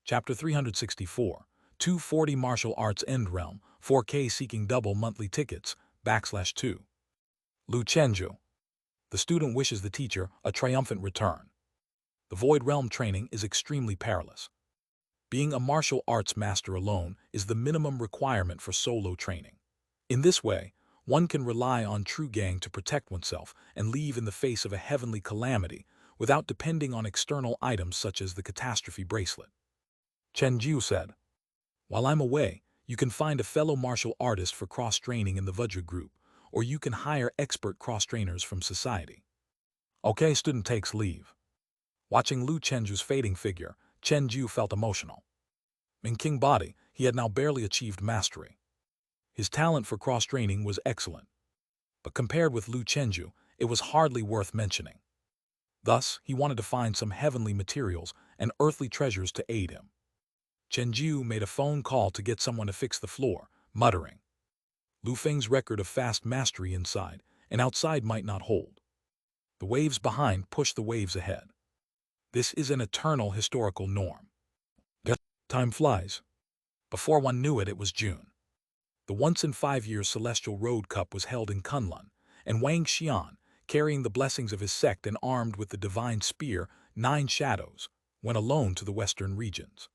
Chapter 364, 240 Martial Arts End Realm, 4K seeking double monthly tickets, /2. Lu Chenju. The student wishes the teacher a triumphant return. The Void Realm training is extremely perilous. Being a martial arts master alone is the minimum requirement for solo training. In this way, one can rely on true gang to protect oneself and leave in the face of a heavenly calamity without depending on external items such as the catastrophe bracelet. Chen Jiu said, "While I'm away, you can find a fellow martial artist for cross-training in the Vajra group, or you can hire expert cross-trainers from society." Okay, student takes leave. Watching Lu Chenju's fading figure, Chen Jiu felt emotional. In King Body, he had now barely achieved mastery. His talent for cross-training was excellent, but compared with Lu Chenju, it was hardly worth mentioning. Thus, he wanted to find some heavenly materials and earthly treasures to aid him. Chen Jiu made a phone call to get someone to fix the floor, muttering, "Lu Feng's record of fast mastery inside and outside might not hold. The waves behind push the waves ahead. This is an eternal historical norm." Time flies. Before one knew it, it was June. The once-in-5 years Celestial Road Cup was held in Kunlun, and Wang Xian, carrying the blessings of his sect and armed with the divine spear, 9 Shadows, went alone to the western regions.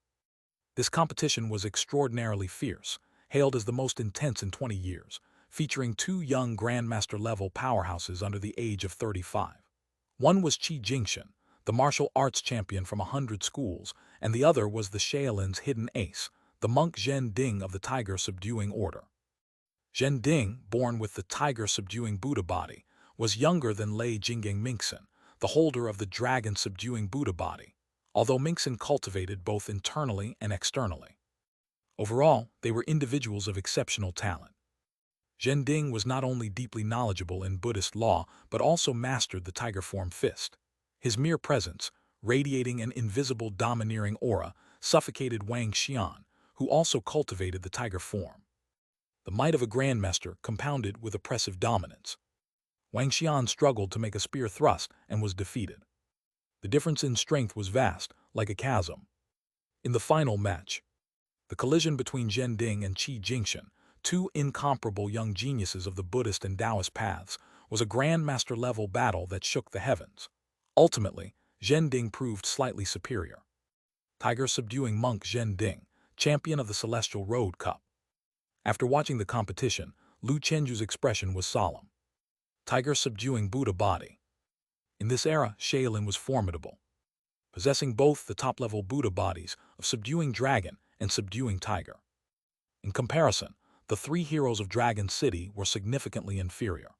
This competition was extraordinarily fierce, hailed as the most intense in 20 years, featuring 2 young Grandmaster-level powerhouses under the age of 35. One was Qi Jingxin, the martial arts champion from 100 schools, and the other was the Shaolin's hidden ace, the monk Zhen Ding of the Tiger-subduing order. Zhen Ding, born with the tiger-subduing Buddha body, was younger than Lei Jinggang Mingxin, the holder of the dragon-subduing Buddha body, although Mingxin cultivated both internally and externally. Overall, they were individuals of exceptional talent. Zhen Ding was not only deeply knowledgeable in Buddhist law, but also mastered the tiger-form fist. His mere presence, radiating an invisible domineering aura, suffocated Wang Xian, who also cultivated the tiger form. The might of a grandmaster compounded with oppressive dominance. Wang Xian struggled to make a spear thrust and was defeated. The difference in strength was vast, like a chasm. In the final match, the collision between Zhen Ding and Qi Jingxin, 2 incomparable young geniuses of the Buddhist and Taoist paths, was a grandmaster-level battle that shook the heavens. Ultimately, Zhen Ding proved slightly superior. Tiger-subduing monk Zhen Ding, champion of the Celestial Road Cup. After watching the competition, Lu Chenju's expression was solemn. Tiger-subduing Buddha body. In this era, Shaolin was formidable, possessing both the top-level Buddha bodies of subduing dragon and subduing tiger. In comparison, the 3 heroes of Dragon City were significantly inferior.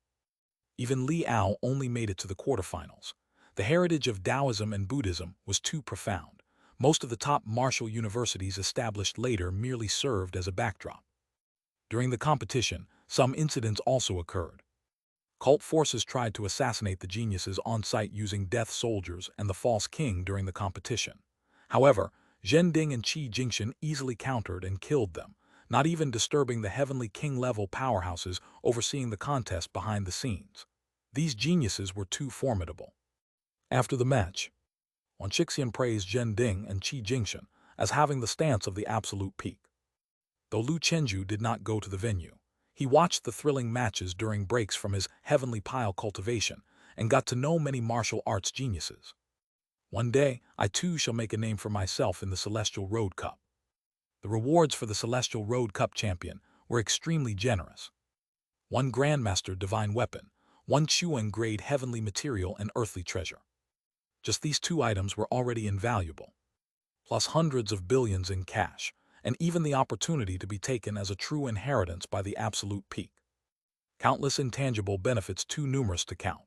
Even Li Ao only made it to the quarterfinals. The heritage of Taoism and Buddhism was too profound. Most of the top martial universities established later merely served as a backdrop. During the competition, some incidents also occurred. Cult forces tried to assassinate the geniuses on site using death soldiers and the false king during the competition. However, Zhen Ding and Qi Jingxin easily countered and killed them, not even disturbing the heavenly king-level powerhouses overseeing the contest behind the scenes. These geniuses were too formidable. After the match, Wan Shixian praised Zhen Ding and Qi Jingxin as having the stance of the absolute peak. Though Lu Chenju did not go to the venue, he watched the thrilling matches during breaks from his heavenly pile cultivation and got to know many martial arts geniuses. "One day, I too shall make a name for myself in the Celestial Road Cup." The rewards for the Celestial Road Cup champion were extremely generous. 1 Grandmaster Divine Weapon, 1 Chuan Grade Heavenly Material and Earthly Treasure. Just these 2 items were already invaluable, plus hundreds of billions in cash, and even the opportunity to be taken as a true inheritance by the absolute peak. Countless intangible benefits too numerous to count.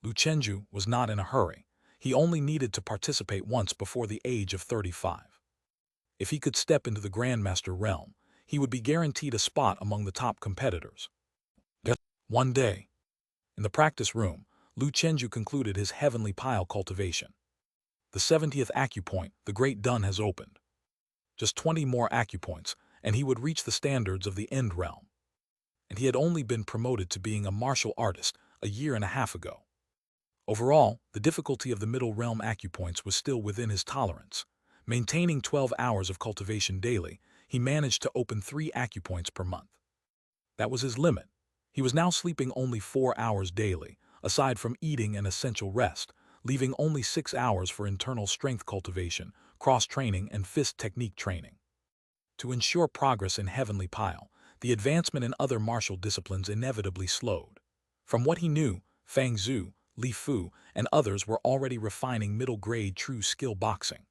Lu Chenju was not in a hurry. He only needed to participate once before the age of 35. If he could step into the Grandmaster realm, he would be guaranteed a spot among the top competitors. One day, in the practice room, Lu Chenju concluded his heavenly pile cultivation. The 70th acupoint, the Great Dun, has opened. Just 20 more acupoints, and he would reach the standards of the End Realm. And he had only been promoted to being a martial artist a year and a half ago. Overall, the difficulty of the Middle Realm acupoints was still within his tolerance, Maintaining 12 hours of cultivation daily, he managed to open 3 acupoints per month. That was his limit. He was now sleeping only 4 hours daily, aside from eating and essential rest, leaving only 6 hours for internal strength cultivation, cross-training, and fist technique training. To ensure progress in Heavenly Pile, the advancement in other martial disciplines inevitably slowed. From what he knew, Fang Zhu, Li Fu, and others were already refining middle-grade true skill boxing.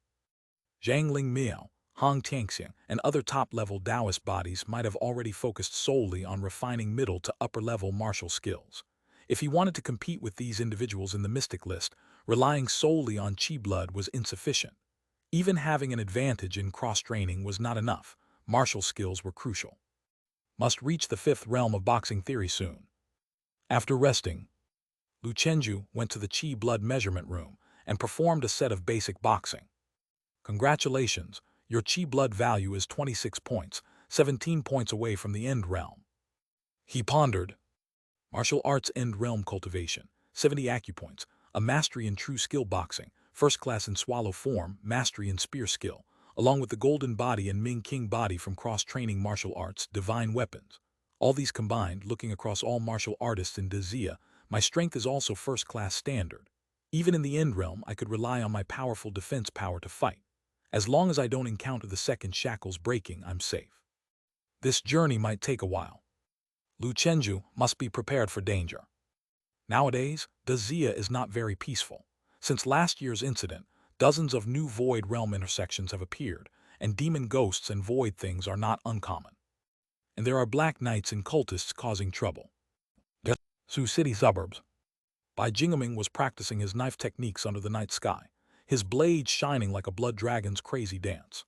Zhang Ling Miao, Hong Tianxiang, and other top-level Taoist bodies might have already focused solely on refining middle to upper-level martial skills. If he wanted to compete with these individuals in the mystic list, relying solely on Qi blood was insufficient. Even having an advantage in cross-training was not enough. Martial skills were crucial. Must reach the 5th realm of boxing theory soon. After resting, Lu Chenju went to the Qi blood measurement room and performed a set of basic boxing. Congratulations, your Qi blood value is 26 points, 17 points away from the end realm. He pondered. Martial arts end realm cultivation, 70 acupoints, a mastery in true skill boxing, first class in swallow form, mastery in spear skill, along with the golden body and Ming King body from cross-training martial arts, divine weapons. All these combined, looking across all martial artists in Dazia, my strength is also first-class standard. Even in the end realm, I could rely on my powerful defense power to fight. As long as I don't encounter the second shackles breaking, I'm safe. This journey might take a while. Lu Chenju must be prepared for danger. Nowadays, Dazia is not very peaceful. Since last year's incident, dozens of new void realm intersections have appeared, and demon ghosts and void things are not uncommon. And there are black knights and cultists causing trouble. Sioux City suburbs. Bai Jingming was practicing his knife techniques under the night sky, his blade shining like a blood dragon's crazy dance.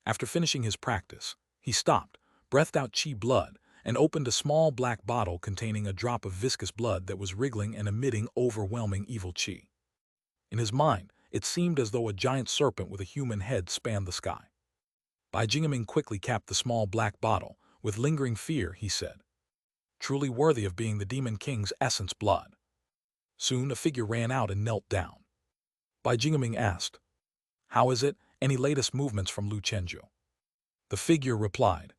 After finishing his practice, he stopped, breathed out Qi blood, and opened a small black bottle containing a drop of viscous blood that was wriggling and emitting overwhelming evil Qi. In his mind, it seemed as though a giant serpent with a human head spanned the sky. Bai Jingming quickly capped the small black bottle. With lingering fear, he said, "Truly worthy of being the Demon King's essence blood." Soon a figure ran out and knelt down. Bai Jingming asked, "How is it? Any latest movements from Lu Chenju?" The figure replied,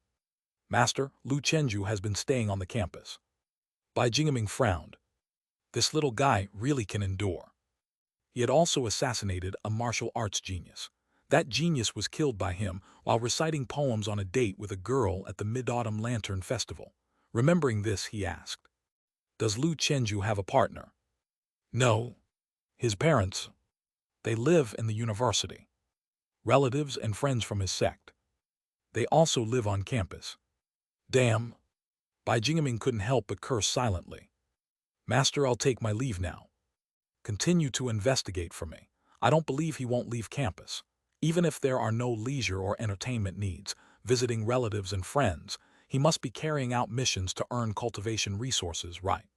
"Master, Lu Chenju has been staying on the campus." Bai Jingming frowned. This little guy really can endure. He had also assassinated a martial arts genius. That genius was killed by him while reciting poems on a date with a girl at the Mid-Autumn Lantern Festival. Remembering this, he asked, "Does Lu Chenju have a partner?" "No. His parents, they live in the university. Relatives and friends from his sect. They also live on campus." Damn. Bai Jingming couldn't help but curse silently. "Master, I'll take my leave now. Continue to investigate for me. I don't believe he won't leave campus. Even if there are no leisure or entertainment needs, visiting relatives and friends, he must be carrying out missions to earn cultivation resources, right?"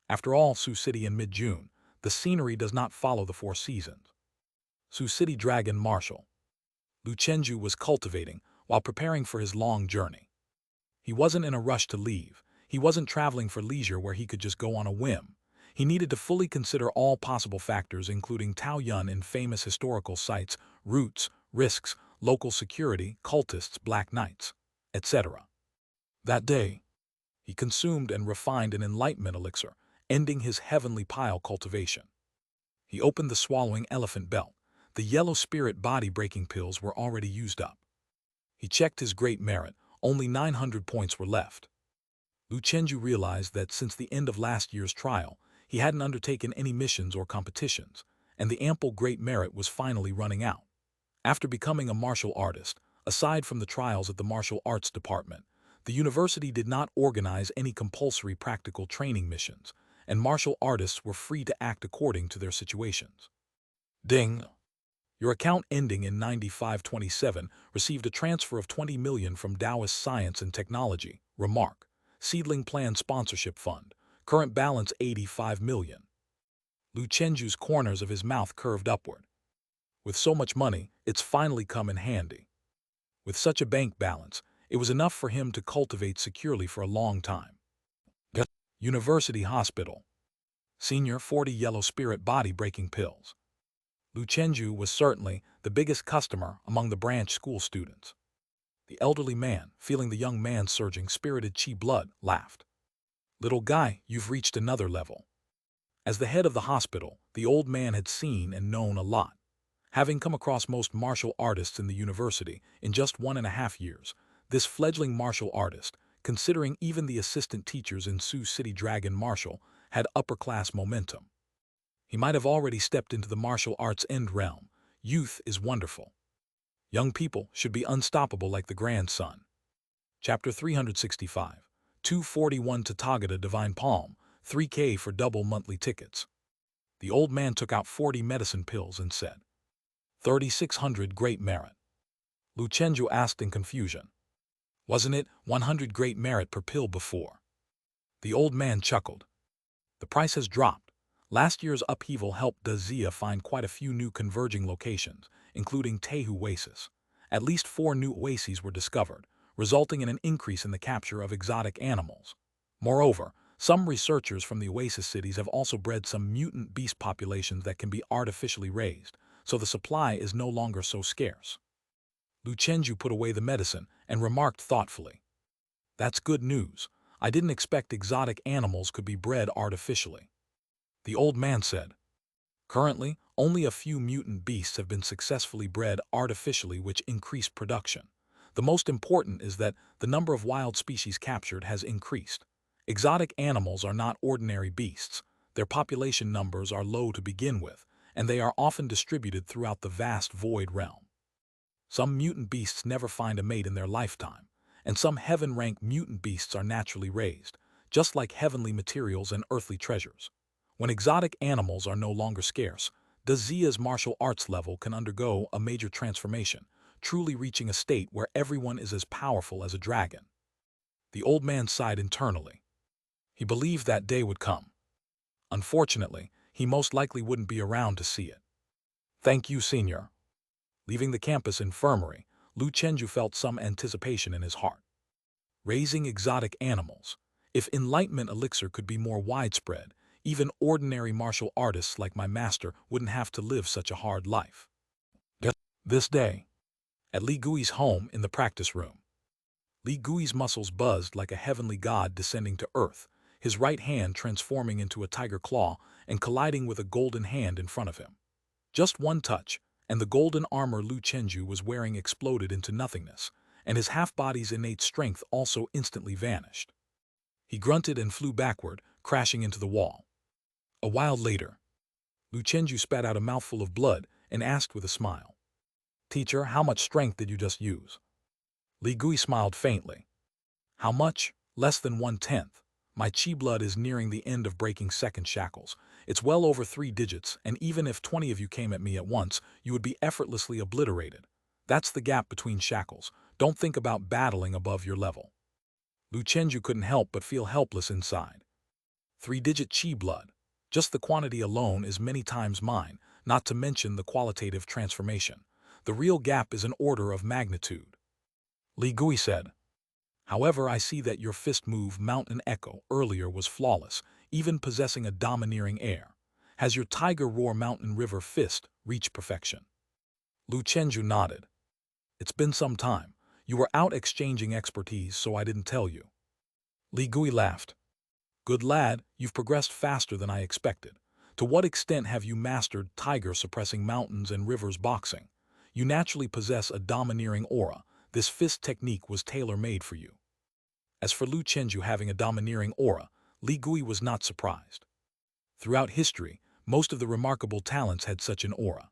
After all, Sioux City in mid-June, the scenery does not follow the 4 seasons. Sioux City Dragon Marshal. Lu Chenju was cultivating while preparing for his long journey. He wasn't in a rush to leave. He wasn't traveling for leisure where he could just go on a whim. He needed to fully consider all possible factors, including Taoyuan and famous historical sites, routes, risks, local security, cultists, black knights, etc. That day, he consumed and refined an enlightenment elixir, ending his heavenly pile cultivation. He opened the swallowing elephant belt. The yellow spirit body-breaking pills were already used up. He checked his great merit. Only 900 points were left. Lu Chenju realized that since the end of last year's trial, he hadn't undertaken any missions or competitions, and the ample great merit was finally running out. After becoming a martial artist, aside from the trials at the martial arts department, the university did not organize any compulsory practical training missions, and martial artists were free to act according to their situations. Ding! Your account ending in 9527 received a transfer of 20 million from Taoist Science and Technology. Remark: Seedling Plan Sponsorship Fund. Current balance 85 million. Lu Chenju's corners of his mouth curved upward. With so much money, it's finally come in handy. With such a bank balance, it was enough for him to cultivate securely for a long time. University Hospital. Senior 40 yellow spirit body-breaking pills. Lu Chenju was certainly the biggest customer among the branch school students. The elderly man, feeling the young man's surging spirited chi blood, laughed. "Little guy, you've reached another level." As the head of the hospital, the old man had seen and known a lot. Having come across most martial artists in the university in just 1.5 years, this fledgling martial artist, considering even the assistant teachers in Sioux City Dragon Martial, had upper-class momentum. He might have already stepped into the martial arts end realm. Youth is wonderful. Young people should be unstoppable like the grandson. Chapter 365. 241 to Tagada Divine Palm, 3K for double monthly tickets. The old man took out 40 medicine pills and said, 3,600 great merit. Lu Chenju asked in confusion. Wasn't it 100 great merit per pill before? The old man chuckled. The price has dropped. Last year's upheaval helped Dazia find quite a few new converging locations, including Tehu Oasis. At least 4 new oases were discovered, resulting in an increase in the capture of exotic animals. Moreover, some researchers from the oasis cities have also bred some mutant beast populations that can be artificially raised, so the supply is no longer so scarce. Lu Chenju put away the medicine and remarked thoughtfully. That's good news. I didn't expect exotic animals could be bred artificially. The old man said, currently, only a few mutant beasts have been successfully bred artificially, which increase production. The most important is that the number of wild species captured has increased. Exotic animals are not ordinary beasts. Their population numbers are low to begin with, and they are often distributed throughout the vast void realm. Some mutant beasts never find a mate in their lifetime, and some heaven-rank mutant beasts are naturally raised, just like heavenly materials and earthly treasures. When exotic animals are no longer scarce, Dazia's martial arts level can undergo a major transformation, truly reaching a state where everyone is as powerful as a dragon. The old man sighed internally. He believed that day would come. Unfortunately, he most likely wouldn't be around to see it. Thank you, Senior. Leaving the campus infirmary, Lu Chenju felt some anticipation in his heart. Raising exotic animals. If enlightenment elixir could be more widespread, even ordinary martial artists like my master wouldn't have to live such a hard life. This day, at Li Gui's home in the practice room. Li Gui's muscles buzzed like a heavenly god descending to earth, his right hand transforming into a tiger claw and colliding with a golden hand in front of him. Just one touch, and the golden armor Lu Chenju was wearing exploded into nothingness, and his half-body's innate strength also instantly vanished. He grunted and flew backward, crashing into the wall. A while later, Lu Chenju spat out a mouthful of blood and asked with a smile, Teacher, how much strength did you just use? Li Gui smiled faintly. How much? Less than 1/10. My chi blood is nearing the end of breaking second shackles. It's well over 3 digits, and even if 20 of you came at me at once, you would be effortlessly obliterated. That's the gap between shackles. Don't think about battling above your level. Lu Chenju couldn't help but feel helpless inside. 3-digit chi blood. Just the quantity alone is many times mine, not to mention the qualitative transformation. The real gap is an order of magnitude. Li Gui said. However, I see that your fist move, Mountain Echo, earlier was flawless, even possessing a domineering air. Has your Tiger Roar Mountain River fist reached perfection? Lu Chenju nodded. It's been some time. You were out exchanging expertise, so I didn't tell you. Li Gui laughed. Good lad, you've progressed faster than I expected. To what extent have you mastered tiger-suppressing mountains and rivers boxing? You naturally possess a domineering aura. This fist technique was tailor-made for you. As for Lu Chenju having a domineering aura, Li Gui was not surprised. Throughout history, most of the remarkable talents had such an aura.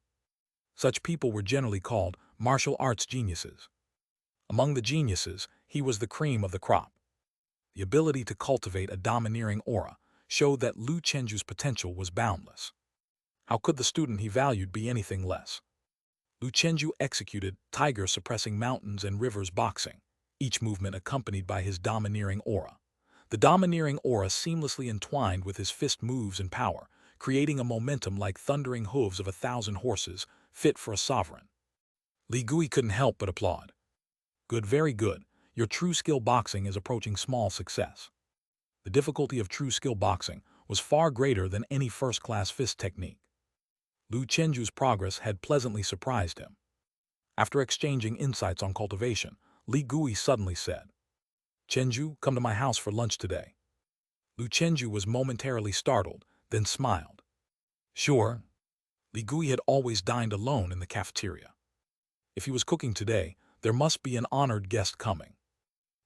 Such people were generally called martial arts geniuses. Among the geniuses, he was the cream of the crop. The ability to cultivate a domineering aura showed that Lu Chenju's potential was boundless. How could the student he valued be anything less? Lu Chenju executed tiger-suppressing mountains and rivers boxing, each movement accompanied by his domineering aura. The domineering aura seamlessly entwined with his fist moves and power, creating a momentum like thundering hooves of 1,000 horses, fit for a sovereign. Li Gui couldn't help but applaud. Good, very good. Your true skill boxing is approaching small success. The difficulty of true skill boxing was far greater than any first-class fist technique. Lu Chenju's progress had pleasantly surprised him. After exchanging insights on cultivation, Li Gui suddenly said, "Chenju, come to my house for lunch today." Lu Chenju was momentarily startled, then smiled. Sure. Li Gui had always dined alone in the cafeteria. If he was cooking today, there must be an honored guest coming.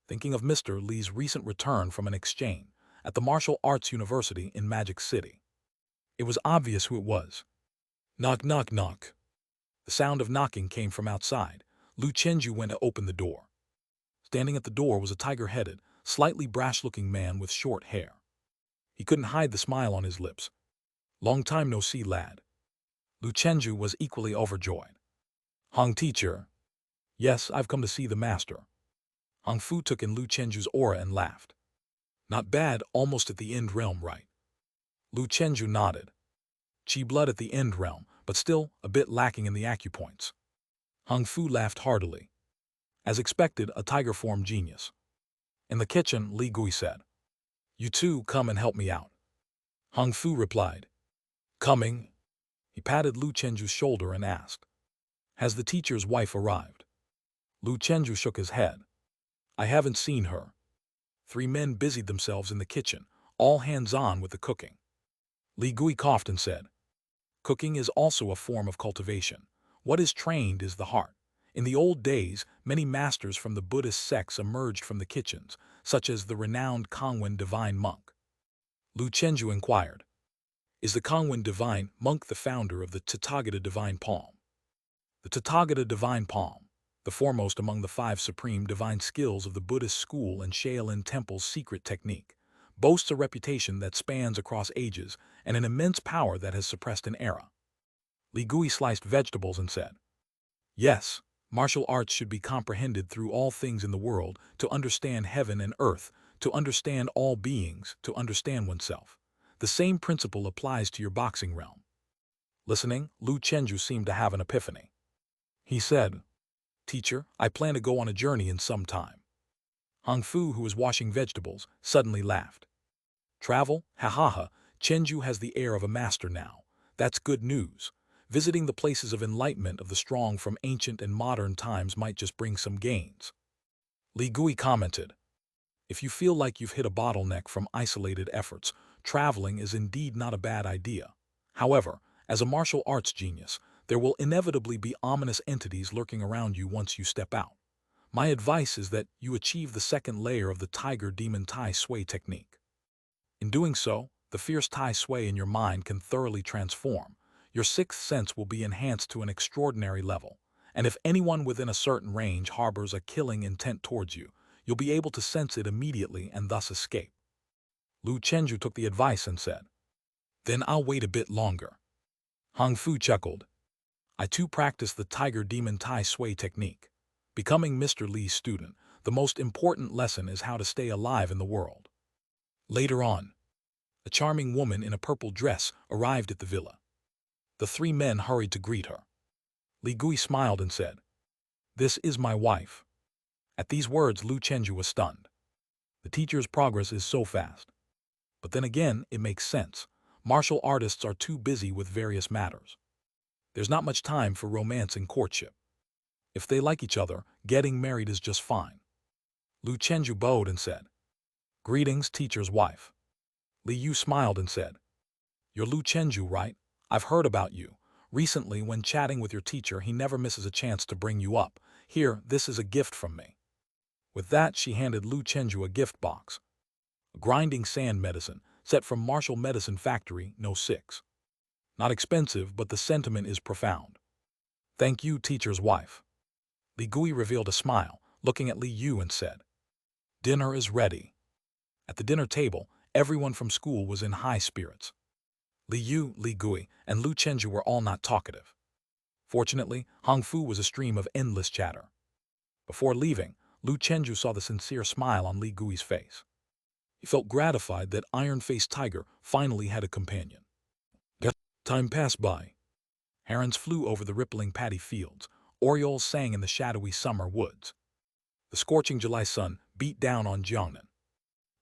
Thinking of Mr. Li's recent return from an exchange at the Martial Arts University in Magic City, it was obvious who it was. Knock, knock, knock. The sound of knocking came from outside. Lu Chenju went to open the door. Standing at the door was a tiger-headed, slightly brash-looking man with short hair. He couldn't hide the smile on his lips. "Long time no see, lad." Lu Chenju was equally overjoyed. "Hong teacher." "Yes, I've come to see the master." Hong Fu took in Lu Chenju's aura and laughed. "Not bad, almost at the end realm, right?" Lu Chenju nodded. Chi blood at the end realm, but still a bit lacking in the acupoints. Hong Fu laughed heartily. As expected, a tiger-form genius. In the kitchen, Li Gui said, "You two come and help me out." Hong Fu replied, "Coming." He patted Lu Chenju's shoulder and asked, "Has the teacher's wife arrived?" Lu Chenju shook his head. "I haven't seen her." Three men busied themselves in the kitchen, all hands-on with the cooking. Li Gui coughed and said, "Cooking is also a form of cultivation. What is trained is the heart. In the old days, many masters from the Buddhist sects emerged from the kitchens, such as the renowned Kangwen divine monk." Lu Chenju inquired, "Is the Kangwen divine monk the founder of the Tathagata divine palm?" The Tathagata divine palm, the foremost among the 5 supreme divine skills of the Buddhist school and Shaolin Temple's secret technique, boasts a reputation that spans across ages and an immense power that has suppressed an era. Li Gui sliced vegetables and said, "Yes, martial arts should be comprehended through all things in the world, to understand heaven and earth, to understand all beings, to understand oneself. The same principle applies to your boxing realm." Listening, Lu Chenju seemed to have an epiphany. He said, "Teacher, I plan to go on a journey in some time." Hong Fu, who was washing vegetables, suddenly laughed. "Travel? Ha ha ha, Chenju has the air of a master now. That's good news. Visiting the places of enlightenment of the strong from ancient and modern times might just bring some gains." Li Gui commented, "If you feel like you've hit a bottleneck from isolated efforts, traveling is indeed not a bad idea. However, as a martial arts genius, there will inevitably be ominous entities lurking around you once you step out. My advice is that you achieve the second layer of the Tiger Demon Tai Sui technique. In doing so, the fierce Tai Sui in your mind can thoroughly transform. Your sixth sense will be enhanced to an extraordinary level, and if anyone within a certain range harbors a killing intent towards you, you'll be able to sense it immediately and thus escape." Lu Chenju took the advice and said, "Then I'll wait a bit longer." Hong Fu chuckled. "I too practice the Tiger Demon Tai Sui technique. Becoming Mr. Li's student, the most important lesson is how to stay alive in the world." Later on, a charming woman in a purple dress arrived at the villa. The 3 men hurried to greet her. Li Gui smiled and said, "This is my wife." At these words, Lu Chenju was stunned. The teacher's progress is so fast. But then again, it makes sense. Martial artists are too busy with various matters. There's not much time for romance and courtship. If they like each other, getting married is just fine. Lu Chenju bowed and said, "Greetings, teacher's wife." Li Yu smiled and said, "You're Lu Chenju, right? I've heard about you. Recently, when chatting with your teacher, he never misses a chance to bring you up. Here, this is a gift from me." With that, she handed Lu Chenju a gift box. A grinding sand medicine, set from Martial Medicine Factory, No. 6. Not expensive, but the sentiment is profound. "Thank you, teacher's wife." Li Gui revealed a smile, looking at Li Yu and said, "Dinner is ready." At the dinner table, everyone from school was in high spirits. Li Yu, Li Gui, and Lu Chenju were all not talkative. Fortunately, Hong Fu was a stream of endless chatter. Before leaving, Lu Chenju saw the sincere smile on Li Gui's face. He felt gratified that Iron-Faced Tiger finally had a companion. Time passed by. Herons flew over the rippling paddy fields. Orioles sang in the shadowy summer woods. The scorching July sun beat down on Jiangnan.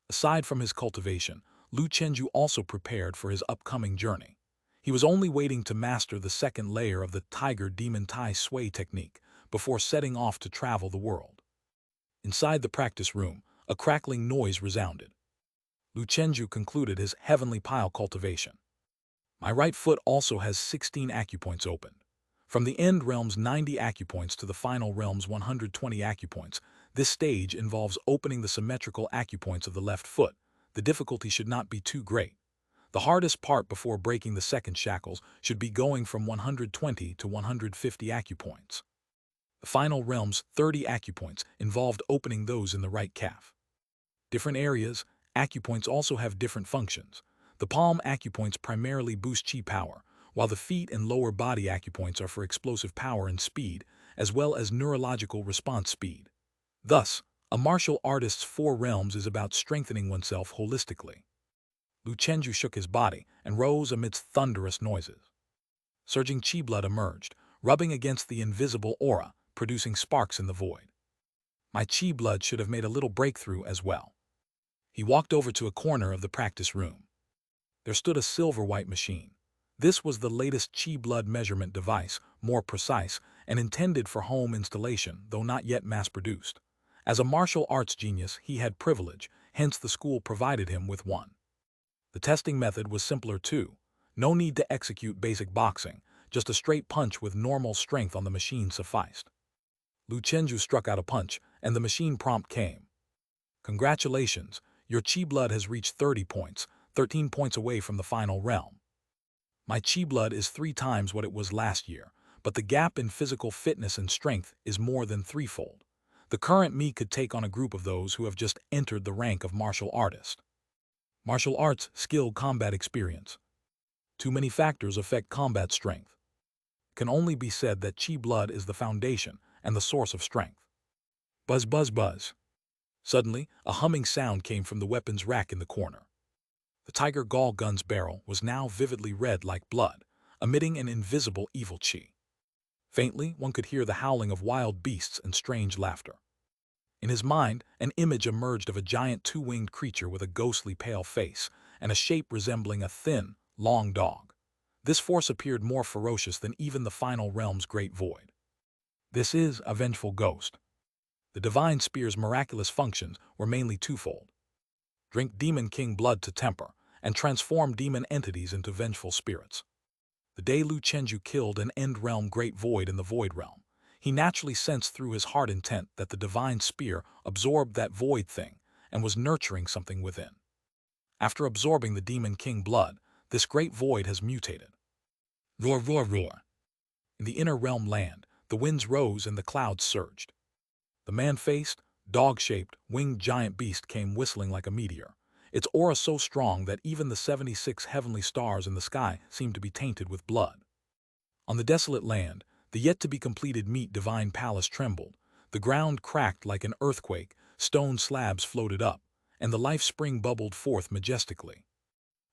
Aside from his cultivation, Lu Chenju also prepared for his upcoming journey. He was only waiting to master the second layer of the tiger demon tai sway technique before setting off to travel the world. Inside the practice room, a crackling noise resounded. Lu Chenju concluded his heavenly pile cultivation. My right foot also has 16 acupoints opened. From the end realm's 90 acupoints to the final realm's 120 acupoints, this stage involves opening the symmetrical acupoints of the left foot. The difficulty should not be too great. The hardest part before breaking the second shackles should be going from 120 to 150 acupoints. The final realm's 30 acupoints involved opening those in the right calf. Different areas, acupoints also have different functions. The palm acupoints primarily boost chi power, while the feet and lower body acupoints are for explosive power and speed, as well as neurological response speed. Thus, a martial artist's 4 realms is about strengthening oneself holistically. Lu Chenju shook his body and rose amidst thunderous noises. Surging chi blood emerged, rubbing against the invisible aura, producing sparks in the void. My chi blood should have made a little breakthrough as well. He walked over to a corner of the practice room. There stood a silver-white machine. This was the latest chi blood measurement device, more precise, and intended for home installation, though not yet mass-produced. As a martial arts genius, he had privilege, hence the school provided him with one. The testing method was simpler too. No need to execute basic boxing, just a straight punch with normal strength on the machine sufficed. Lu Chenju struck out a punch, and the machine prompt came. Congratulations, your chi blood has reached 30 points, 13 points away from the final realm. My chi blood is 3 times what it was last year, but the gap in physical fitness and strength is more than threefold. The current me could take on a group of those who have just entered the rank of martial artist. Martial arts, skill, combat experience. Too many factors affect combat strength. It can only be said that chi blood is the foundation and the source of strength. Buzz, buzz, buzz. Suddenly, a humming sound came from the weapons rack in the corner. The Tiger Gall gun's barrel was now vividly red like blood, emitting an invisible evil chi. Faintly, one could hear the howling of wild beasts and strange laughter. In his mind, an image emerged of a giant 2-winged creature with a ghostly pale face and a shape resembling a thin, long dog. This force appeared more ferocious than even the final realm's great void. This is a vengeful ghost. The divine spear's miraculous functions were mainly twofold. Drink demon king blood to temper, and transform demon entities into vengeful spirits. The day Lu Chenju killed an end-realm great void in the void realm, he naturally sensed through his heart intent that the divine spear absorbed that void thing and was nurturing something within. After absorbing the demon king blood, this great void has mutated. Roar, roar, roar. In the inner realm land, the winds rose and the clouds surged. The man-faced, dog-shaped, winged giant beast came whistling like a meteor, its aura so strong that even the 76 heavenly stars in the sky seemed to be tainted with blood. On the desolate land, the yet-to-be-completed meat divine palace trembled, the ground cracked like an earthquake, stone slabs floated up, and the life spring bubbled forth majestically.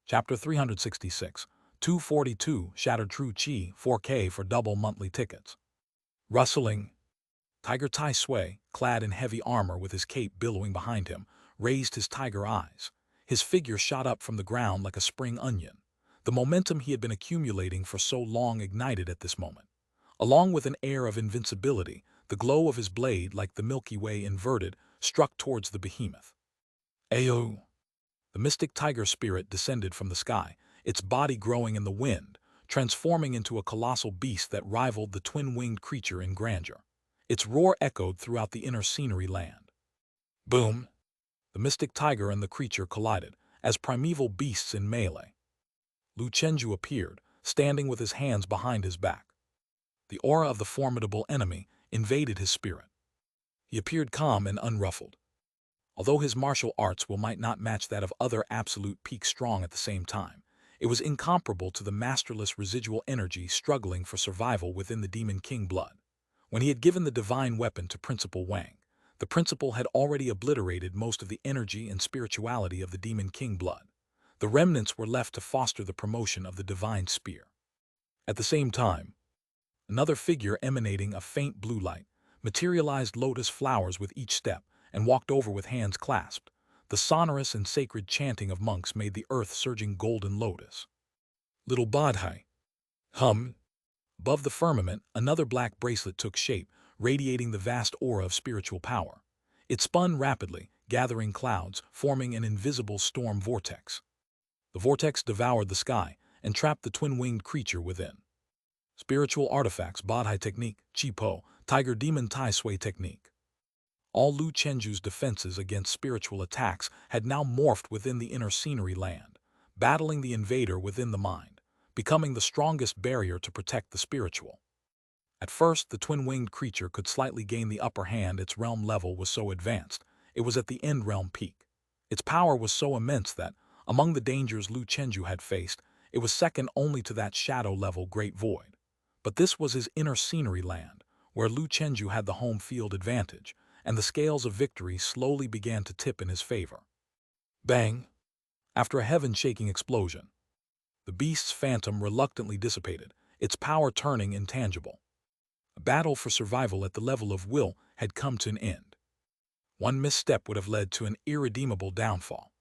Chapter 366, 242, Shattered True Chi, 4K for double monthly tickets. Rustling. Tiger Tai Sui, clad in heavy armor with his cape billowing behind him, raised his tiger eyes. His figure shot up from the ground like a spring onion. The momentum he had been accumulating for so long ignited at this moment. Along with an air of invincibility, the glow of his blade, like the Milky Way inverted, struck towards the behemoth. Ayo! The mystic tiger spirit descended from the sky, its body growing in the wind, transforming into a colossal beast that rivaled the twin-winged creature in grandeur. Its roar echoed throughout the inner scenery land. Boom! The mystic tiger and the creature collided, as primeval beasts in melee. Lu Chenju appeared, standing with his hands behind his back. The aura of the formidable enemy invaded his spirit. He appeared calm and unruffled. Although his martial arts might not match that of other absolute peak strong at the same time, it was incomparable to the masterless residual energy struggling for survival within the Demon King blood. When he had given the divine weapon to Principal Wang, the principal had already obliterated most of the energy and spirituality of the Demon King blood. The remnants were left to foster the promotion of the divine spear. At the same time, another figure emanating a faint blue light materialized lotus flowers with each step and walked over with hands clasped. The sonorous and sacred chanting of monks made the earth surging golden lotus. Little Bodhi. Hum. Above the firmament, another black bracelet took shape, radiating the vast aura of spiritual power. It spun rapidly, gathering clouds, forming an invisible storm vortex. The vortex devoured the sky and trapped the twin-winged creature within. Spiritual artifacts, Bodhi technique, Chipo, tiger demon Tai Sui technique. All Lu Chenju's defenses against spiritual attacks had now morphed within the inner scenery land, battling the invader within the mind, becoming the strongest barrier to protect the spiritual. At first, the twin-winged creature could slightly gain the upper hand. Its realm level was so advanced, it was at the end realm peak. Its power was so immense that, among the dangers Lu Chenju had faced, it was second only to that shadow-level great void. But this was his inner scenery land, where Lu Chenju had the home field advantage, and the scales of victory slowly began to tip in his favor. Bang! After a heaven-shaking explosion, the beast's phantom reluctantly dissipated, its power turning intangible. A battle for survival at the level of will had come to an end. One misstep would have led to an irredeemable downfall.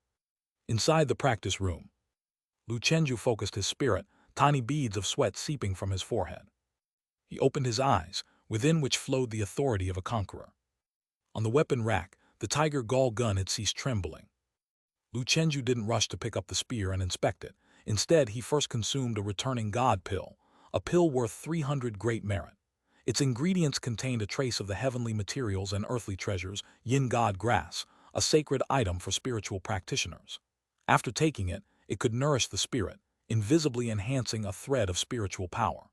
Inside the practice room, Lu Chenju focused his spirit, tiny beads of sweat seeping from his forehead. He opened his eyes, within which flowed the authority of a conqueror. On the weapon rack, the tiger gall gun had ceased trembling. Lu Chenju didn't rush to pick up the spear and inspect it. Instead, he first consumed a returning god pill, a pill worth 300 great merit. Its ingredients contained a trace of the heavenly materials and earthly treasures, yin god grass, a sacred item for spiritual practitioners. After taking it, it could nourish the spirit, invisibly enhancing a thread of spiritual power.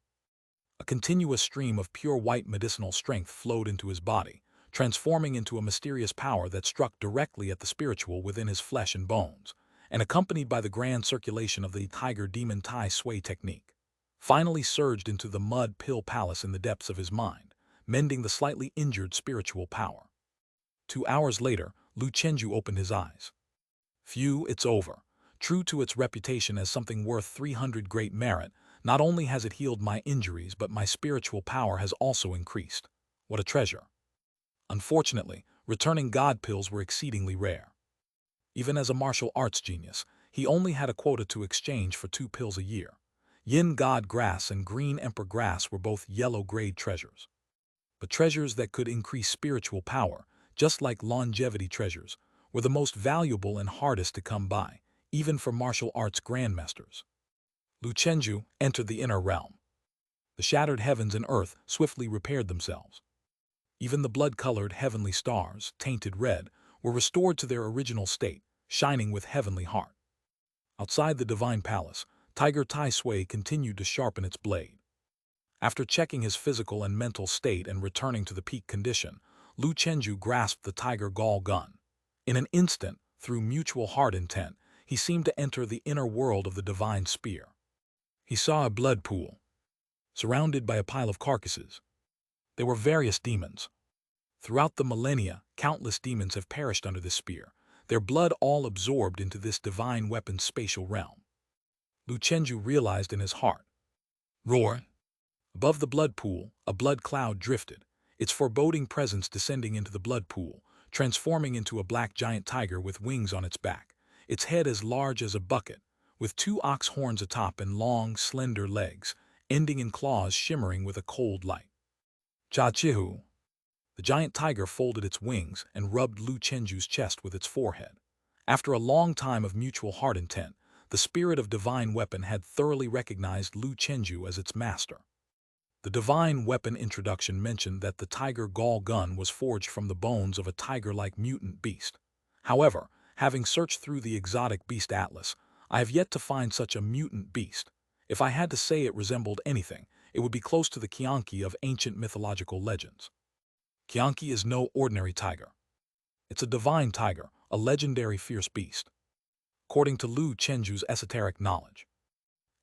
A continuous stream of pure white medicinal strength flowed into his body, transforming into a mysterious power that struck directly at the spiritual within his flesh and bones, and accompanied by the grand circulation of the tiger demon Tai Sui technique, finally surged into the mud pill palace in the depths of his mind, mending the slightly injured spiritual power. 2 hours later, Lu Chenju opened his eyes. Phew, it's over. True to its reputation as something worth 300 great merit, not only has it healed my injuries, but my spiritual power has also increased. What a treasure. Unfortunately, returning god pills were exceedingly rare. Even as a martial arts genius, he only had a quota to exchange for 2 pills a year. Yin god grass and green emperor grass were both yellow-grade treasures. But treasures that could increase spiritual power, just like longevity treasures, were the most valuable and hardest to come by, even for martial arts grandmasters. Lu Chenju entered the inner realm. The shattered heavens and earth swiftly repaired themselves. Even the blood-colored heavenly stars, tainted red, were restored to their original state, shining with heavenly heart. Outside the divine palace, Tiger Tai Sui continued to sharpen its blade. After checking his physical and mental state and returning to the peak condition, Lu Chenju grasped the tiger gall gun. In an instant, through mutual heart intent, he seemed to enter the inner world of the divine spear. He saw a blood pool, surrounded by a pile of carcasses. There were various demons. Throughout the millennia, countless demons have perished under this spear, their blood all absorbed into this divine weapon's spatial realm. Lu Chenju realized in his heart. Roar! Above the blood pool, a blood cloud drifted, its foreboding presence descending into the blood pool, transforming into a black giant tiger with wings on its back, its head as large as a bucket, with 2 ox horns atop and long, slender legs, ending in claws shimmering with a cold light. Cha-chihu! The giant tiger folded its wings and rubbed Lu Chenju's chest with its forehead. After a long time of mutual heart intent, the spirit of divine weapon had thoroughly recognized Lu Chenju as its master. The divine weapon introduction mentioned that the tiger gall gun was forged from the bones of a tiger-like mutant beast. However, having searched through the exotic beast atlas, I have yet to find such a mutant beast. If I had to say it resembled anything, it would be close to the Kianki of ancient mythological legends. Kianki is no ordinary tiger. It's a divine tiger, a legendary fierce beast. According to Lu Chenju's esoteric knowledge,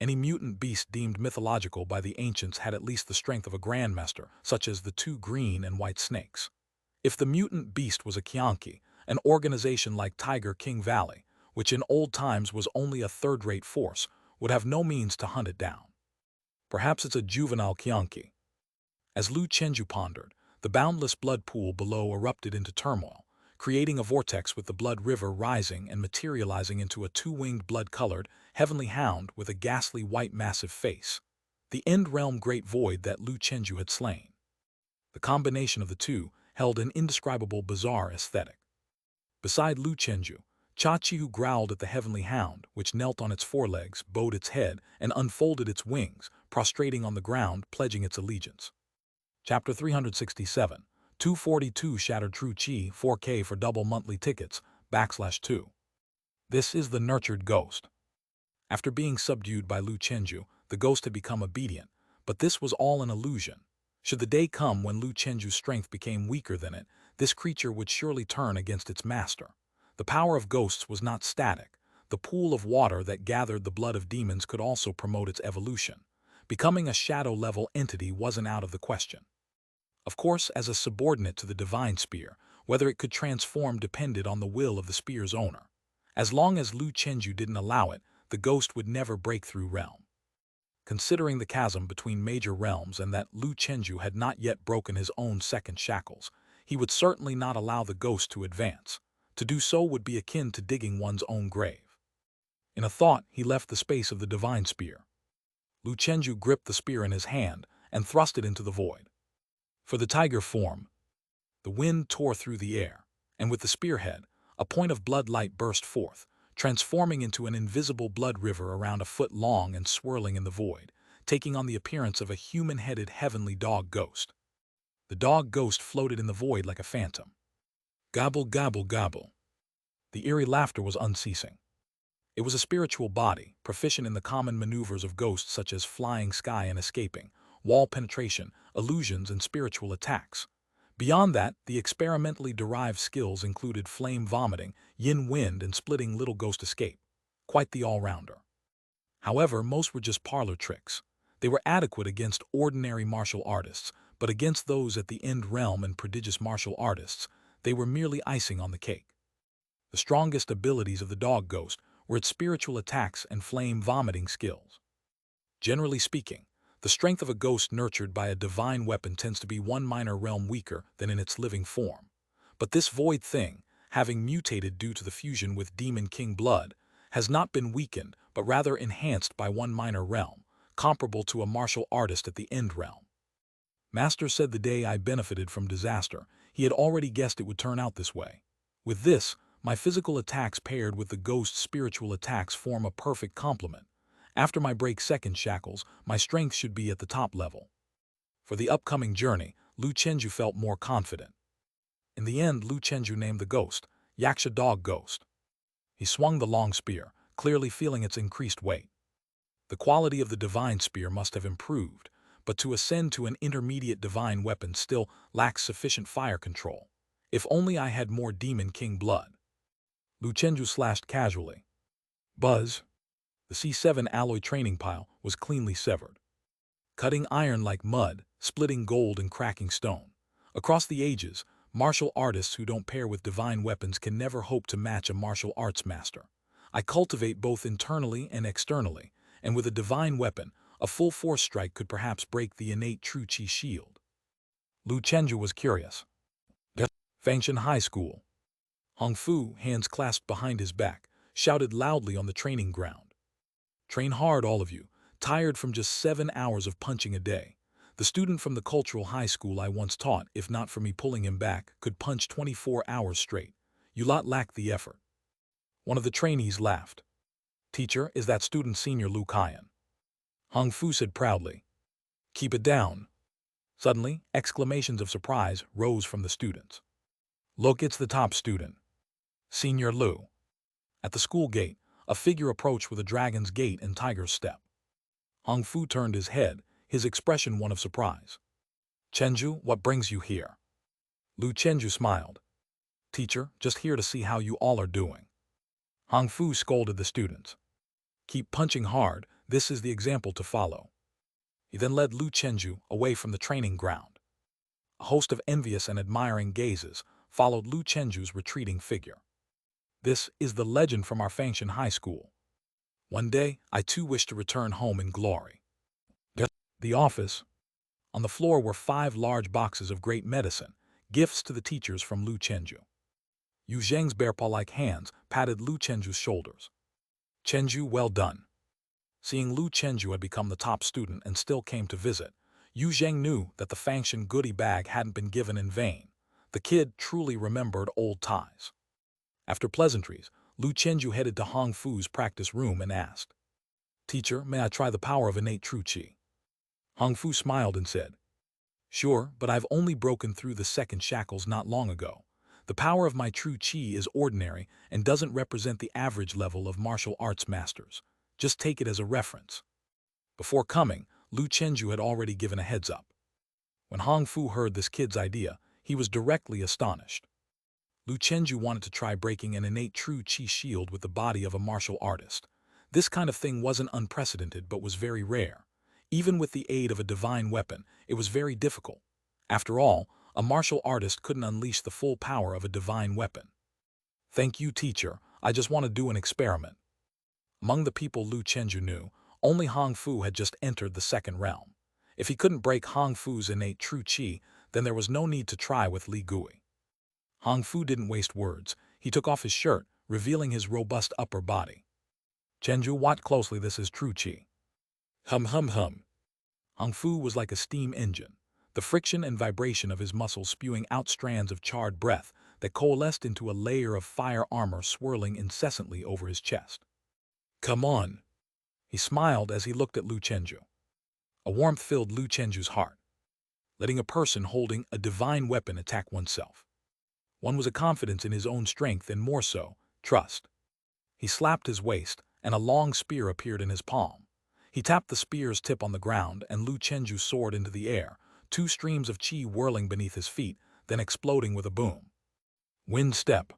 any mutant beast deemed mythological by the ancients had at least the strength of a grandmaster, such as the 2 green and white snakes. If the mutant beast was a Kianki, an organization like Tiger King Valley, which in old times was only a third-rate force, would have no means to hunt it down. Perhaps it's a juvenile Kianki. As Lu Chenju pondered, the boundless blood pool below erupted into turmoil, creating a vortex with the blood river rising and materializing into a two-winged blood-colored, heavenly hound with a ghastly white massive face. The end-realm great void that Lu Chenju had slain. The combination of the two held an indescribable bizarre aesthetic. Beside Lu Chenju, Cha-Chi growled at the heavenly hound, which knelt on its forelegs, bowed its head, and unfolded its wings, prostrating on the ground, pledging its allegiance. Chapter 367, 242 Shattered True Chi 4K for double monthly tickets, /2. This is the nurtured ghost. After being subdued by Lu Chenju, the ghost had become obedient, but this was all an illusion. Should the day come when Lu Chenju's strength became weaker than it, this creature would surely turn against its master. The power of ghosts was not static. The pool of water that gathered the blood of demons could also promote its evolution. Becoming a shadow-level entity wasn't out of the question. Of course, as a subordinate to the divine spear, whether it could transform depended on the will of the spear's owner. As long as Lu Chenju didn't allow it, the ghost would never break through realm. Considering the chasm between major realms and that Lu Chenju had not yet broken his own second shackles, he would certainly not allow the ghost to advance. To do so would be akin to digging one's own grave. In a thought, he left the space of the divine spear. Lu Chenju gripped the spear in his hand and thrust it into the void. For the tiger form, the wind tore through the air, and with the spearhead, a point of blood light burst forth, transforming into an invisible blood river around a foot long and swirling in the void, taking on the appearance of a human-headed heavenly dog ghost. The dog ghost floated in the void like a phantom. Gobble, gobble, gobble. The eerie laughter was unceasing. It was a spiritual body, proficient in the common maneuvers of ghosts such as flying sky and escaping, wall penetration, illusions, and spiritual attacks. Beyond that, the experimentally derived skills included flame vomiting, yin wind, and splitting little ghost escape. Quite the all-rounder. However, most were just parlor tricks. They were adequate against ordinary martial artists, but against those at the end realm and prodigious martial artists, they were merely icing on the cake. The strongest abilities of the dog ghost were its spiritual attacks and flame vomiting skills. Generally speaking, the strength of a ghost nurtured by a divine weapon tends to be one minor realm weaker than in its living form. But this void thing, having mutated due to the fusion with Demon King blood, has not been weakened but rather enhanced by one minor realm, comparable to a martial artist at the end realm. Master said the day I benefited from disaster, he had already guessed it would turn out this way. With this, my physical attacks paired with the ghost's spiritual attacks form a perfect complement. After my break second shackles, my strength should be at the top level. For the upcoming journey, Lu Chenju felt more confident. In the end, Lu Chenju named the ghost, Yaksha Dog Ghost. He swung the long spear, clearly feeling its increased weight. The quality of the divine spear must have improved, but to ascend to an intermediate divine weapon still lacks sufficient fire control. If only I had more Demon King blood. Lu Chenju slashed casually. Buzz. The C7 alloy training pile was cleanly severed. Cutting iron like mud, splitting gold and cracking stone. Across the ages, martial artists who don't pair with divine weapons can never hope to match a martial arts master. I cultivate both internally and externally, and with a divine weapon, a full force strike could perhaps break the innate true chi shield. Lu Chenju was curious. Fangshan High School. Hong Fu, hands clasped behind his back, shouted loudly on the training ground. Train hard, all of you, tired from just 7 hours of punching a day. The student from the cultural high school I once taught, if not for me pulling him back, could punch 24 hours straight. You lot lack the effort. One of the trainees laughed. Teacher, is that student Senior Lu Kaiyan? Hong Fu said proudly. Keep it down. Suddenly, exclamations of surprise rose from the students. Look, it's the top student. Senior Lu. At the school gate, a figure approached with a dragon's gait and tiger's step. Hong Fu turned his head, his expression one of surprise. Chenju, what brings you here? Lu Chenju smiled. Teacher, just here to see how you all are doing. Hong Fu scolded the students. Keep punching hard, this is the example to follow. He then led Lu Chenju away from the training ground. A host of envious and admiring gazes followed Lu Chenju's retreating figure. This is the legend from our Fangshan High School. One day, I too wish to return home in glory. The office. On the floor were 5 large boxes of great medicine, gifts to the teachers from Lu Chenju. Yu Zheng's bear-paw-like hands patted Lu Chenju's shoulders. Chenju, well done. Seeing Lu Chenju had become the top student and still came to visit, Yu Zheng knew that the Fangshan goodie bag hadn't been given in vain. The kid truly remembered old ties. After pleasantries, Lu Chenju headed to Hong Fu's practice room and asked, "Teacher, may I try the power of innate true qi?" Hong Fu smiled and said, "Sure, but I've only broken through the second shackles not long ago. The power of my true qi is ordinary and doesn't represent the average level of martial arts masters. Just take it as a reference." Before coming, Lu Chenju had already given a heads up. When Hong Fu heard this kid's idea, he was directly astonished. Lu Chenju wanted to try breaking an innate true qi shield with the body of a martial artist. This kind of thing wasn't unprecedented but was very rare. Even with the aid of a divine weapon, it was very difficult. After all, a martial artist couldn't unleash the full power of a divine weapon. "Thank you, teacher. I just want to do an experiment." Among the people Lu Chenju knew, only Hong Fu had just entered the second realm. If he couldn't break Hong Fu's innate true qi, then there was no need to try with Li Gui. Hong Fu didn't waste words. He took off his shirt, revealing his robust upper body. "Chenju, watch closely, this is true qi." Hum hum hum. Hong Fu was like a steam engine, the friction and vibration of his muscles spewing out strands of charred breath that coalesced into a layer of fire armor swirling incessantly over his chest. "Come on." He smiled as he looked at Lu Chenju. A warmth filled Lu Chenju's heart. Letting a person holding a divine weapon attack oneself. One was a confidence in his own strength and more so, trust. He slapped his waist, and a long spear appeared in his palm. He tapped the spear's tip on the ground, and Lu Chenju soared into the air, two streams of qi whirling beneath his feet, then exploding with a boom. Wind step.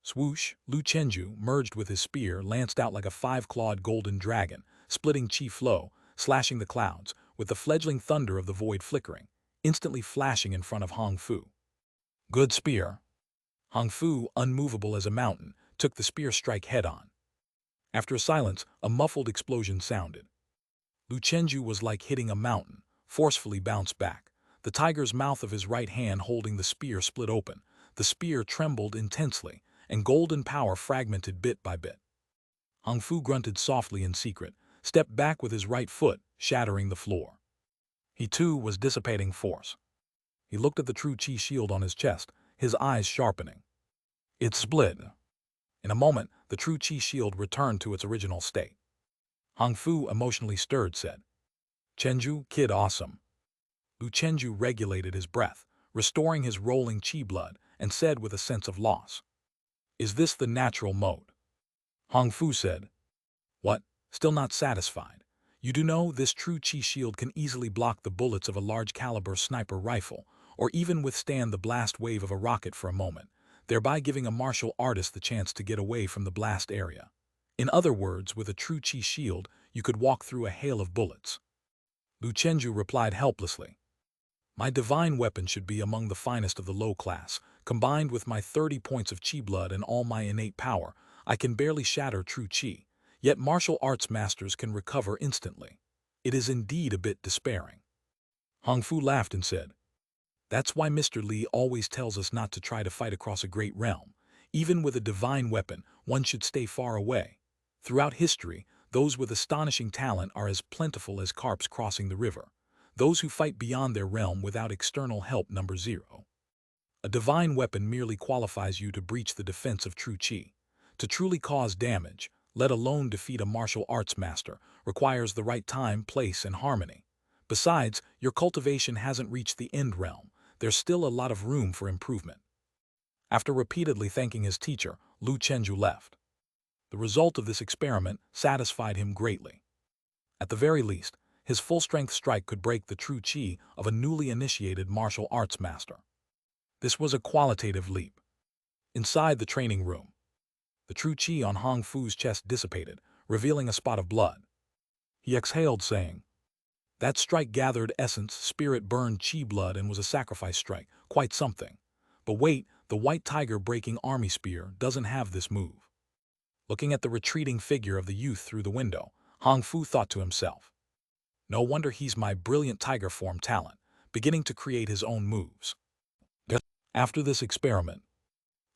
Swoosh, Lu Chenju, merged with his spear, lanced out like a five-clawed golden dragon, splitting qi flow, slashing the clouds, with the fledgling thunder of the void flickering, instantly flashing in front of Hong Fu. "Good spear." Hong Fu, unmovable as a mountain, took the spear strike head-on. After a silence, a muffled explosion sounded. Lu Chenju was like hitting a mountain, forcefully bounced back. The tiger's mouth of his right hand holding the spear split open. The spear trembled intensely, and golden power fragmented bit by bit. Hong Fu grunted softly in secret, stepped back with his right foot, shattering the floor. He too was dissipating force. He looked at the true qi shield on his chest, his eyes sharpening. It split. In a moment, the true qi shield returned to its original state. Hong Fu, emotionally stirred, said, "Chenju, kid, awesome." Lu Chenju regulated his breath, restoring his rolling qi blood, and said with a sense of loss, "Is this the natural mode?" Hong Fu said, "What? Still not satisfied? You do know this true qi shield can easily block the bullets of a large-caliber sniper rifle, or even withstand the blast wave of a rocket for a moment, thereby giving a martial artist the chance to get away from the blast area. In other words, with a true qi shield, you could walk through a hail of bullets." Lu Chenju replied helplessly, "My divine weapon should be among the finest of the low class. Combined with my 30 points of qi blood and all my innate power, I can barely shatter true qi, yet martial arts masters can recover instantly. It is indeed a bit despairing." Hong Fu laughed and said, "That's why Mr. Li always tells us not to try to fight across a great realm. Even with a divine weapon, one should stay far away. Throughout history, those with astonishing talent are as plentiful as carps crossing the river. Those who fight beyond their realm without external help number zero. A divine weapon merely qualifies you to breach the defense of true qi. To truly cause damage, let alone defeat a martial arts master, requires the right time, place, and harmony. Besides, your cultivation hasn't reached the end realm. There's still a lot of room for improvement." After repeatedly thanking his teacher, Lu Chenju left. The result of this experiment satisfied him greatly. At the very least, his full-strength strike could break the true qi of a newly initiated martial arts master. This was a qualitative leap. Inside the training room, the true qi on Hong Fu's chest dissipated, revealing a spot of blood. He exhaled, saying, "That strike gathered essence, spirit burned qi blood, and was a sacrifice strike. Quite something. But wait, the white tiger breaking army spear doesn't have this move." Looking at the retreating figure of the youth through the window, Hong Fu thought to himself, "No wonder he's my brilliant tiger form talent, beginning to create his own moves." After this experiment,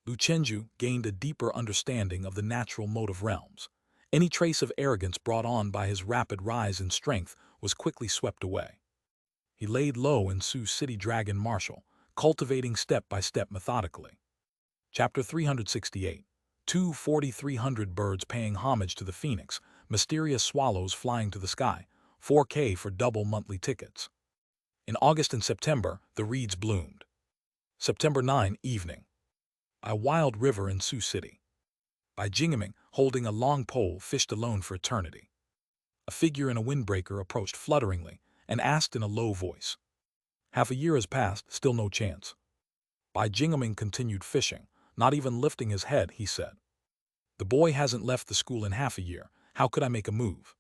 Lu Chenju gained a deeper understanding of the natural motive realms. Any trace of arrogance brought on by his rapid rise in strength was quickly swept away. He laid low in Sioux City Dragon Marshal, cultivating step by step methodically. Chapter 368. 4,300 birds paying homage to the phoenix, mysterious swallows flying to the sky, 4K for double monthly tickets. In August and September, the reeds bloomed. September 9, evening. A wild river in Sioux City. By Jingaming, holding a long pole, fished alone for eternity. A figure in a windbreaker approached flutteringly and asked in a low voice. Half a year has passed, still no chance. By Jingaming continued fishing, not even lifting his head, he said. The boy hasn't left the school in half a year, how could I make a move?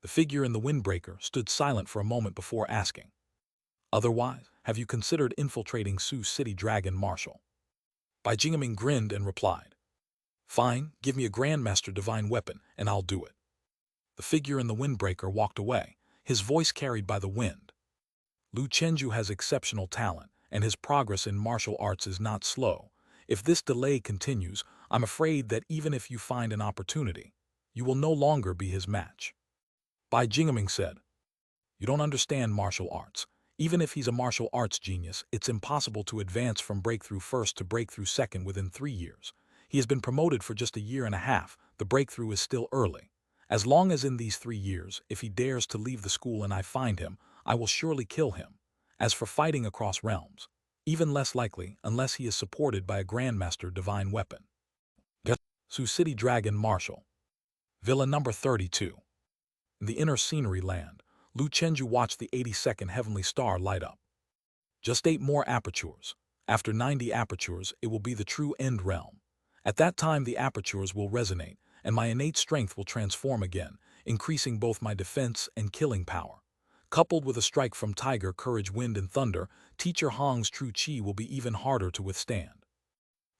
The figure in the windbreaker stood silent for a moment before asking. Otherwise, have you considered infiltrating Sioux City Dragon Marshal? Bai Jingaming grinned and replied. Fine, give me a Grandmaster Divine Weapon, and I'll do it. The figure in the windbreaker walked away, his voice carried by the wind. Lu Chenju has exceptional talent, and his progress in martial arts is not slow. If this delay continues, I'm afraid that even if you find an opportunity, you will no longer be his match. Bai Jingaming said. You don't understand martial arts. Even if he's a martial arts genius, it's impossible to advance from breakthrough first to breakthrough second within 3 years. He has been promoted for just a year and a half. The breakthrough is still early. As long as in these 3 years, if he dares to leave the school and I find him, I will surely kill him. As for fighting across realms, even less likely unless he is supported by a Grandmaster Divine Weapon. Sioux City Dragon Marshal. Villa number 32. In the inner scenery land, Lu Chenju watched the 82nd heavenly star light up. Just 8 more apertures. After 90 apertures, it will be the true end realm. At that time the apertures will resonate, and my innate strength will transform again, increasing both my defense and killing power. Coupled with a strike from Tiger, Courage, Wind, and Thunder, Teacher Hong's true chi will be even harder to withstand.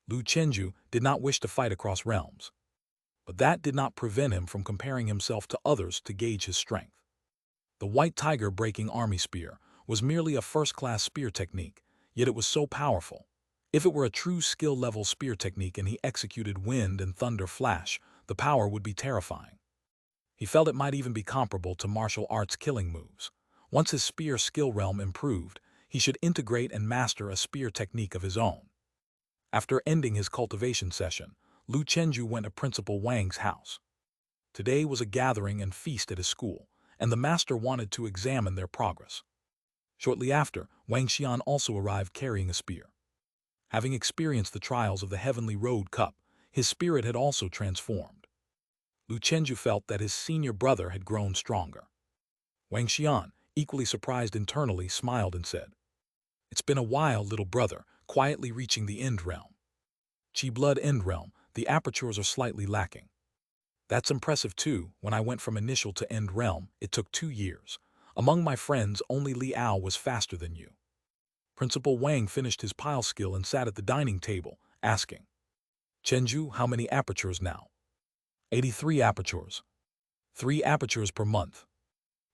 Lu Chenju did not wish to fight across realms. But that did not prevent him from comparing himself to others to gauge his strength. The White Tiger breaking army spear was merely a first-class spear technique, yet it was so powerful. If it were a true skill-level spear technique and he executed Wind and Thunder Flash, the power would be terrifying. He felt it might even be comparable to martial arts killing moves. Once his spear skill realm improved, he should integrate and master a spear technique of his own. After ending his cultivation session, Lu Chenju went to Principal Wang's house. Today was a gathering and feast at his school, and the master wanted to examine their progress. Shortly after, Wang Xian also arrived carrying a spear. Having experienced the trials of the Heavenly Road Cup, his spirit had also transformed. Lu Chenju felt that his senior brother had grown stronger. Wang Xian, equally surprised internally, smiled and said, It's been a while, little brother, quietly reaching the end realm. Chi Blood End Realm, the apertures are slightly lacking. That's impressive too. When I went from initial to end realm, it took 2 years. Among my friends, only Liao was faster than you. Principal Wang finished his pile skill and sat at the dining table, asking, Chenju, how many apertures now? 83 apertures. 3 apertures per month.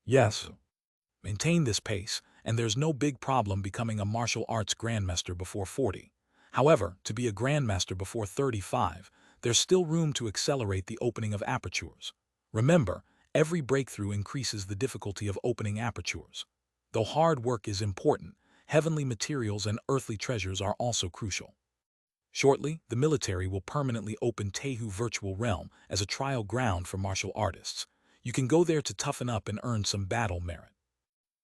Yes. Maintain this pace, and there's no big problem becoming a martial arts grandmaster before 40. However, to be a grandmaster before 35, there's still room to accelerate the opening of apertures. Remember, every breakthrough increases the difficulty of opening apertures. Though hard work is important, heavenly materials and earthly treasures are also crucial. Shortly, the military will permanently open Tehu Virtual Realm as a trial ground for martial artists. You can go there to toughen up and earn some battle merit.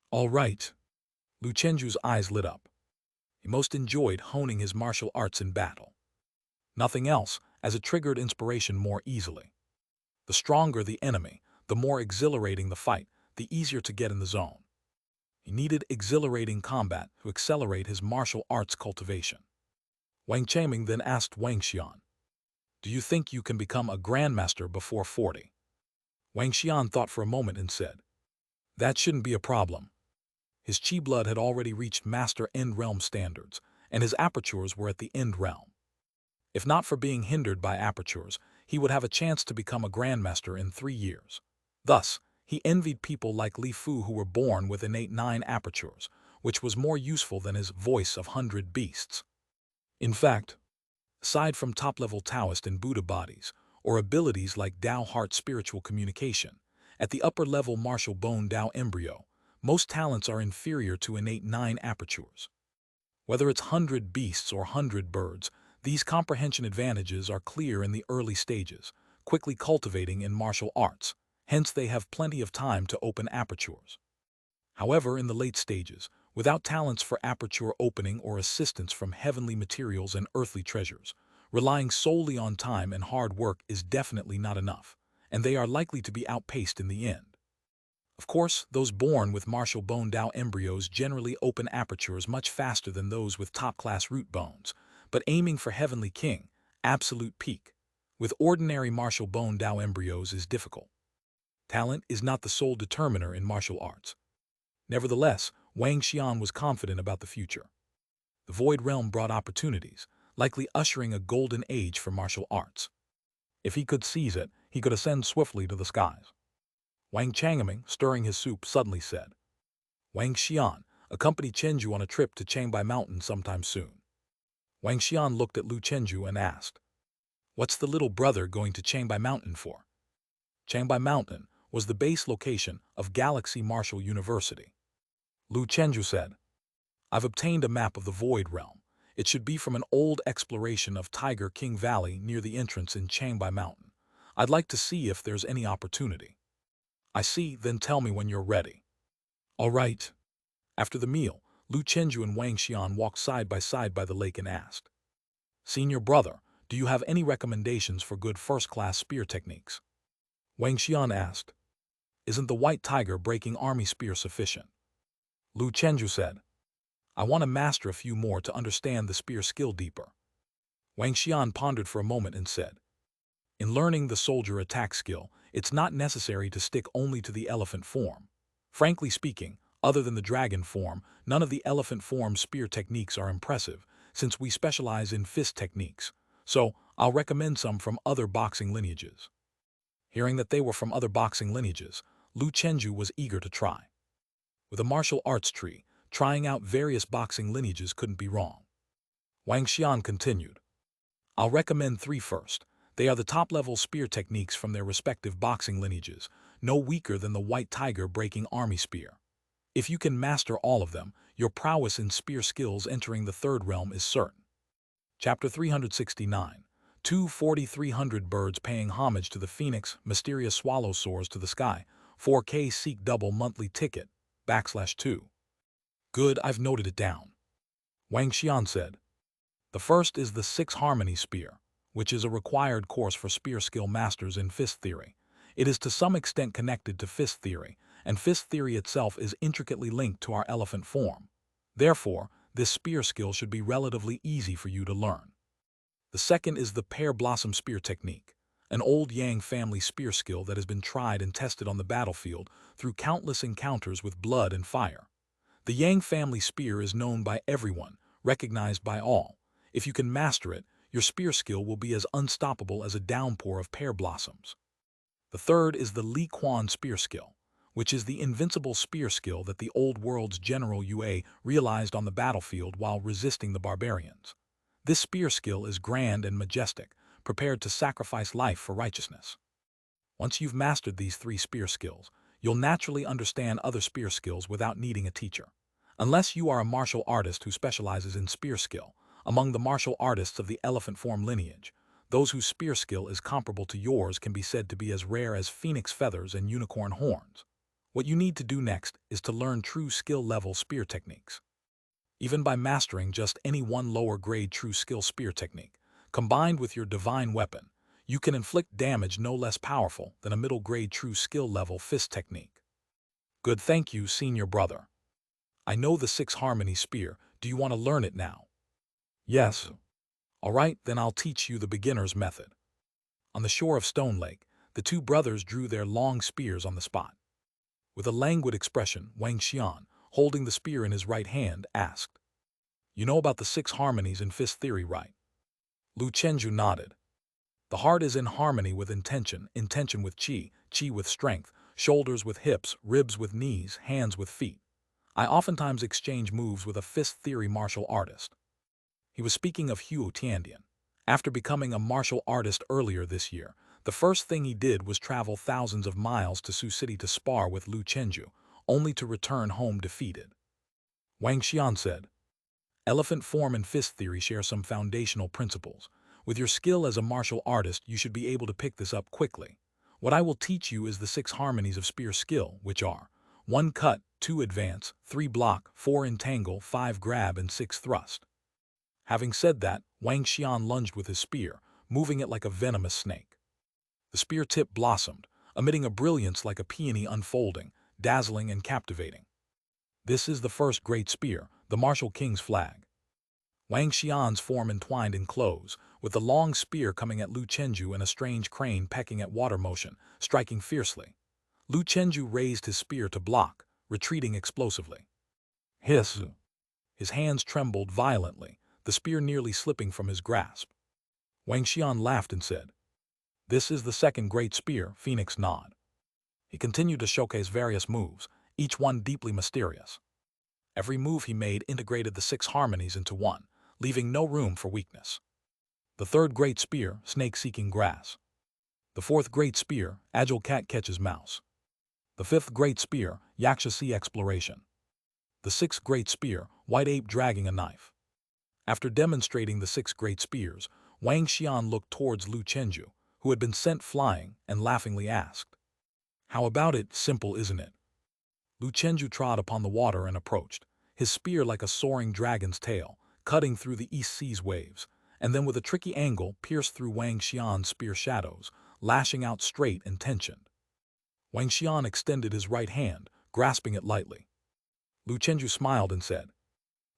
All right. Lu Chenju's eyes lit up. He most enjoyed honing his martial arts in battle. Nothing else, as it triggered inspiration more easily. The stronger the enemy, the more exhilarating the fight, the easier to get in the zone. He needed exhilarating combat to accelerate his martial arts cultivation. Wang Chaming then asked Wang Xian, Do you think you can become a grandmaster before 40? Wang Xian thought for a moment and said, That shouldn't be a problem. His chi blood had already reached master end realm standards, and his apertures were at the end realm. If not for being hindered by apertures, he would have a chance to become a grandmaster in 3 years. Thus, he envied people like Li Fu who were born with innate 9 apertures, which was more useful than his voice of 100 beasts. In fact, Aside from top-level Taoist and Buddha bodies, or abilities like Tao heart spiritual communication, at the upper-level martial bone Tao embryo, most talents are inferior to innate 9 apertures. Whether it's 100 beasts or 100 birds, these comprehension advantages are clear in the early stages, quickly cultivating in martial arts, hence they have plenty of time to open apertures. However, in the late stages, without talents for aperture opening or assistance from heavenly materials and earthly treasures, relying solely on time and hard work is definitely not enough, and they are likely to be outpaced in the end. Of course, those born with martial bone Tao embryos generally open apertures much faster than those with top-class root bones, but aiming for heavenly king, absolute peak, with ordinary martial bone Tao embryos is difficult. Talent is not the sole determiner in martial arts. Nevertheless, Wang Xian was confident about the future. The Void Realm brought opportunities, likely ushering a golden age for martial arts. If he could seize it, he could ascend swiftly to the skies. Wang Changming, stirring his soup, suddenly said, "Wang Xian, accompany Chenju on a trip to Changbai Mountain sometime soon." Wang Xian looked at Lu Chenju and asked, "What's the little brother going to Changbai Mountain for?" Changbai Mountain was the base location of Galaxy Martial University. Lu Chenju said, "I've obtained a map of the Void Realm. It should be from an old exploration of Tiger King Valley near the entrance in Changbai Mountain. I'd like to see if there's any opportunity." "I see, then tell me when you're ready." "All right." After the meal, Lu Chenju and Wang Xian walked side by the lake and asked, "Senior brother, do you have any recommendations for good first-class spear techniques?" Wang Xian asked, "Isn't the white tiger breaking army spear sufficient?" Lu Chenju said, "I want to master a few more to understand the spear skill deeper." Wang Xian pondered for a moment and said, "In learning the soldier attack skill, it's not necessary to stick only to the elephant form. Frankly speaking, other than the dragon form, none of the elephant form spear techniques are impressive, since we specialize in fist techniques, so I'll recommend some from other boxing lineages." Hearing that they were from other boxing lineages, Lu Chenju was eager to try. With a martial arts tree, trying out various boxing lineages couldn't be wrong. Wang Xian continued, "I'll recommend 3 first. They are the top-level spear techniques from their respective boxing lineages, no weaker than the white tiger breaking army spear. If you can master all of them, your prowess in spear skills entering the third realm is certain." Chapter 369. 240-300 birds paying homage to the phoenix, mysterious swallow soars to the sky, 4K seek double monthly ticket, /2. "Good, I've noted it down." Wang Xian said. "The first is the 6 Harmony Spear, which is a required course for spear skill masters in fist theory. It is to some extent connected to fist theory, and fist theory itself is intricately linked to our elephant form. Therefore, this spear skill should be relatively easy for you to learn. The second is the Pear Blossom Spear Technique, an old Yang family spear skill that has been tried and tested on the battlefield through countless encounters with blood and fire. The Yang family spear is known by everyone, recognized by all. If you can master it, your spear skill will be as unstoppable as a downpour of pear blossoms. The third is the Li Quan Spear Skill, which is the invincible spear skill that the old world's General Yue realized on the battlefield while resisting the barbarians. This spear skill is grand and majestic, prepared to sacrifice life for righteousness. Once you've mastered these 3 spear skills, you'll naturally understand other spear skills without needing a teacher. Unless you are a martial artist who specializes in spear skill, among the martial artists of the elephant form lineage, those whose spear skill is comparable to yours can be said to be as rare as phoenix feathers and unicorn horns. What you need to do next is to learn true skill-level spear techniques. Even by mastering just any one lower-grade true skill spear technique, combined with your divine weapon, you can inflict damage no less powerful than a middle-grade true skill-level fist technique. Good, thank you, senior brother. I know the 6 Harmony Spear. Do you want to learn it now? Yes. All right, then I'll teach you the beginner's method. On the shore of Stone Lake, the 2 brothers drew their long spears on the spot. With a languid expression, Wang Xian, holding the spear in his right hand, asked, "You know about the 6 harmonies in fist theory, right?" Lu Chenju nodded. "The heart is in harmony with intention, intention with qi, qi with strength, shoulders with hips, ribs with knees, hands with feet. I oftentimes exchange moves with a fist theory martial artist." He was speaking of Huo Tiandian. After becoming a martial artist earlier this year, the first thing he did was travel thousands of miles to Sioux City to spar with Lu Chenju, only to return home defeated. Wang Xian said, "Elephant form and fist theory share some foundational principles. With your skill as a martial artist, you should be able to pick this up quickly. What I will teach you is the 6 harmonies of spear skill, which are 1 cut, 2 advance, 3 block, 4 entangle, 5 grab, and 6 thrust." Having said that, Wang Xian lunged with his spear, moving it like a venomous snake. The spear tip blossomed, emitting a brilliance like a peony unfolding, dazzling and captivating. This is the first great spear, the martial king's flag. Wang Xian's form entwined in close, with the long spear coming at Lu Chenju and a strange crane pecking at water motion, striking fiercely. Lu Chenju raised his spear to block, retreating explosively. Hiss! His hands trembled violently, the spear nearly slipping from his grasp. Wang Xian laughed and said, "This is the second great spear, Phoenix Nod." He continued to showcase various moves, each one deeply mysterious. Every move he made integrated the 6 harmonies into one, leaving no room for weakness. The third great spear, snake seeking grass. The fourth great spear, agile cat catches mouse. The fifth great spear, yaksha sea exploration. The sixth great spear, white ape dragging a knife. After demonstrating the 6 great spears, Wang Xian looked towards Lu Chenju, who had been sent flying, and laughingly asked, "How about it? Simple, isn't it?" Lu Chenju trod upon the water and approached, his spear like a soaring dragon's tail, cutting through the East Sea's waves, and then with a tricky angle pierced through Wang Xian's spear shadows, lashing out straight and tensioned. Wang Xian extended his right hand, grasping it lightly. Lu Chenju smiled and said,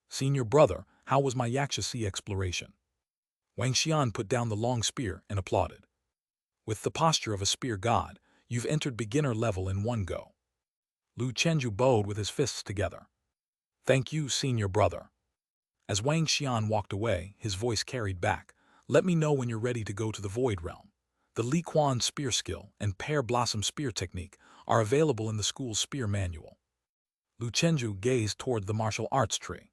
"Senior brother, how was my Yaksha Sea exploration?" Wang Xian put down the long spear and applauded. "With the posture of a spear god, you've entered beginner level in one go." Lu Chenju bowed with his fists together. "Thank you, senior brother." As Wang Xian walked away, his voice carried back, "Let me know when you're ready to go to the Void Realm. The Li Quan spear skill and Pear Blossom spear technique are available in the school's spear manual." Lu Chenju gazed toward the martial arts tree.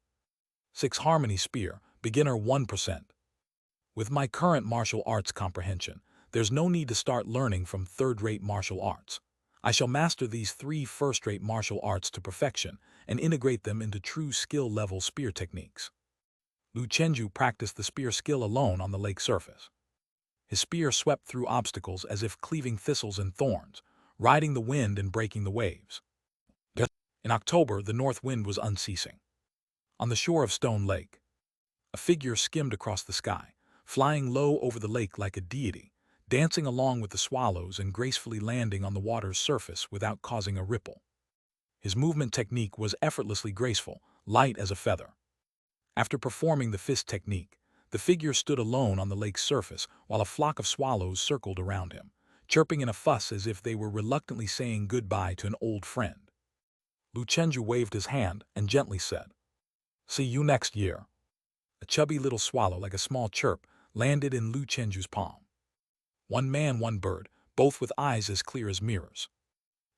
6 harmony spear, beginner 1%. With my current martial arts comprehension, there's no need to start learning from third-rate martial arts. I shall master these 3 first-rate martial arts to perfection and integrate them into true skill-level spear techniques. Lu Chenju practiced the spear skill alone on the lake surface. His spear swept through obstacles as if cleaving thistles and thorns, riding the wind and breaking the waves. In October, the north wind was unceasing. On the shore of Stone Lake, a figure skimmed across the sky, flying low over the lake like a deity, dancing along with the swallows and gracefully landing on the water's surface without causing a ripple. His movement technique was effortlessly graceful, light as a feather. After performing the fist technique, the figure stood alone on the lake's surface while a flock of swallows circled around him, chirping in a fuss as if they were reluctantly saying goodbye to an old friend. Lu Chenju waved his hand and gently said, "See you next year." A chubby little swallow, like a small chirp, landed in Lu Chenju's palm. One man, one bird, both with eyes as clear as mirrors.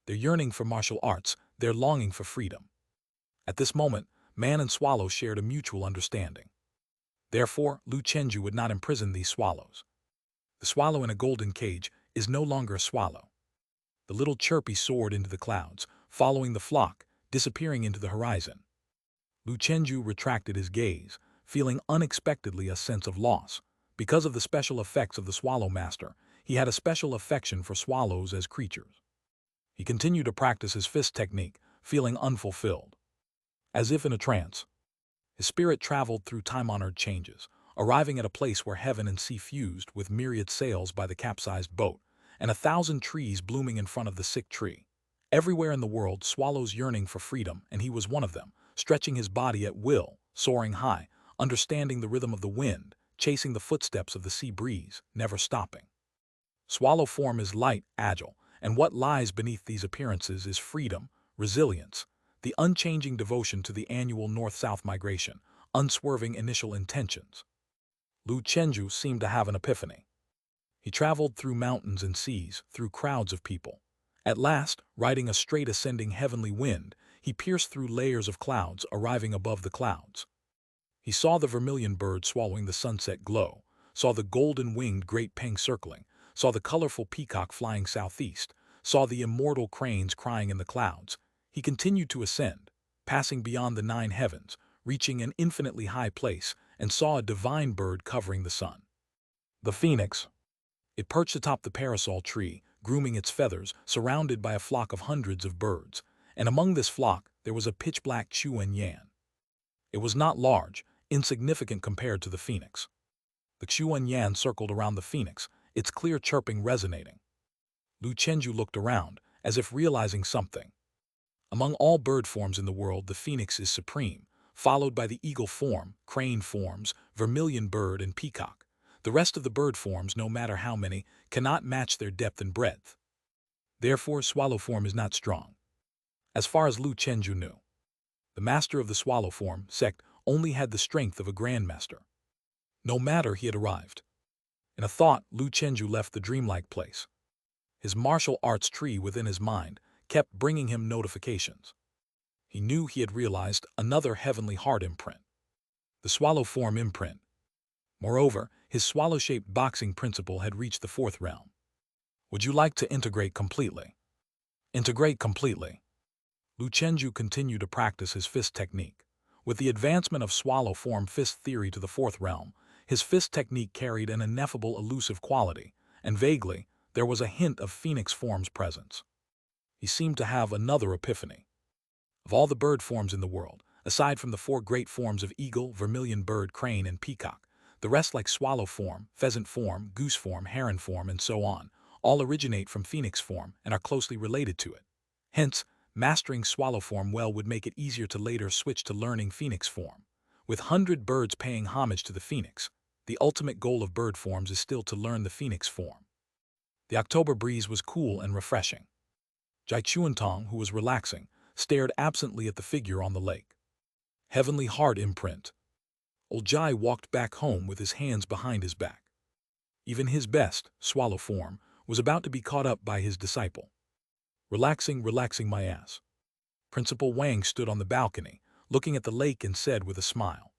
Their yearning for martial arts, their longing for freedom. At this moment, man and swallow shared a mutual understanding. Therefore, Lu Chenju would not imprison these swallows. The swallow in a golden cage is no longer a swallow. The little chirpy soared into the clouds, following the flock, disappearing into the horizon. Lu Chenju retracted his gaze, feeling unexpectedly a sense of loss. Because of the special effects of the Swallow Master, he had a special affection for swallows as creatures. He continued to practice his fist technique, feeling unfulfilled. As if in a trance, his spirit traveled through time-honored changes, arriving at a place where heaven and sea fused with myriad sails by the capsized boat, and 1,000 trees blooming in front of the sick tree. Everywhere in the world, swallows yearning for freedom, and he was one of them, stretching his body at will, soaring high, understanding the rhythm of the wind, chasing the footsteps of the sea breeze, never stopping. Swallow form is light, agile, and what lies beneath these appearances is freedom, resilience, the unchanging devotion to the annual north-south migration, unswerving initial intentions. Lu Chenju seemed to have an epiphany. He traveled through mountains and seas, through crowds of people. At last, riding a straight ascending heavenly wind, he pierced through layers of clouds, arriving above the clouds. He saw the vermilion bird swallowing the sunset glow, saw the golden-winged great peng circling, saw the colorful peacock flying southeast, saw the immortal cranes crying in the clouds. He continued to ascend, passing beyond the 9 heavens, reaching an infinitely high place, and saw a divine bird covering the sun. The phoenix. It perched atop the parasol tree, grooming its feathers, surrounded by a flock of hundreds of birds, and among this flock there was a pitch-black Xuan-Yan. It was not large, insignificant compared to the phoenix. The Xuan-Yan circled around the phoenix, its clear chirping resonating. Lu Chenju looked around, as if realizing something. Among all bird forms in the world, the phoenix is supreme, followed by the eagle form, crane forms, vermilion bird, and peacock. The rest of the bird forms, no matter how many, cannot match their depth and breadth. Therefore, swallow form is not strong. As far as Lu Chenju knew, the master of the swallow form sect only had the strength of a grandmaster. No matter, he had arrived. In a thought, Lu Chenju left the dreamlike place. His martial arts tree within his mind kept bringing him notifications. He knew he had realized another heavenly heart imprint. The swallow form imprint. Moreover, his swallow-shaped boxing principle had reached the 4th realm. Would you like to integrate completely? Integrate completely. Lu Chenju continued to practice his fist technique. With the advancement of swallow form fist theory to the 4th realm, his fist technique carried an ineffable elusive quality, and vaguely, there was a hint of phoenix form's presence. He seemed to have another epiphany. Of all the bird forms in the world, aside from the 4 great forms of eagle, vermilion bird, crane, and peacock, the rest, like swallow form, pheasant form, goose form, heron form, and so on, all originate from phoenix form and are closely related to it. Hence, mastering swallow form well would make it easier to later switch to learning phoenix form. With 100 birds paying homage to the phoenix, the ultimate goal of bird forms is still to learn the phoenix form. The October breeze was cool and refreshing. Jai Chuantong, who was relaxing, stared absently at the figure on the lake. Heavenly heart imprint. Old Jai walked back home with his hands behind his back. Even his best, swallow form, was about to be caught up by his disciple. Relaxing my ass. Principal Wang stood on the balcony, looking at the lake and said with a smile.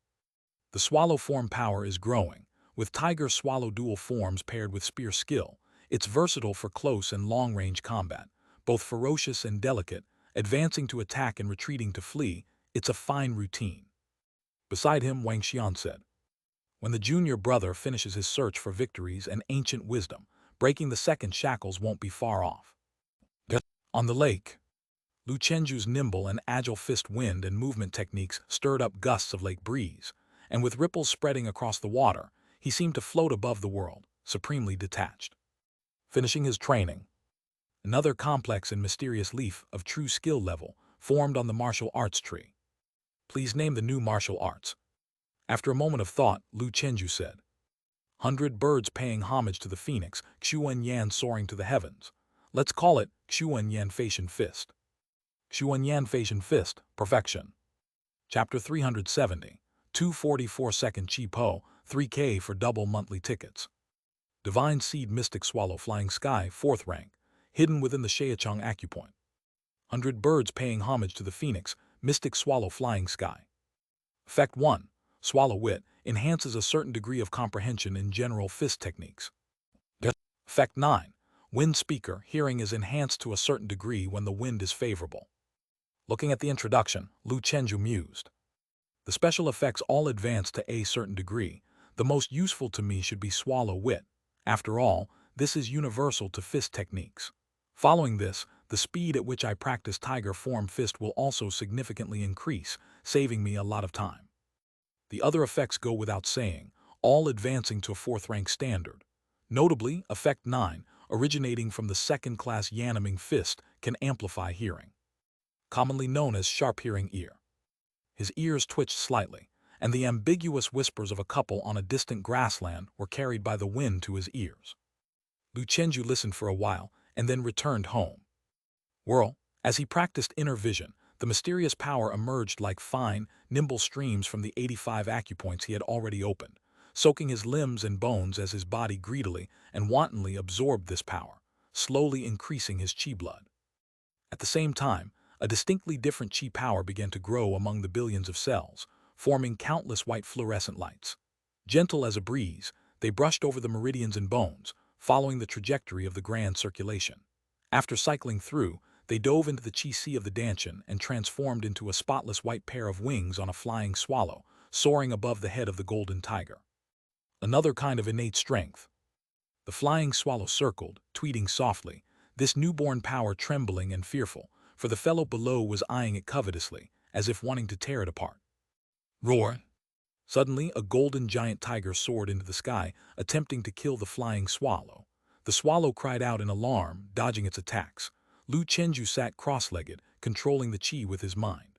The swallow form power is growing. With tiger-swallow dual forms paired with spear skill, it's versatile for close and long-range combat, both ferocious and delicate, advancing to attack and retreating to flee. It's a fine routine. Beside him, Wang Xian said, when the junior brother finishes his search for victories and ancient wisdom, breaking the 2nd shackles won't be far off. On the lake, Lu Chenju's nimble and agile fist wind and movement techniques stirred up gusts of lake breeze, and with ripples spreading across the water, he seemed to float above the world, supremely detached. Finishing his training, another complex and mysterious leaf of true skill level formed on the martial arts tree. Please name the new martial arts. After a moment of thought, Lu Chenju said, 100 birds paying homage to the phoenix, Xuan-Yan soaring to the heavens. Let's call it Xuan-Yan Fashion Fist. Xuan-Yan Fashion Fist, Perfection. Chapter 370, 244-second Chi-Po, 3K for double monthly tickets. Divine Seed Mystic Swallow Flying Sky, 4th rank, hidden within the Shaechong Acupoint. 100 birds paying homage to the phoenix, Mystic Swallow Flying Sky. Effect 1. Swallow Wit enhances a certain degree of comprehension in general fist techniques. Effect 9. Wind Speaker hearing is enhanced to a certain degree when the wind is favorable. Looking at the introduction, Lu Chenju mused. The special effects all advance to a certain degree. The most useful to me should be Swallow Wit. After all, this is universal to fist techniques. Following this, the speed at which I practice tiger form fist will also significantly increase, saving me a lot of time. The other effects go without saying, all advancing to a 4th rank standard. Notably, Effect 9, originating from the 2nd-class Yanaming fist, can amplify hearing. Commonly known as sharp hearing ear. His ears twitched slightly, and the ambiguous whispers of a couple on a distant grassland were carried by the wind to his ears. Lu Chenju listened for a while and then returned home. Whirl, as he practiced inner vision, the mysterious power emerged like fine, nimble streams from the 85 acupoints he had already opened, soaking his limbs and bones as his body greedily and wantonly absorbed this power, slowly increasing his chi blood. At the same time, a distinctly different chi power began to grow among the billions of cells, forming countless white fluorescent lights. Gentle as a breeze, They brushed over the meridians and bones, following the trajectory of the grand circulation. After cycling through, they dove into the chi sea of the Danshan and transformed into a spotless white pair of wings on a flying swallow, soaring above the head of the golden tiger. Another kind of innate strength. The flying swallow circled, tweeting softly, this newborn power trembling and fearful, for the fellow below was eyeing it covetously, as if wanting to tear it apart. Roar! Suddenly, a golden giant tiger soared into the sky, attempting to kill the flying swallow. The swallow cried out in alarm, dodging its attacks. Lu Chenju sat cross-legged, controlling the chi with his mind.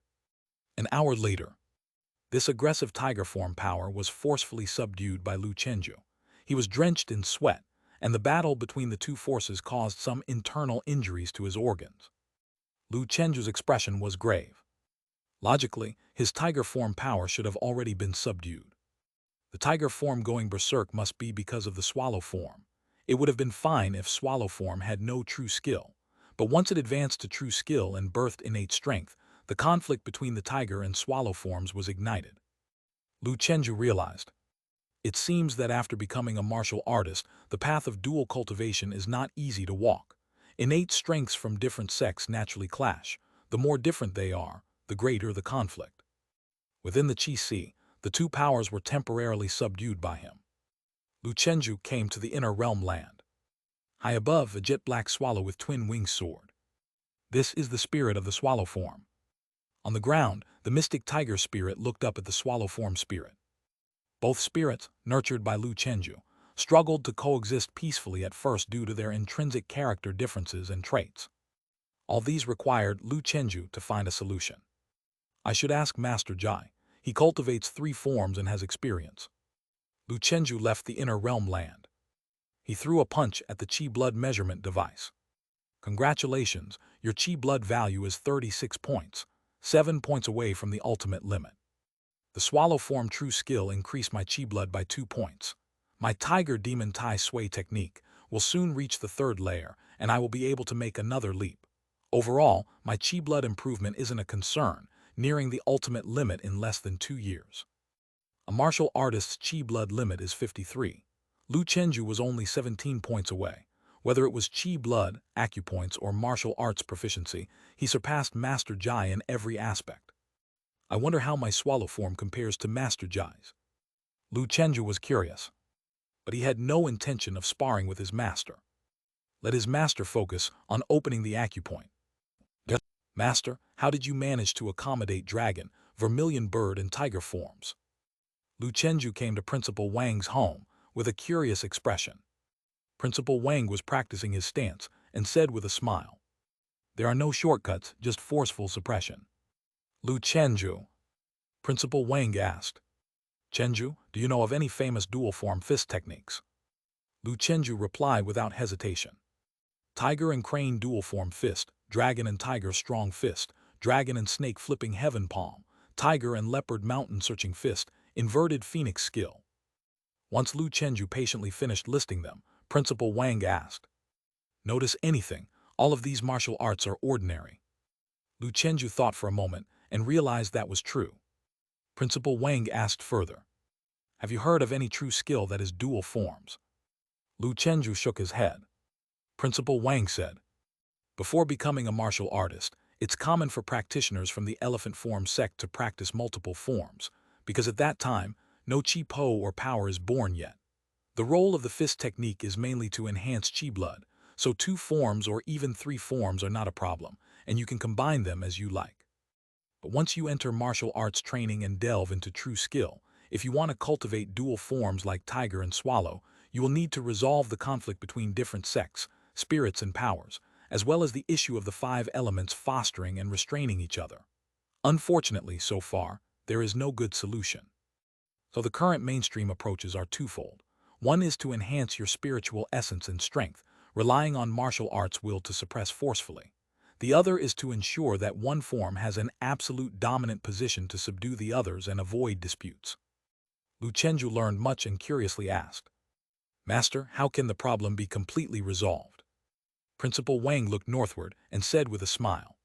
An hour later, this aggressive tiger form power was forcefully subdued by Lu Chenju. He was drenched in sweat, and the battle between the two forces caused some internal injuries to his organs. Lu Chenju's expression was grave. Logically, his tiger form power should have already been subdued. The tiger form going berserk must be because of the swallow form. It would have been fine if swallow form had no true skill, but once it advanced to true skill and birthed innate strength, the conflict between the tiger and swallow forms was ignited. Lu Chenju realized. It seems that after becoming a martial artist, the path of dual cultivation is not easy to walk. Innate strengths from different sects naturally clash. The more different they are, the greater the conflict. Within the Chi Sea, the two powers were temporarily subdued by him. Lu Chenju came to the inner realm land. High above, a jet-black swallow with twin wings soared. This is the spirit of the swallow form. On the ground, the mystic tiger spirit looked up at the swallow form spirit. Both spirits, nurtured by Lu Chenju, struggled to coexist peacefully at first due to their intrinsic character differences and traits. All these required Lu Chenju to find a solution. I should ask Master Jai. He cultivates 3 forms and has experience. Lu Chenju left the inner realm land. He threw a punch at the chi blood measurement device. Congratulations, your chi blood value is 36 points, 7 points away from the ultimate limit. The swallow form true skill increased my chi blood by 2 points. My tiger demon tai sway technique will soon reach the 3rd layer, and I will be able to make another leap. Overall, my chi blood improvement isn't a concern, nearing the ultimate limit in less than 2 years. A martial artist's chi blood limit is 53. Lu Chenju was only 17 points away. Whether it was chi blood, acupoints, or martial arts proficiency, he surpassed Master Jai in every aspect. I wonder how my swallow form compares to Master Jai's. Lu Chenju was curious, but he had no intention of sparring with his master. Let his master focus on opening the acupoint. Master, how did you manage to accommodate dragon, vermilion bird, and tiger forms? Lu Chenju came to Principal Wang's home with a curious expression. Principal Wang was practicing his stance and said with a smile, there are no shortcuts, just forceful suppression. Lu Chenju. Principal Wang asked, Chenju, do you know of any famous dual-form fist techniques? Lu Chenju replied without hesitation. Tiger and crane dual-form fist, dragon and tiger strong fist, dragon and snake flipping heaven palm, tiger and leopard mountain searching fist, inverted phoenix skill. Once Lu Chenju patiently finished listing them, Principal Wang asked, notice anything? All of these martial arts are ordinary. Lu Chenju thought for a moment and realized that was true. Principal Wang asked further, have you heard of any true skill that is dual forms? Lu Chenju shook his head. Principal Wang said, before becoming a martial artist, it's common for practitioners from the elephant form sect to practice multiple forms, because at that time, no chi po or power is born yet. The role of the fist technique is mainly to enhance chi blood, so 2 forms or even 3 forms are not a problem, and you can combine them as you like. But once you enter martial arts training and delve into true skill, if you want to cultivate dual forms like tiger and swallow, you will need to resolve the conflict between different sects, spirits, and powers, as well as the issue of the 5 elements fostering and restraining each other. Unfortunately, so far, there is no good solution. So the current mainstream approaches are twofold. One is to enhance your spiritual essence and strength, relying on martial arts will to suppress forcefully. The other is to ensure that one form has an absolute dominant position to subdue the others and avoid disputes. Lu Chenju learned much and curiously asked, Master, how can the problem be completely resolved? Principal Wang looked northward and said with a smile,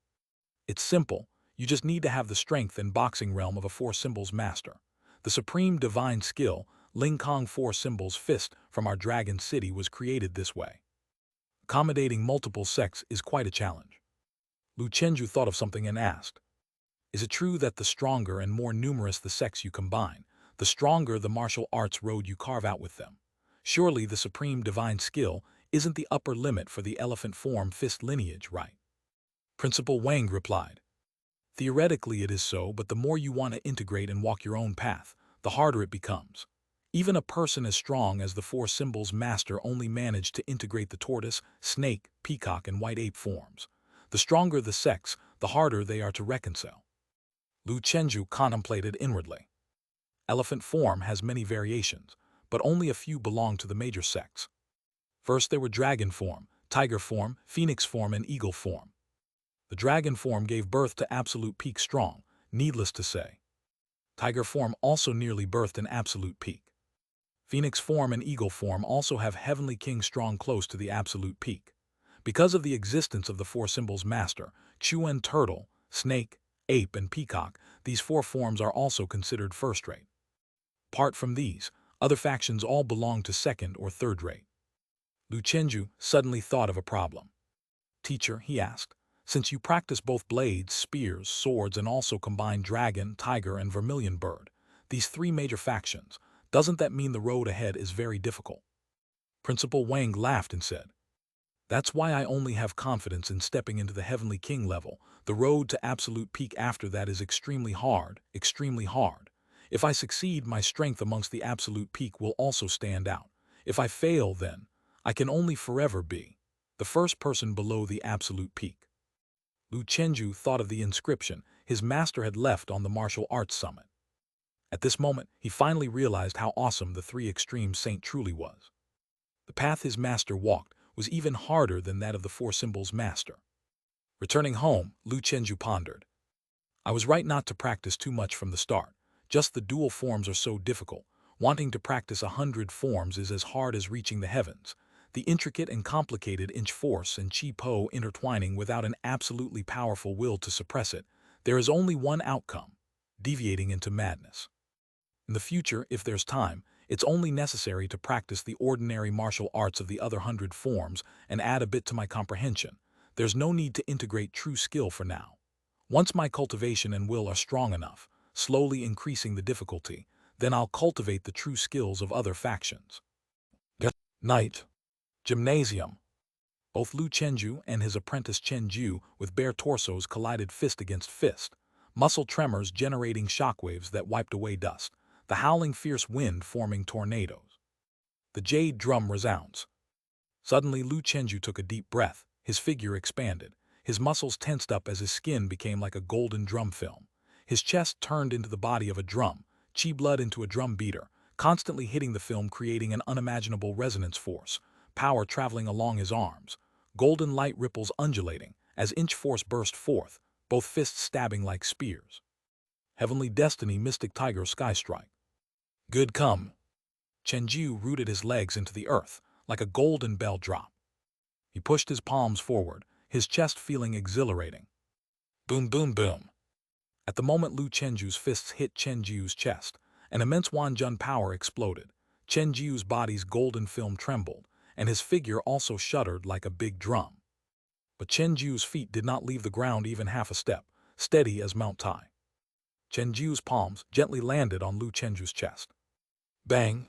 it's simple, you just need to have the strength and boxing realm of a 4 symbols master. The supreme divine skill, Ling Kong four symbols fist from our dragon city was created this way. Accommodating multiple sects is quite a challenge. Lu Chenju thought of something and asked, is it true that the stronger and more numerous the sects you combine, the stronger the martial arts road you carve out with them? Surely the supreme divine skill isn't the upper limit for the elephant form fist lineage, right? Principal Wang replied, theoretically it is so, but the more you want to integrate and walk your own path, the harder it becomes. Even a person as strong as the four symbols master only managed to integrate the tortoise, snake, peacock, and white ape forms. The stronger the sects, the harder they are to reconcile. Lu Chenju contemplated inwardly. Elephant form has many variations, but only a few belong to the major sects. First there were dragon form, tiger form, phoenix form, and eagle form. The dragon form gave birth to absolute peak strong, needless to say. Tiger form also nearly birthed an absolute peak. Phoenix form and eagle form also have heavenly king strong close to the absolute peak. Because of the existence of the four symbols master, Chuan turtle, snake, ape, and peacock, these four forms are also considered first-rate. Apart from these, other factions all belong to second or third-rate. Lu Chenju suddenly thought of a problem. Teacher, he asked, since you practice both blades, spears, swords, and also combine dragon, tiger, and vermilion bird, these three major factions, doesn't that mean the road ahead is very difficult? Principal Wang laughed and said, that's why I only have confidence in stepping into the Heavenly King level. The road to absolute peak after that is extremely hard, extremely hard. If I succeed, my strength amongst the absolute peak will also stand out. If I fail, then I can only forever be the first person below the absolute peak. Lu Chenju thought of the inscription his master had left on the martial arts summit. At this moment, he finally realized how awesome the three extreme saint truly was. The path his master walked was even harder than that of the four symbols master. Returning home, Lu Chenju pondered. I was right not to practice too much from the start. Just the dual forms are so difficult. Wanting to practice 100 forms is as hard as reaching the heavens. The intricate and complicated inch force and chi po intertwining without an absolutely powerful will to suppress it, there is only one outcome, deviating into madness. In the future, if there's time, it's only necessary to practice the ordinary martial arts of the other 100 forms and add a bit to my comprehension. There's no need to integrate true skill for now. Once my cultivation and will are strong enough, slowly increasing the difficulty, then I'll cultivate the true skills of other factions. Night. Gymnasium. Both Lu Chenju and his apprentice Chenju with bare torsos collided fist against fist, muscle tremors generating shockwaves that wiped away dust, the howling fierce wind forming tornadoes. The jade drum resounds. Suddenly Lu Chenju took a deep breath, his figure expanded, his muscles tensed up as his skin became like a golden drum film. His chest turned into the body of a drum, chi blood into a drum beater, constantly hitting the film creating an unimaginable resonance force, power traveling along his arms, golden light ripples undulating as inch force burst forth, both fists stabbing like spears. Heavenly destiny mystic tiger sky strike. Good come. Chenju rooted his legs into the earth, like a golden bell drop. He pushed his palms forward, his chest feeling exhilarating. Boom, boom, boom. At the moment Lu Chenju's fists hit Chenju's chest, an immense Wanjun power exploded. Chenju's body's golden film trembled, and his figure also shuddered like a big drum. But Chenju's feet did not leave the ground even half a step, steady as Mount Tai. Chenju's palms gently landed on Lu Chenju's chest. Bang!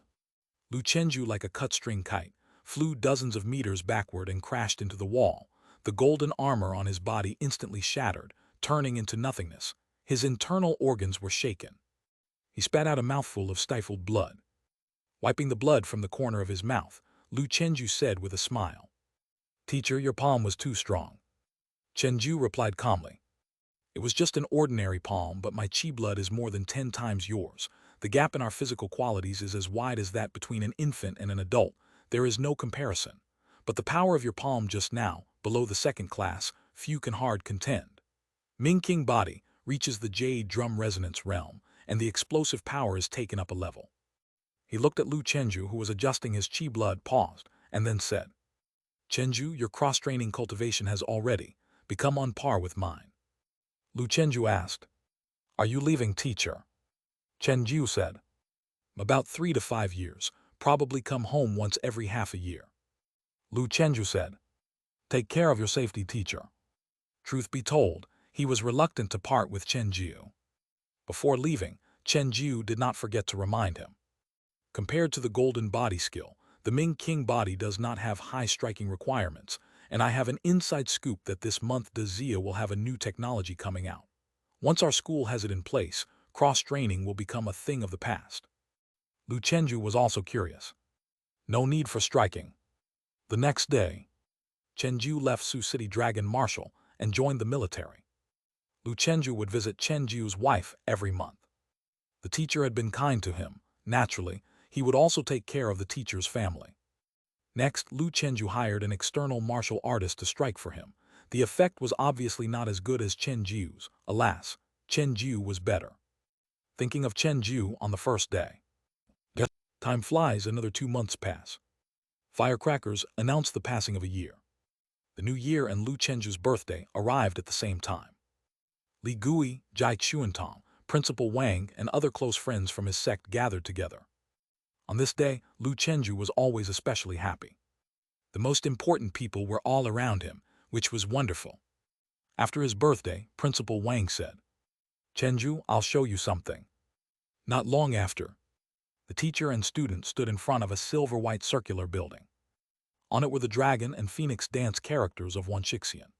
Lu Chenju, like a cut-string kite, flew dozens of meters backward and crashed into the wall. The golden armor on his body instantly shattered, turning into nothingness. His internal organs were shaken. He spat out a mouthful of stifled blood. Wiping the blood from the corner of his mouth, Lu Chenju said with a smile, "Teacher, your palm was too strong." Chenju replied calmly, "It was just an ordinary palm, but my chi blood is more than 10 times yours. The gap in our physical qualities is as wide as that between an infant and an adult. There is no comparison. But the power of your palm just now, below the second class, few can hard contend. Ming King body reaches the jade drum resonance realm, and the explosive power is taken up a level." He looked at Lu Chenju, who was adjusting his chi blood, paused, and then said, "Chenju, your cross-training cultivation has already become on par with mine." Lu Chenju asked, "Are you leaving, teacher?" Chenju said, About 3 to 5 years, probably come home once every half a year. Lu Chenju said. Take care of your safety, teacher. Truth be told, he was reluctant to part with Chen Jiu. Before leaving, Chen Jiu did not forget to remind him. Compared to the golden body skill, the Ming King body does not have high striking requirements, and I have an inside scoop that this month Dazia will have a new technology coming out. Once our school has it in place, cross-training will become a thing of the past. Lu Chenju was also curious. No need for striking. The next day, Chen Jiu left Sioux City Dragon Marshal and joined the military. Lu Chenju would visit Chen Jiu's wife every month. The teacher had been kind to him. Naturally, he would also take care of the teacher's family. Next, Lu Chenju hired an external martial artist to strike for him. The effect was obviously not as good as Chen Jiu's. Alas, Chen Jiu was better. Thinking of Chen Jiu on the first day. Time flies, another 2 months pass. Firecrackers announced the passing of a year. The new year and Lu Chenju's birthday arrived at the same time. Li Gui, Jai Chuantong, Principal Wang, and other close friends from his sect gathered together. On this day, Lu Chenju was always especially happy. The most important people were all around him, which was wonderful. After his birthday, Principal Wang said, Chenju, I'll show you something. Not long after, the teacher and student stood in front of a silver-white circular building. On it were the dragon and phoenix dance characters of Shixian.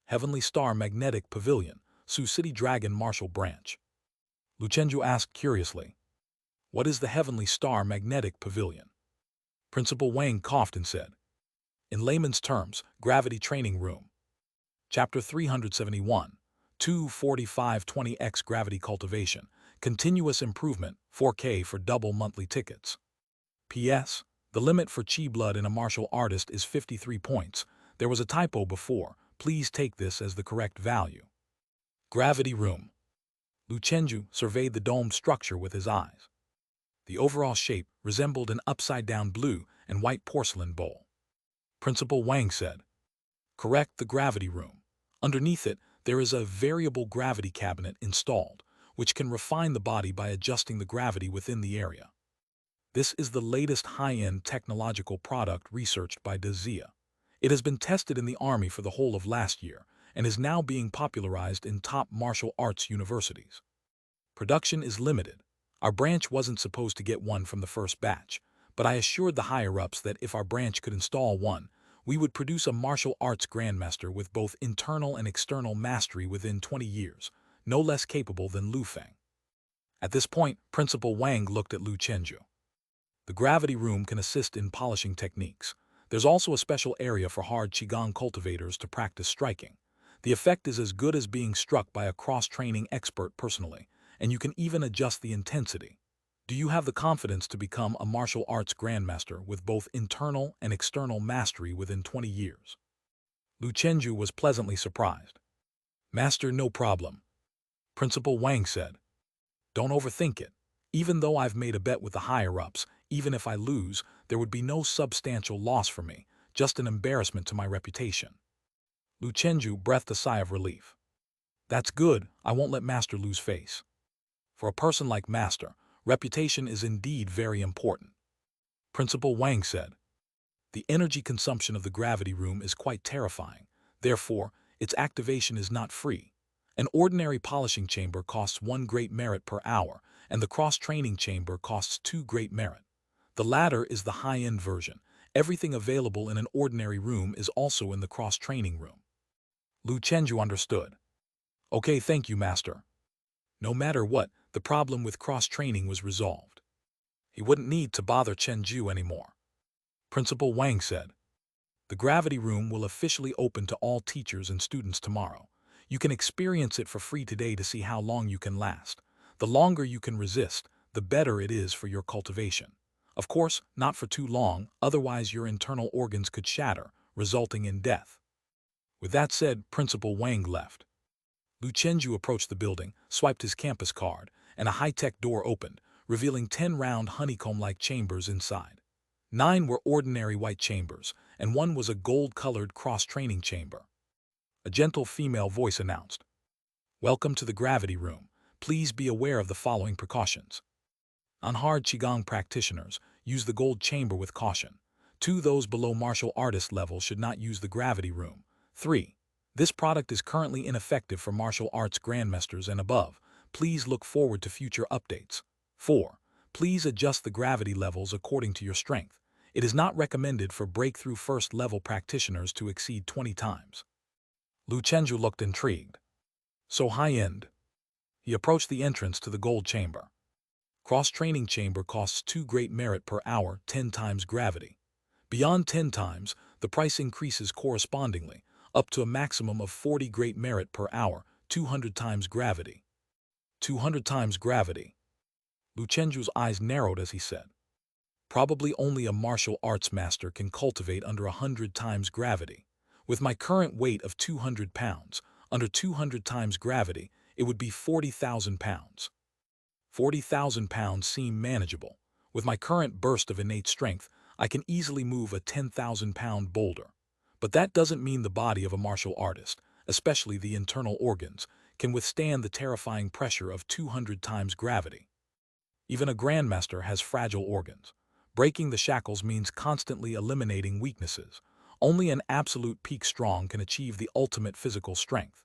Heavenly Star Magnetic Pavilion, Sioux City Dragon Marshal Branch. Lu Chenju asked curiously, What is the Heavenly Star Magnetic Pavilion? Principal Wang coughed and said, In layman's terms, Gravity Training Room. Chapter 371, 24520X Gravity Cultivation, Continuous Improvement, 4K for double monthly tickets. P.S. The limit for Chi Blood in a martial artist is 53 points. There was a typo before. Please take this as the correct value. Gravity Room. Lu Chenju surveyed the domed structure with his eyes. The overall shape resembled an upside-down blue and white porcelain bowl. Principal Wang said, Correct, the gravity room. Underneath it, there is a variable gravity cabinet installed, which can refine the body by adjusting the gravity within the area. This is the latest high-end technological product researched by Dazia. It has been tested in the army for the whole of last year and is now being popularized in top martial arts universities. Production is limited. Our branch wasn't supposed to get one from the first batch, but I assured the higher-ups that if our branch could install one, we would produce a martial arts grandmaster with both internal and external mastery within 20 years, no less capable than Lu Feng. At this point, Principal Wang looked at Lu Chenju. The gravity room can assist in polishing techniques. There's also a special area for hard Qigong cultivators to practice striking. The effect is as good as being struck by a cross-training expert personally, and you can even adjust the intensity. Do you have the confidence to become a martial arts grandmaster with both internal and external mastery within 20 years? Lu Chenju was pleasantly surprised. Master, no problem. Principal Wang said, Don't overthink it. Even though I've made a bet with the higher-ups, even if I lose, there would be no substantial loss for me, just an embarrassment to my reputation. Lu Chenju breathed a sigh of relief. That's good, I won't let Master lose face. For a person like Master, reputation is indeed very important. Principal Wang said, The energy consumption of the gravity room is quite terrifying. Therefore, its activation is not free. An ordinary polishing chamber costs 1 great merit per hour, and the cross-training chamber costs 2 great merit. The latter is the high-end version. Everything available in an ordinary room is also in the cross-training room. Lu Chenju understood. Okay, thank you, Master. No matter what, the problem with cross-training was resolved. He wouldn't need to bother Chenju anymore. Principal Wang said, The gravity room will officially open to all teachers and students tomorrow. You can experience it for free today to see how long you can last. The longer you can resist, the better it is for your cultivation. Of course, not for too long, otherwise your internal organs could shatter, resulting in death. With that said, Principal Wang left. Lu Chenju approached the building, swiped his campus card, and a high-tech door opened, revealing 10 round honeycomb-like chambers inside. 9 were ordinary white chambers, and 1 was a gold-colored cross-training chamber. A gentle female voice announced, Welcome to the gravity room. Please be aware of the following precautions. On hard Qigong practitioners, use the gold chamber with caution. 2. Those below martial artist level should not use the gravity room. 3. This product is currently ineffective for martial arts grandmasters and above. Please look forward to future updates. 4. Please adjust the gravity levels according to your strength. It is not recommended for breakthrough first-level practitioners to exceed 20 times. Lu Chenju looked intrigued. So high-end. He approached the entrance to the gold chamber. Cross-training chamber costs 2 great merit per hour, 10 times gravity. Beyond 10 times, the price increases correspondingly, up to a maximum of 40 great merit per hour, 200 times gravity. 200 times gravity. Lu Chenju's eyes narrowed as he said, probably only a martial arts master can cultivate under 100 times gravity. With my current weight of 200 pounds, under 200 times gravity, it would be 40,000 pounds. 40,000 pounds seem manageable. With my current burst of innate strength, I can easily move a 10,000-pound boulder. But that doesn't mean the body of a martial artist, especially the internal organs, can withstand the terrifying pressure of 200 times gravity. Even a grandmaster has fragile organs. Breaking the shackles means constantly eliminating weaknesses. Only an absolute peak strong can achieve the ultimate physical strength.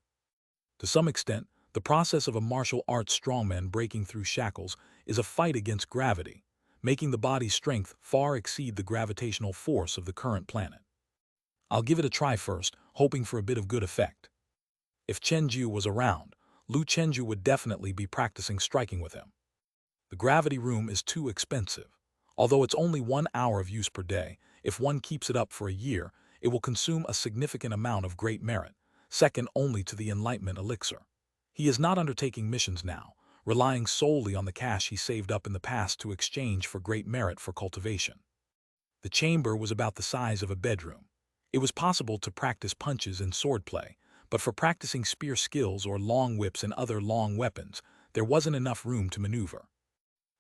To some extent, the process of a martial arts strongman breaking through shackles is a fight against gravity, making the body's strength far exceed the gravitational force of the current planet. I'll give it a try first, hoping for a bit of good effect. If Chenju was around, Lu Chenju would definitely be practicing striking with him. The gravity room is too expensive. Although it's only 1 hour of use per day, if one keeps it up for a year, it will consume a significant amount of great merit, second only to the enlightenment elixir. He is not undertaking missions now, relying solely on the cash he saved up in the past to exchange for great merit for cultivation. The chamber was about the size of a bedroom. It was possible to practice punches and swordplay, but for practicing spear skills or long whips and other long weapons, there wasn't enough room to maneuver.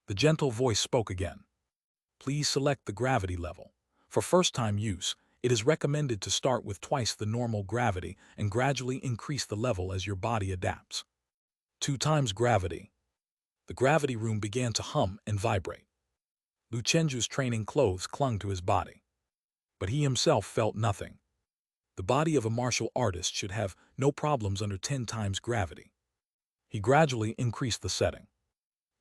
The gentle voice spoke again. Please select the gravity level. For first-time use, it is recommended to start with twice the normal gravity and gradually increase the level as your body adapts. 2 times gravity. The gravity room began to hum and vibrate. Lu Chenju's training clothes clung to his body. But he himself felt nothing. The body of a martial artist should have no problems under 10 times gravity. He gradually increased the setting.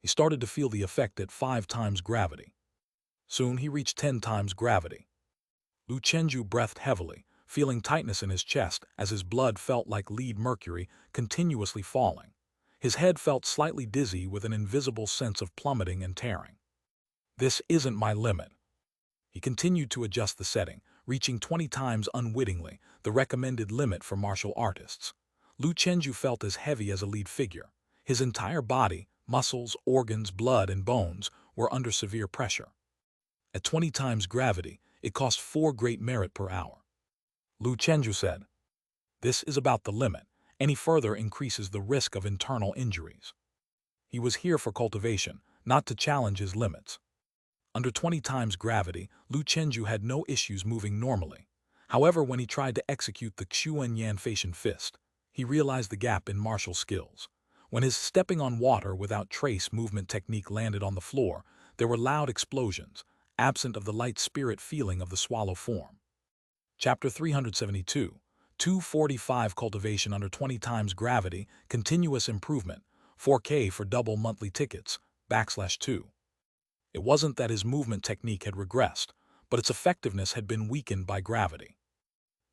He started to feel the effect at 5 times gravity. Soon he reached 10 times gravity. Lu Chenju breathed heavily, feeling tightness in his chest as his blood felt like lead mercury continuously falling. His head felt slightly dizzy with an invisible sense of plummeting and tearing. This isn't my limit. He continued to adjust the setting, reaching 20 times unwittingly, the recommended limit for martial artists. Lu Chenju felt as heavy as a lead figure. His entire body, muscles, organs, blood, and bones were under severe pressure. At 20 times gravity, it cost 4 great merit per hour. Lu Chenju said, "This is about the limit. Any further increases the risk of internal injuries." He was here for cultivation, not to challenge his limits. Under 20 times gravity, Lu Chenju had no issues moving normally. However, when he tried to execute the Xuan Fashion Fist, he realized the gap in martial skills. When his stepping on water without trace movement technique landed on the floor, there were loud explosions, absent of the light spirit feeling of the swallow form. Chapter 372, 245 Cultivation under 20 times gravity, Continuous Improvement, 4K for double monthly tickets, /2. It wasn't that his movement technique had regressed, but its effectiveness had been weakened by gravity.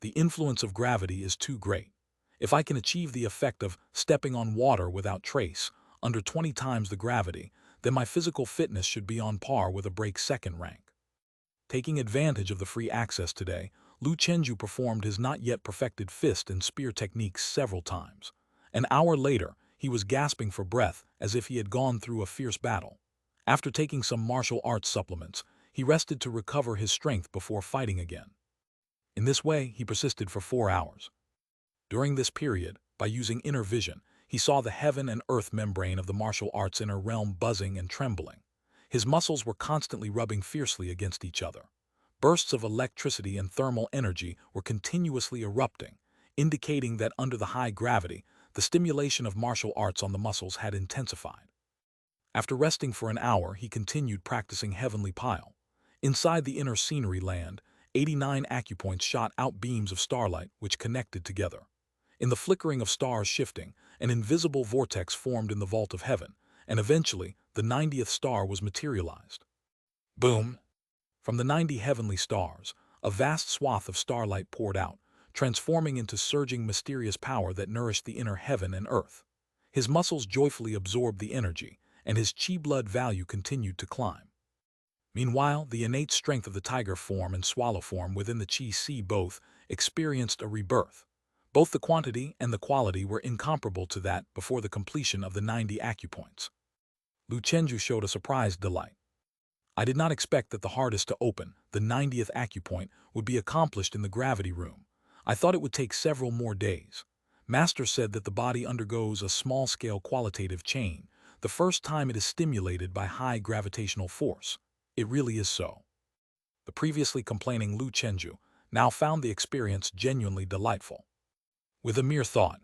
The influence of gravity is too great. If I can achieve the effect of stepping on water without trace, under 20 times the gravity, then my physical fitness should be on par with a break second rank. Taking advantage of the free access today, Lu Chenju performed his not yet perfected fist and spear techniques several times. An hour later, he was gasping for breath as if he had gone through a fierce battle. After taking some martial arts supplements, he rested to recover his strength before fighting again. In this way, he persisted for 4 hours. During this period, by using inner vision, he saw the heaven and earth membrane of the martial arts inner realm buzzing and trembling. His muscles were constantly rubbing fiercely against each other. Bursts of electricity and thermal energy were continuously erupting, indicating that under the high gravity, the stimulation of martial arts on the muscles had intensified. After resting for an hour, he continued practicing heavenly pile. Inside the inner scenery land, 89 acupoints shot out beams of starlight which connected together. In the flickering of stars shifting, an invisible vortex formed in the vault of heaven, and eventually the 90th star was materialized. Boom! From the 90 heavenly stars, a vast swath of starlight poured out, transforming into surging mysterious power that nourished the inner heaven and earth. His muscles joyfully absorbed the energy, and his chi blood value continued to climb. Meanwhile, the innate strength of the tiger form and swallow form within the chi si both experienced a rebirth. Both the quantity and the quality were incomparable to that before the completion of the 90 acupoints. Lu Chenju showed a surprised delight. I did not expect that the hardest to open, the 90th acupoint, would be accomplished in the gravity room. I thought it would take several more days. Master said that the body undergoes a small-scale qualitative change, the first time it is stimulated by high gravitational force. It really is so. The previously complaining Lu Chenju now found the experience genuinely delightful. With a mere thought,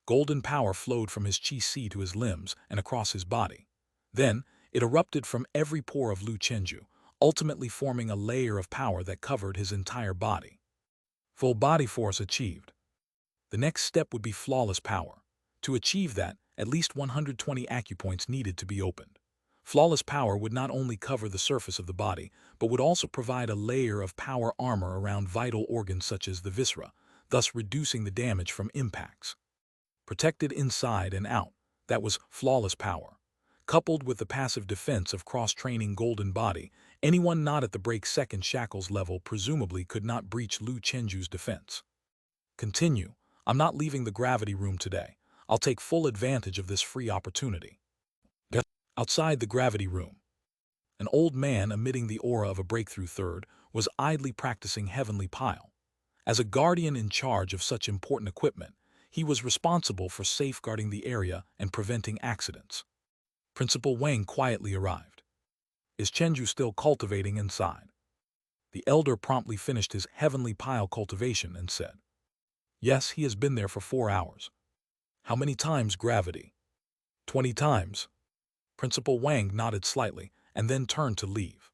golden power flowed from his chi si to his limbs and across his body. Then, it erupted from every pore of Lu Chenju, ultimately forming a layer of power that covered his entire body. Full body force achieved. The next step would be flawless power. To achieve that, at least 120 acupoints needed to be opened. Flawless power would not only cover the surface of the body, but would also provide a layer of power armor around vital organs such as the viscera, thus reducing the damage from impacts. Protected inside and out, that was flawless power. Coupled with the passive defense of cross-training golden body, anyone not at the break-second shackles level presumably could not breach Lu Chenju's defense. Continue. I'm not leaving the gravity room today. I'll take full advantage of this free opportunity. Outside the gravity room, an old man emitting the aura of a breakthrough third was idly practicing heavenly pile. As a guardian in charge of such important equipment, he was responsible for safeguarding the area and preventing accidents. Principal Wang quietly arrived. Is Chenju still cultivating inside? The elder promptly finished his heavenly pile cultivation and said, Yes, he has been there for 4 hours. How many times gravity? 20 times. Principal Wang nodded slightly and then turned to leave.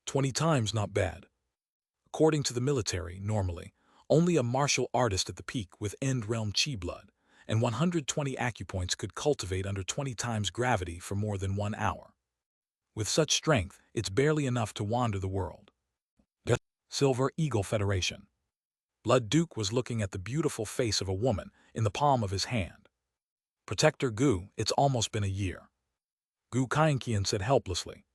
20 times not bad. According to the military, normally, only a martial artist at the peak with end-realm chi blood and 120 acupoints could cultivate under 20 times gravity for more than 1 hour. With such strength, it's barely enough to wander the world. Silver Eagle Federation. Blood Duke was looking at the beautiful face of a woman in the palm of his hand. Protector Gu, it's almost been a year. Gu Kainqian said helplessly.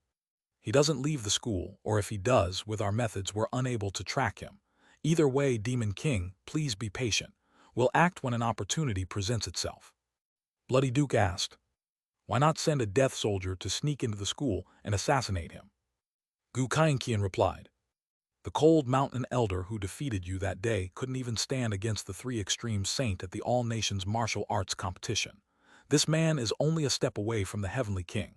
He doesn't leave the school, or if he does, with our methods we're unable to track him. Either way, Demon King, please be patient. We'll act when an opportunity presents itself. Bloody Duke asked, Why not send a death soldier to sneak into the school and assassinate him? Gu Kainqian replied, The cold mountain elder who defeated you that day couldn't even stand against the 3 extreme saint at the all-nations martial arts competition. This man is only a step away from the Heavenly King.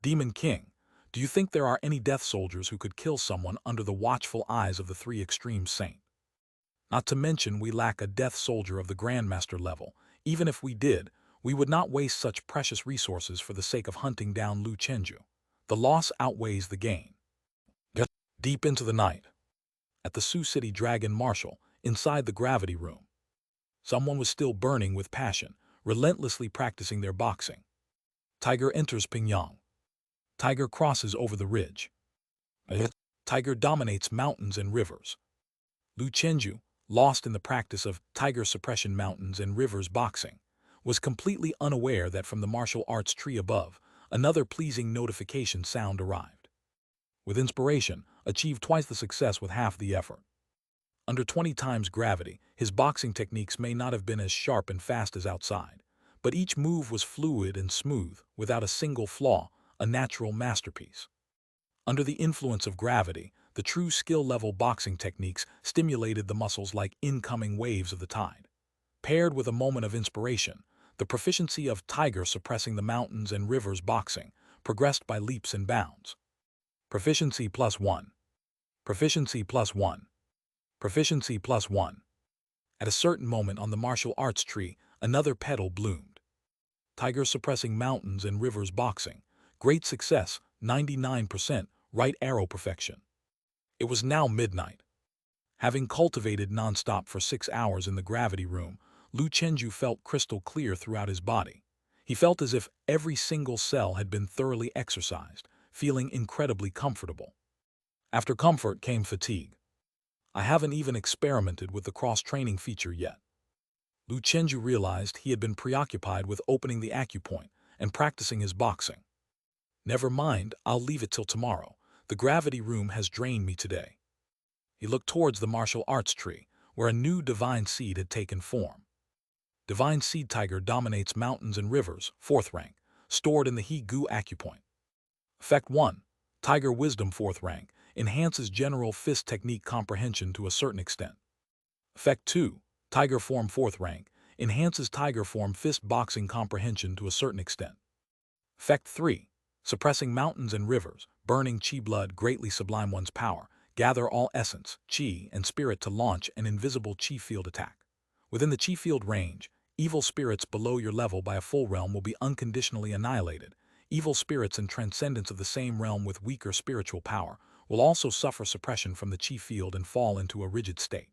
Demon King, do you think there are any death soldiers who could kill someone under the watchful eyes of the 3 extreme saint? Not to mention we lack a death soldier of the Grandmaster level. Even if we did, we would not waste such precious resources for the sake of hunting down Lu Chenju. The loss outweighs the gain. Deep into the night, at the Sioux City Dragon Marshal, inside the gravity room, someone was still burning with passion, relentlessly practicing their boxing. Tiger enters Pingyang. Tiger crosses over the ridge. Tiger dominates mountains and rivers. Lu Chenju, lost in the practice of tiger suppression mountains and rivers boxing, was completely unaware that from the martial arts tree above, another pleasing notification sound arrived. With inspiration, achieved twice the success with half the effort. Under 20 times gravity, his boxing techniques may not have been as sharp and fast as outside, but each move was fluid and smooth, without a single flaw, a natural masterpiece. Under the influence of gravity, the true skill-level boxing techniques stimulated the muscles like incoming waves of the tide. Paired with a moment of inspiration, the proficiency of tiger suppressing the mountains and rivers boxing progressed by leaps and bounds. Proficiency +1. Proficiency +1. Proficiency +1. At a certain moment on the martial arts tree, another petal bloomed. Tiger suppressing mountains and rivers boxing, Great success, 99%, right arrow perfection. It was now midnight. Having cultivated non-stop for 6 hours in the gravity room, Lu Chenju felt crystal clear throughout his body. He felt as if every single cell had been thoroughly exercised, feeling incredibly comfortable. After comfort came fatigue. I haven't even experimented with the cross-training feature yet. Lu Chenju realized he had been preoccupied with opening the acupoint and practicing his boxing. Never mind, I'll leave it till tomorrow. The gravity room has drained me today. He looked towards the martial arts tree, where a new divine seed had taken form. Divine Seed Tiger dominates mountains and rivers, 4th rank, stored in the He-Gu acupoint. Effect 1. Tiger Wisdom 4th rank, enhances general fist technique comprehension to a certain extent. Effect 2. Tiger Form 4th rank, enhances Tiger Form fist boxing comprehension to a certain extent. Effect 3. Suppressing mountains and rivers, burning chi blood greatly sublime one's power, gather all essence, chi, and spirit to launch an invisible chi field attack. Within the chi field range, evil spirits below your level by a full realm will be unconditionally annihilated. Evil spirits and transcendents of the same realm with weaker spiritual power will also suffer suppression from the chi field and fall into a rigid state.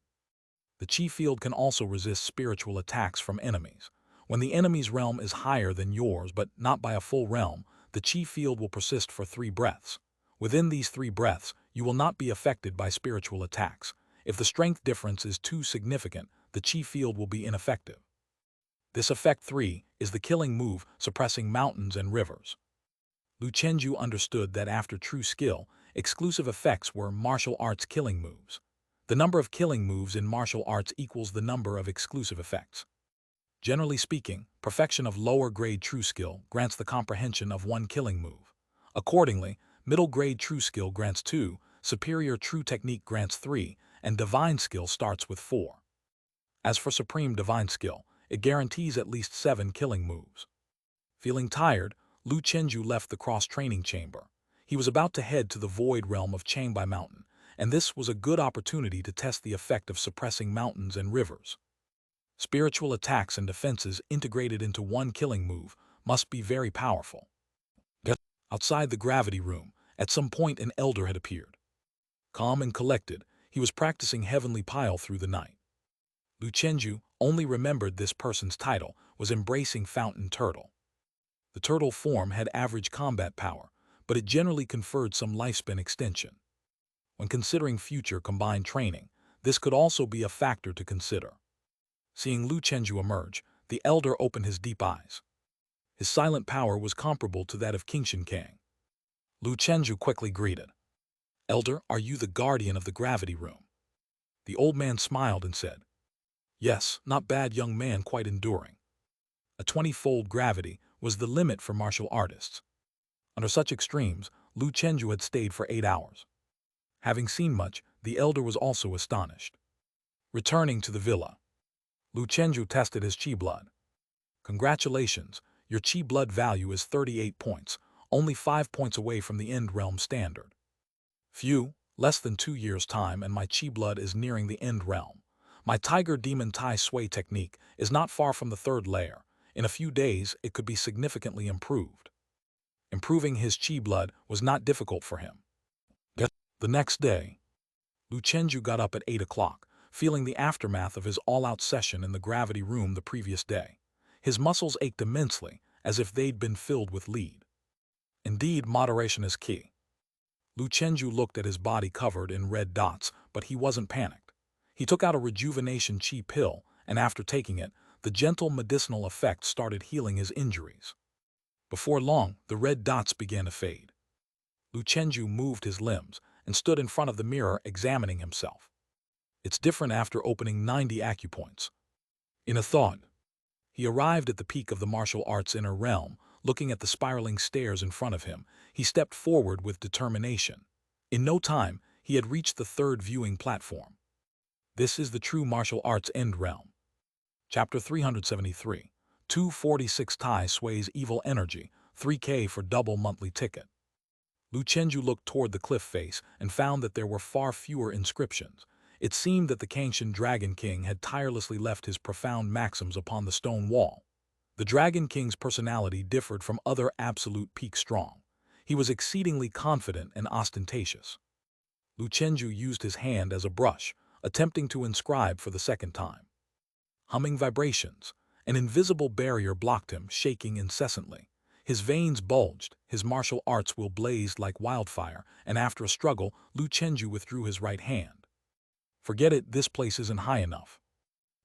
The chi field can also resist spiritual attacks from enemies. When the enemy's realm is higher than yours but not by a full realm, the chi field will persist for 3 breaths. Within these 3 breaths, you will not be affected by spiritual attacks. If the strength difference is too significant, the chi field will be ineffective. This effect 3 is the killing move, suppressing mountains and rivers. Lu Chenju understood that after true skill, exclusive effects were martial arts killing moves. The number of killing moves in martial arts equals the number of exclusive effects. Generally speaking, perfection of lower-grade true skill grants the comprehension of 1 killing move. Accordingly, middle-grade true skill grants 2, superior true technique grants 3, and divine skill starts with 4. As for supreme divine skill, it guarantees at least 7 killing moves. Feeling tired, Lu Chenju left the cross-training chamber. He was about to head to the void realm of Changbai Mountain, and this was a good opportunity to test the effect of suppressing mountains and rivers. Spiritual attacks and defenses integrated into 1 killing move must be very powerful. Outside the gravity room, at some point an elder had appeared. Calm and collected, he was practicing Heavenly Pile through the night. Lu Chenju only remembered this person's title was Embracing Fountain Turtle. The turtle form had average combat power, but it generally conferred some lifespan extension. When considering future combined training, this could also be a factor to consider. Seeing Lu Chenju emerge, the elder opened his deep eyes. His silent power was comparable to that of Qingshan Kang. Lu Chenju quickly greeted. "Elder, are you the guardian of the gravity room?" The old man smiled and said, "Yes, not bad young man, quite enduring." A 20-fold gravity was the limit for martial artists. Under such extremes, Lu Chenju had stayed for 8 hours. Having seen much, the elder was also astonished. Returning to the villa, Lu Chenju tested his chi blood. "Congratulations, your chi blood value is 38 points, only 5 points away from the end realm standard. Phew, less than 2 years' time and my chi blood is nearing the end realm. My Tiger Demon Tai Sui technique is not far from the 3rd layer. In a few days, it could be significantly improved." Improving his chi blood was not difficult for him. The next day, Lu Chenju got up at 8 o'clock, feeling the aftermath of his all-out session in the gravity room the previous day. His muscles ached immensely, as if they'd been filled with lead. Indeed, moderation is key. Lu Chenju looked at his body covered in red dots, but he wasn't panicked. He took out a rejuvenation chi pill, and after taking it, the gentle medicinal effect started healing his injuries. Before long, the red dots began to fade. Lu Chenju moved his limbs and stood in front of the mirror examining himself. It's different after opening 90 acupoints. In a thought, he arrived at the peak of the martial arts inner realm. Looking at the spiraling stairs in front of him, he stepped forward with determination. In no time, he had reached the 3rd viewing platform. This is the true martial arts end realm. Chapter 373. 246 Tai Sui's Evil Energy, 3K for double monthly ticket. Lu Chenju looked toward the cliff face and found that there were far fewer inscriptions. It seemed that the Qingshan Dragon King had tirelessly left his profound maxims upon the stone wall. The Dragon King's personality differed from other absolute peak strong. He was exceedingly confident and ostentatious. Lu Chenju used his hand as a brush, attempting to inscribe for the second time. Humming vibrations, an invisible barrier blocked him, shaking incessantly. His veins bulged, his martial arts will blazed like wildfire, and after a struggle, Lu Chenju withdrew his right hand. Forget it, this place isn't high enough.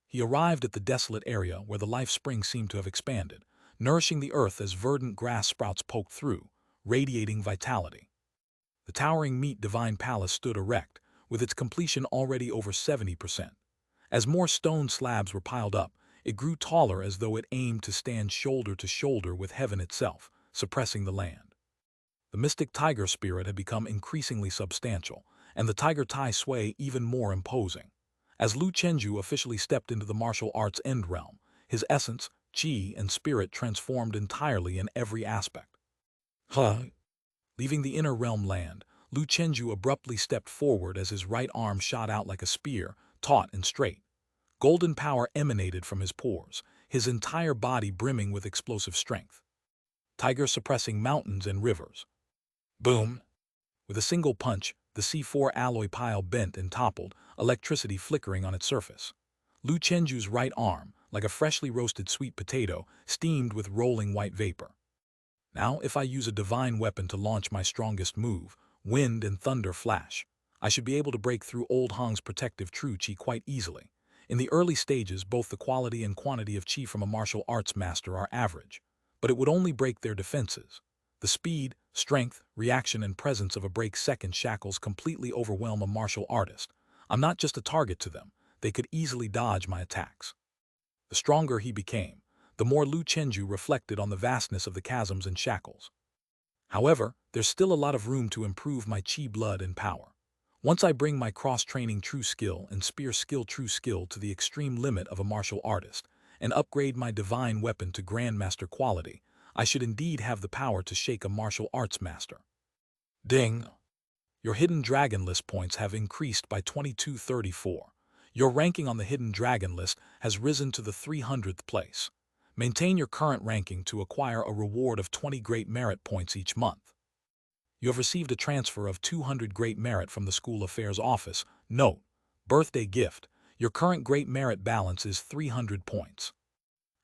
He arrived at the desolate area where the life spring seemed to have expanded, nourishing the earth as verdant grass sprouts poked through, radiating vitality. The towering meat divine palace stood erect, with its completion already over 70%. As more stone slabs were piled up, it grew taller as though it aimed to stand shoulder to shoulder with heaven itself, suppressing the land. The mystic tiger spirit had become increasingly substantial, and the tiger Tai Sui even more imposing. As Lu Chenju officially stepped into the martial arts end realm, his essence, chi, and spirit transformed entirely in every aspect. Leaving the inner realm land, Lu Chenju abruptly stepped forward as his right arm shot out like a spear, taut and straight. Golden power emanated from his pores, his entire body brimming with explosive strength. Tiger suppressing mountains and rivers. Boom! With a single punch, the C4 alloy pile bent and toppled, electricity flickering on its surface. Lu Chenju's right arm, like a freshly roasted sweet potato, steamed with rolling white vapor. Now, if I use a divine weapon to launch my strongest move, wind and thunder flash, I should be able to break through Old Hong's protective true chi quite easily. In the early stages, both the quality and quantity of chi from a martial arts master are average, but it would only break their defenses. The speed, strength, reaction, and presence of a break-second shackles completely overwhelm a martial artist. I'm not just a target to them, they could easily dodge my attacks. The stronger he became, the more Lu Chenju reflected on the vastness of the chasms and shackles. However, there's still a lot of room to improve my chi blood and power. Once I bring my cross-training true skill and spear skill true skill to the extreme limit of a martial artist, and upgrade my divine weapon to grandmaster quality, I should indeed have the power to shake a martial arts master. Ding! Your hidden dragon list points have increased by 2234. Your ranking on the hidden dragon list has risen to the 300th place. Maintain your current ranking to acquire a reward of 20 great merit points each month. You have received a transfer of 200 great merit from the School Affairs Office. Note: birthday gift. Your current great merit balance is 300 points.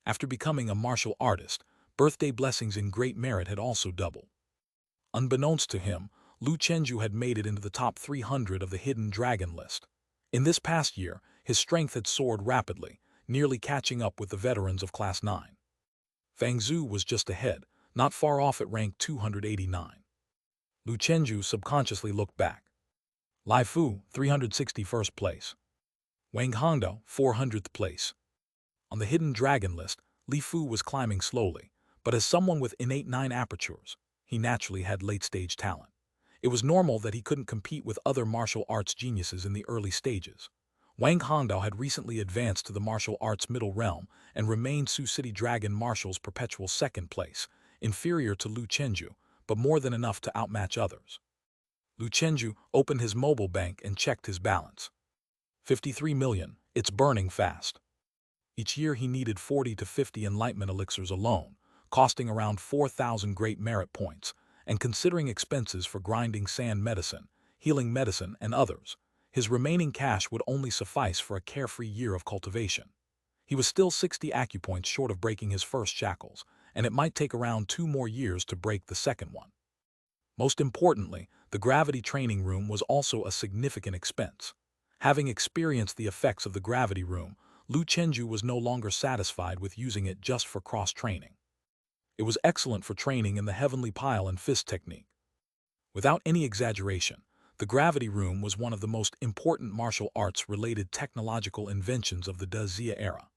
After becoming a martial artist, birthday blessings in great merit had also doubled. Unbeknownst to him, Lu Chenju had made it into the top 300 of the hidden dragon list. In this past year, his strength had soared rapidly, nearly catching up with the veterans of Class 9. Fang Zhu was just ahead, not far off at rank 289. Lu Chenju subconsciously looked back. Lai Fu, 361st place. Wang Hongdao, 400th place. On the hidden dragon list, Li Fu was climbing slowly, but as someone with innate 9 apertures, he naturally had late-stage talent. It was normal that he couldn't compete with other martial arts geniuses in the early stages. Wang Hongdao had recently advanced to the martial arts middle realm and remained Sioux City Dragon Marshal's perpetual second place, inferior to Lu Chenju, but more than enough to outmatch others. Lu Chenju opened his mobile bank and checked his balance. 53 million, it's burning fast. Each year he needed 40 to 50 enlightenment elixirs alone, costing around 4,000 great merit points, and considering expenses for grinding sand medicine, healing medicine, and others, his remaining cash would only suffice for a carefree year of cultivation. He was still 60 acupoints short of breaking his first shackles, and it might take around 2 more years to break the second one. Most importantly, the gravity training room was also a significant expense. Having experienced the effects of the gravity room, Lu Chenju was no longer satisfied with using it just for cross-training. It was excellent for training in the heavenly pile and fist technique. Without any exaggeration, the gravity room was one of the most important martial arts-related technological inventions of the De Zia era.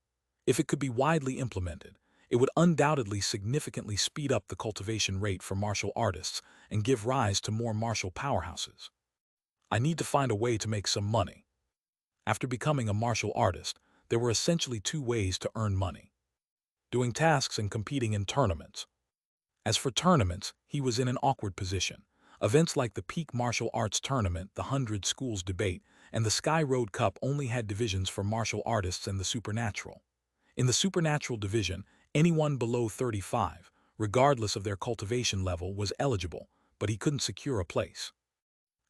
If it could be widely implemented, it would undoubtedly significantly speed up the cultivation rate for martial artists and give rise to more martial powerhouses. I need to find a way to make some money. After becoming a martial artist, there were essentially 2 ways to earn money: doing tasks and competing in tournaments. As for tournaments, he was in an awkward position. Events like the Peak Martial Arts Tournament, the 100 Schools Debate, and the Sky Road Cup only had divisions for martial artists and the supernatural. In the supernatural division, anyone below 35, regardless of their cultivation level, was eligible, but he couldn't secure a place.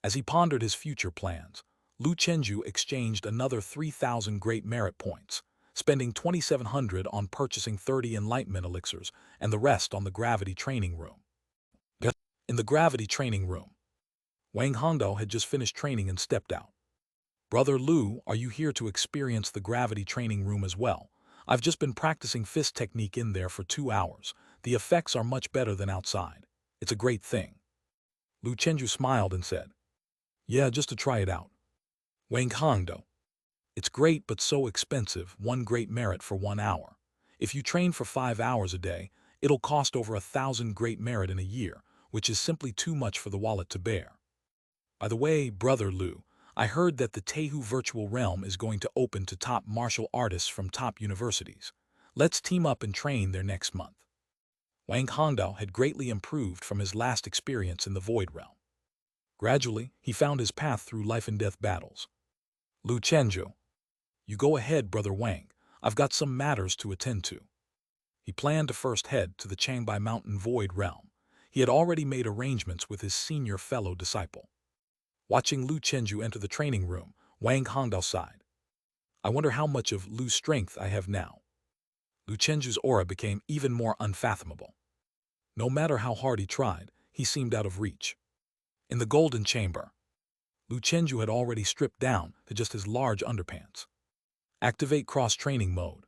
As he pondered his future plans, Lu Chenju exchanged another 3,000 great merit points, spending 2,700 on purchasing 30 enlightenment elixirs and the rest on the gravity training room. In the gravity training room, Wang Hongdao had just finished training and stepped out. "Brother Lu, are you here to experience the gravity training room as well? I've just been practicing fist technique in there for 2 hours. The effects are much better than outside. It's a great thing." Lu Chenju smiled and said, "Yeah, just to try it out." Wang Hongdao, "It's great but so expensive, 1 great merit for 1 hour. If you train for 5 hours a day, it'll cost over 1,000 great merit in a year, which is simply too much for the wallet to bear. By the way, Brother Lu, I heard that the Tehu virtual realm is going to open to top martial artists from top universities. Let's team up and train there next month." Wang Hongdao had greatly improved from his last experience in the Void Realm. Gradually, he found his path through life-and-death battles. "Lu Chenju, you go ahead, Brother Wang. I've got some matters to attend to." He planned to first head to the Changbai Mountain Void Realm. He had already made arrangements with his senior fellow disciple. Watching Lu Chenju enter the training room, Wang Hongdao sighed. "I wonder how much of Lu's strength I have now." Lu Chenju's aura became even more unfathomable. No matter how hard he tried, he seemed out of reach. In the golden chamber, Lu Chenju had already stripped down to just his large underpants. Activate cross-training mode.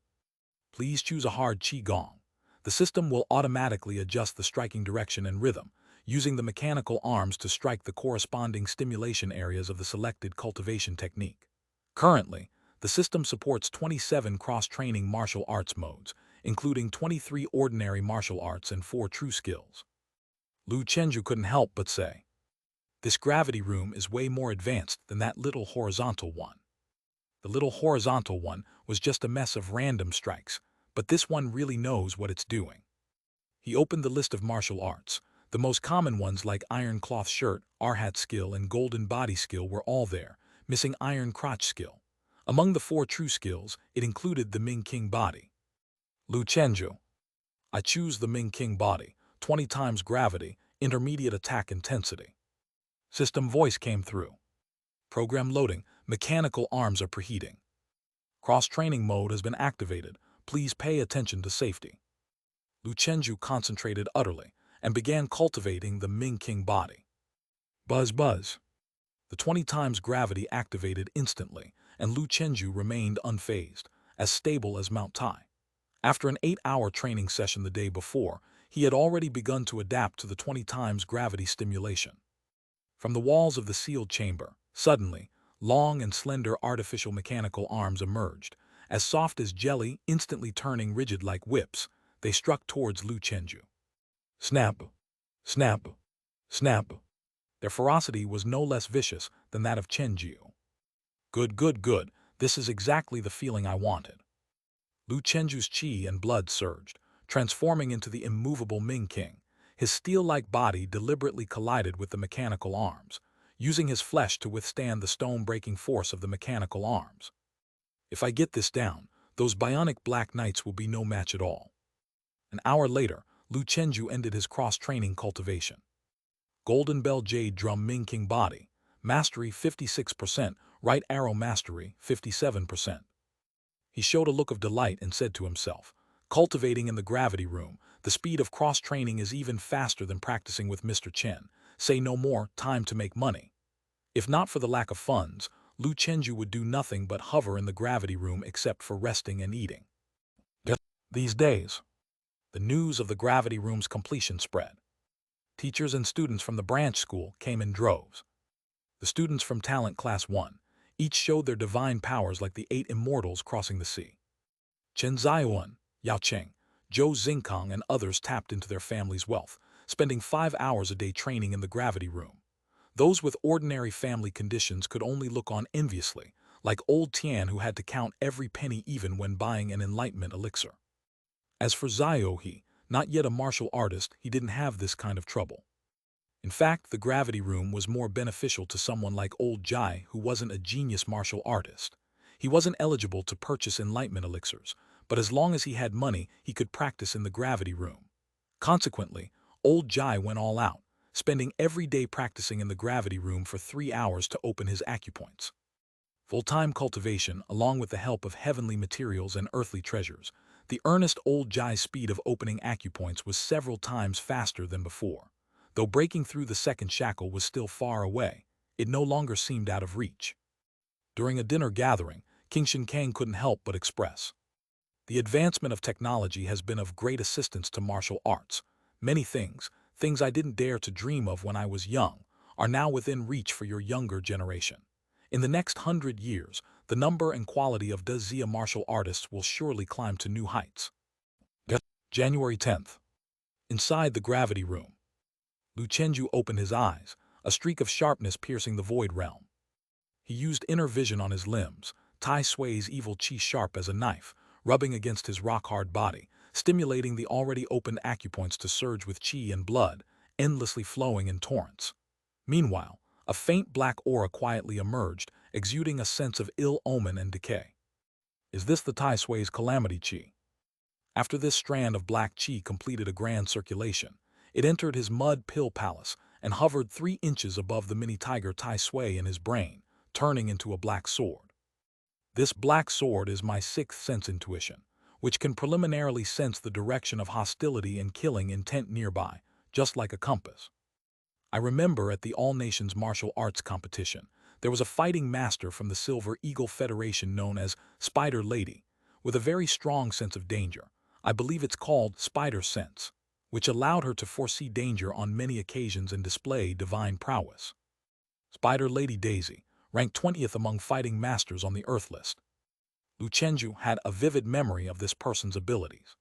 Please choose a hard qigong. The system will automatically adjust the striking direction and rhythm, using the mechanical arms to strike the corresponding stimulation areas of the selected cultivation technique. Currently, the system supports 27 cross-training martial arts modes, including 23 ordinary martial arts and 4 true skills. Lu Chenju couldn't help but say, "This gravity room is way more advanced than that little horizontal one." The little horizontal one was just a mess of random strikes, but this one really knows what it's doing. He opened the list of martial arts. The most common ones like iron cloth shirt, arhat skill, and golden body skill were all there, missing iron crotch skill. Among the 4 true skills, it included the Ming King body. "Lu Chenju, I choose the Ming King body, 20 times gravity, intermediate attack intensity." System voice came through. "Program loading, mechanical arms are preheating. Cross-training mode has been activated. Please pay attention to safety." Lu Chenju concentrated utterly and began cultivating the Ming King body. Buzz buzz. The 20 times gravity activated instantly, and Lu Chenju remained unfazed, as stable as Mount Tai. After an 8-hour training session the day before, he had already begun to adapt to the 20 times gravity stimulation. From the walls of the sealed chamber, suddenly, long and slender artificial mechanical arms emerged, as soft as jelly, instantly turning rigid like whips. They struck towards Lu Chenju. Snap, snap, snap. Their ferocity was no less vicious than that of Chenju. Good, good, good. This is exactly the feeling I wanted." Lu Chenju's qi and blood surged, transforming into the immovable Ming King. His steel-like body deliberately collided with the mechanical arms, using his flesh to withstand the stone-breaking force of the mechanical arms. "If I get this down, those bionic black knights will be no match at all." An hour later, Lu Chenju ended his cross-training cultivation. Golden Bell Jade Drum Ming King body, mastery 56%, right arrow mastery 57%. He showed a look of delight and said to himself, "Cultivating in the gravity room, the speed of cross-training is even faster than practicing with Mr. Chen. Say no more, time to make money." If not for the lack of funds, Lu Chenju would do nothing but hover in the gravity room except for resting and eating. These days, the news of the gravity room's completion spread. Teachers and students from the branch school came in droves. The students from Talent Class 1 each showed their divine powers like the 8 immortals crossing the sea. Chen Ziyuan, Yao Cheng, Zhou Xingkang, and others tapped into their family's wealth, spending 5 hours a day training in the gravity room. Those with ordinary family conditions could only look on enviously, like old Tian who had to count every penny even when buying an enlightenment elixir. As for Zhao He, not yet a martial artist, he didn't have this kind of trouble. In fact, the gravity room was more beneficial to someone like old Jai who wasn't a genius martial artist. He wasn't eligible to purchase enlightenment elixirs, but as long as he had money, he could practice in the gravity room. Consequently, old Jai went all out, spending every day practicing in the gravity room for 3 hours to open his acupoints. Full-time cultivation, along with the help of heavenly materials and earthly treasures, the earnest old Jade's speed of opening acupoints was several times faster than before. Though breaking through the second shackle was still far away, it no longer seemed out of reach. During a dinner gathering, King Shinkang couldn't help but express, "The advancement of technology has been of great assistance to martial arts. Many things I didn't dare to dream of when I was young, are now within reach for your younger generation. In the next 100 years, the number and quality of Dazia martial artists will surely climb to new heights." January 10th. Inside the gravity room, Lu Chenju opened his eyes, a streak of sharpness piercing the void realm. He used inner vision on his limbs, Tai Sui's evil chi sharp as a knife, rubbing against his rock-hard body, stimulating the already opened acupoints to surge with chi and blood, endlessly flowing in torrents. Meanwhile, a faint black aura quietly emerged, exuding a sense of ill omen and decay. Is this the Tai Sui's calamity chi? After this strand of black chi completed a grand circulation, it entered his mud pill palace and hovered 3 inches above the mini tiger Tai Sui in his brain, turning into a black sword. This black sword is my sixth sense intuition, which can preliminarily sense the direction of hostility and killing intent nearby, just like a compass. I remember at the All Nations Martial Arts Competition, there was a fighting master from the Silver Eagle Federation known as Spider Lady, with a very strong sense of danger. I believe it's called Spider Sense, which allowed her to foresee danger on many occasions and display divine prowess. Spider Lady Daisy, ranked 20th among fighting masters on the Earth list. Lu Chenju had a vivid memory of this person's abilities.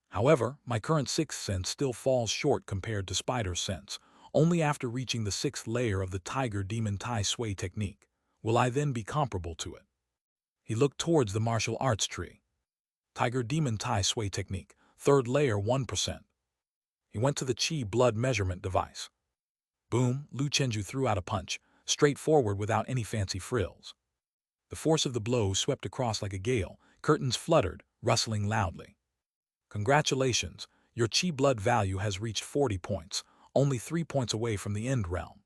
However, my current sixth sense still falls short compared to Spider's sense. Only after reaching the 6th layer of the Tiger Demon Tai Sui technique will I then be comparable to it. He looked towards the martial arts tree. Tiger Demon Tai Sui technique, 3rd layer 1%. He went to the chi blood measurement device. Boom, Lu Chenju threw out a punch, straightforward without any fancy frills. The force of the blow swept across like a gale, curtains fluttered, rustling loudly. Congratulations, your chi blood value has reached 40 points, only 3 points away from the end realm.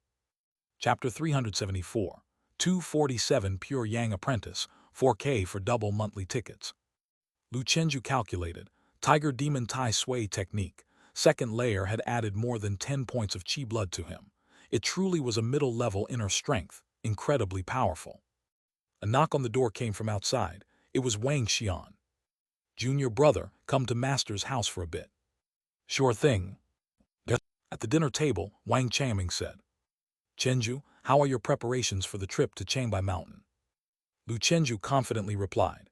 Chapter 374, 247 Pure Yang Apprentice, 4K for double monthly tickets. Lu Chenju calculated, Tiger Demon Tai Sui technique, 2nd layer had added more than 10 points of chi blood to him. It truly was a middle-level inner strength, incredibly powerful. A knock on the door came from outside. It was Wang Xian. "Junior brother, come to master's house for a bit." "Sure thing." At the dinner table, Wang Changming said, "Chenju, how are your preparations for the trip to Changbai Mountain?" Lu Chenju confidently replied,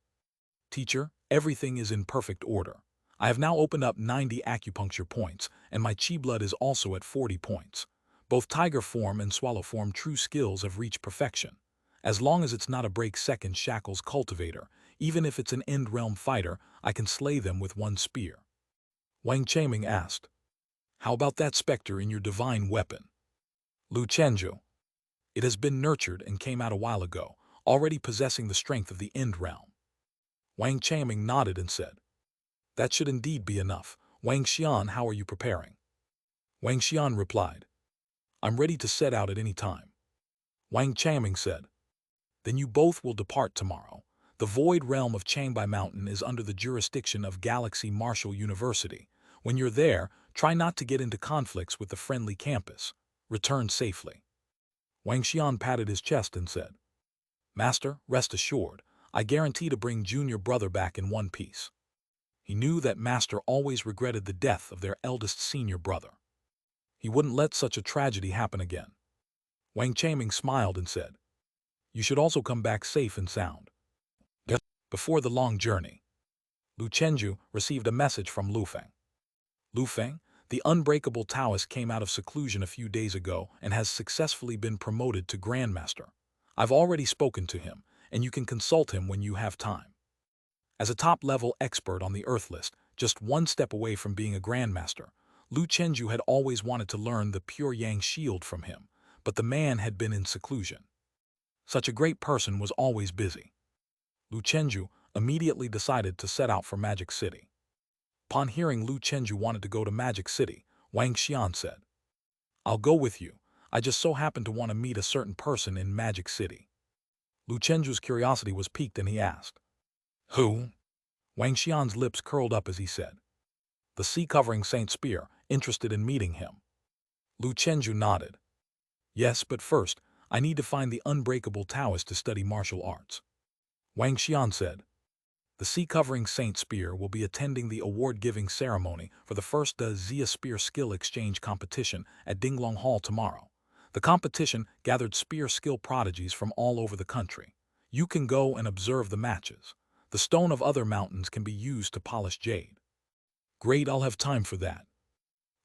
"Teacher, everything is in perfect order. I have now opened up 90 acupuncture points, and my chi blood is also at 40 points. Both tiger form and swallow form true skills have reached perfection. As long as it's not a break second shackles cultivator, even if it's an end realm fighter, I can slay them with one spear." Wang Changming asked, "How about that specter in your divine weapon?" Lu Chenju, "It has been nurtured and came out a while ago, already possessing the strength of the end realm." Wang Changming nodded and said, "That should indeed be enough. Wang Xian, how are you preparing?" Wang Xian replied, "I'm ready to set out at any time." Wang Changming said, "Then you both will depart tomorrow. The void realm of Changbai Mountain is under the jurisdiction of Galaxy Martial University. When you're there, try not to get into conflicts with the friendly campus. Return safely." Wang Xian patted his chest and said, "Master, rest assured, I guarantee to bring junior brother back in one piece." He knew that Master always regretted the death of their eldest senior brother. He wouldn't let such a tragedy happen again. Wang Changming smiled and said, "You should also come back safe and sound." Before the long journey, Lu Chenju received a message from Lu Feng. "Lu Feng, the unbreakable Taoist came out of seclusion a few days ago and has successfully been promoted to Grandmaster. I've already spoken to him, and you can consult him when you have time." As a top-level expert on the Earth list, just one step away from being a Grandmaster, Lu Chenju had always wanted to learn the Pure Yang shield from him, but the man had been in seclusion. Such a great person was always busy. Lu Chenju immediately decided to set out for Magic City. Upon hearing Lu Chenju wanted to go to Magic City, Wang Xian said, I'll go with you. I just so happen to want to meet a certain person in Magic City. Lu Chenju's curiosity was piqued and he asked, Who? Wang Xian's lips curled up as he said, The sea-covering Saint Spear, interested in meeting him. Lu Chenju nodded. Yes, but first, I need to find the unbreakable Taoist to study martial arts. Wang Xian said, The sea-covering Saint Spear will be attending the award-giving ceremony for the first Zia Spear Skill Exchange competition at Dinglong Hall tomorrow. The competition gathered spear skill prodigies from all over the country. You can go and observe the matches. The stone of other mountains can be used to polish jade. Great, I'll have time for that.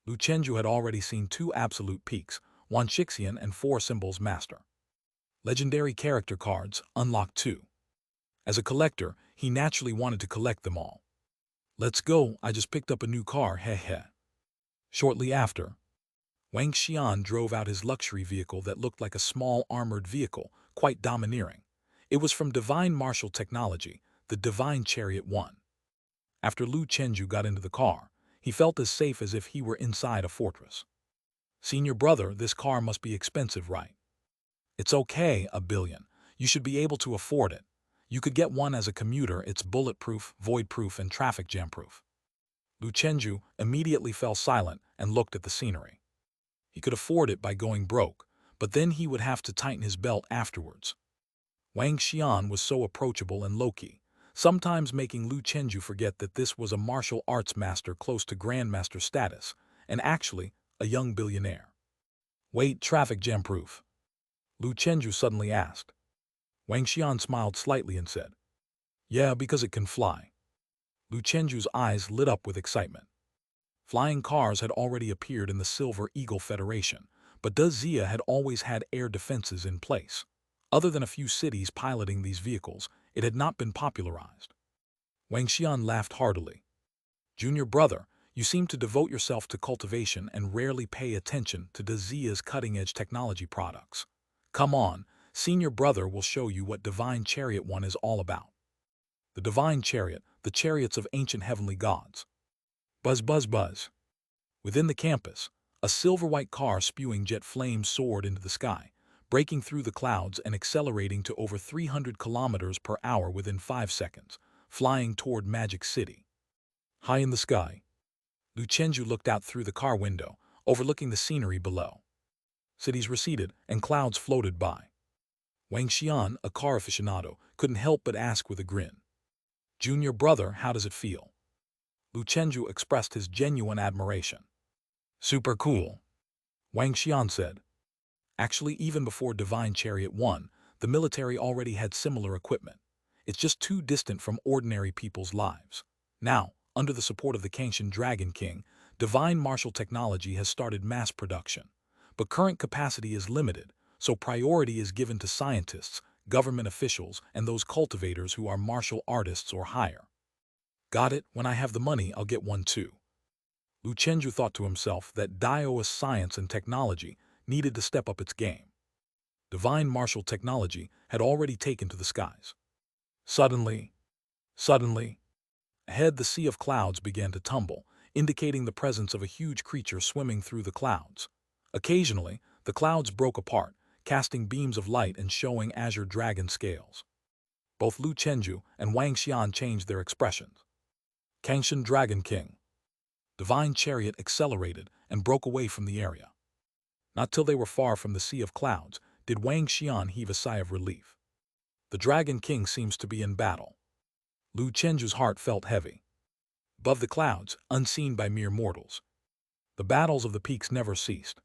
Lu Chenju had already seen 2 absolute peaks, Wan Shixian and 4 Symbols Master. Legendary character cards, unlocked 2. As a collector, he naturally wanted to collect them all. Let's go, I just picked up a new car, heh. Shortly after, Wang Xian drove out his luxury vehicle that looked like a small armored vehicle, quite domineering. It was from Divine Martial Technology, the Divine Chariot 1. After Lu Chenju got into the car, he felt as safe as if he were inside a fortress. Senior brother, this car must be expensive, right? It's okay, $1 billion. You should be able to afford it. You could get one as a commuter, it's bulletproof, void-proof, and traffic jam-proof. Lu Chenju immediately fell silent and looked at the scenery. He could afford it by going broke, but then he would have to tighten his belt afterwards. Wang Xian was so approachable and low-key, sometimes making Lu Chenju forget that this was a martial arts master close to grandmaster status, and actually a young billionaire. Wait, traffic jam-proof? Lu Chenju suddenly asked. Wang Xian smiled slightly and said, Yeah, because it can fly. Lu Chenju's eyes lit up with excitement. Flying cars had already appeared in the Silver Eagle Federation, but Zia had always had air defenses in place. Other than a few cities piloting these vehicles, it had not been popularized. Wang Xian laughed heartily. Junior brother, you seem to devote yourself to cultivation and rarely pay attention to Zia's cutting-edge technology products. Come on, senior brother will show you what Divine Chariot 1 is all about. The Divine Chariot, the chariots of ancient heavenly gods. Buzz, buzz, buzz. Within the campus, a silver-white car spewing jet flames soared into the sky, breaking through the clouds and accelerating to over 300 kilometers per hour within 5 seconds, flying toward Magic City. High in the sky, Lu Chenju looked out through the car window, overlooking the scenery below. Cities receded and clouds floated by. Wang Xian, a car aficionado, couldn't help but ask with a grin. Junior brother, how does it feel? Lu Chenju expressed his genuine admiration. Super cool, Wang Xian said. Actually, even before Divine Chariot 1, the military already had similar equipment. It's just too distant from ordinary people's lives. Now, under the support of the Kangshan Dragon King, Divine Martial Technology has started mass production. But current capacity is limited, so priority is given to scientists, government officials, and those cultivators who are martial artists or higher. Got it, when I have the money, I'll get one too. Lu Chenju thought to himself that Daoist science and technology needed to step up its game. Divine martial technology had already taken to the skies. Suddenly, ahead the sea of clouds began to tumble, indicating the presence of a huge creature swimming through the clouds. Occasionally, the clouds broke apart, casting beams of light and showing azure dragon scales. Both Lu Chenju and Wang Xian changed their expressions. Kangshan Dragon King. Divine Chariot accelerated and broke away from the area. Not till they were far from the sea of clouds did Wang Xian heave a sigh of relief. The Dragon King seems to be in battle. Lu Chenju's heart felt heavy. Above the clouds, unseen by mere mortals, the battles of the peaks never ceased.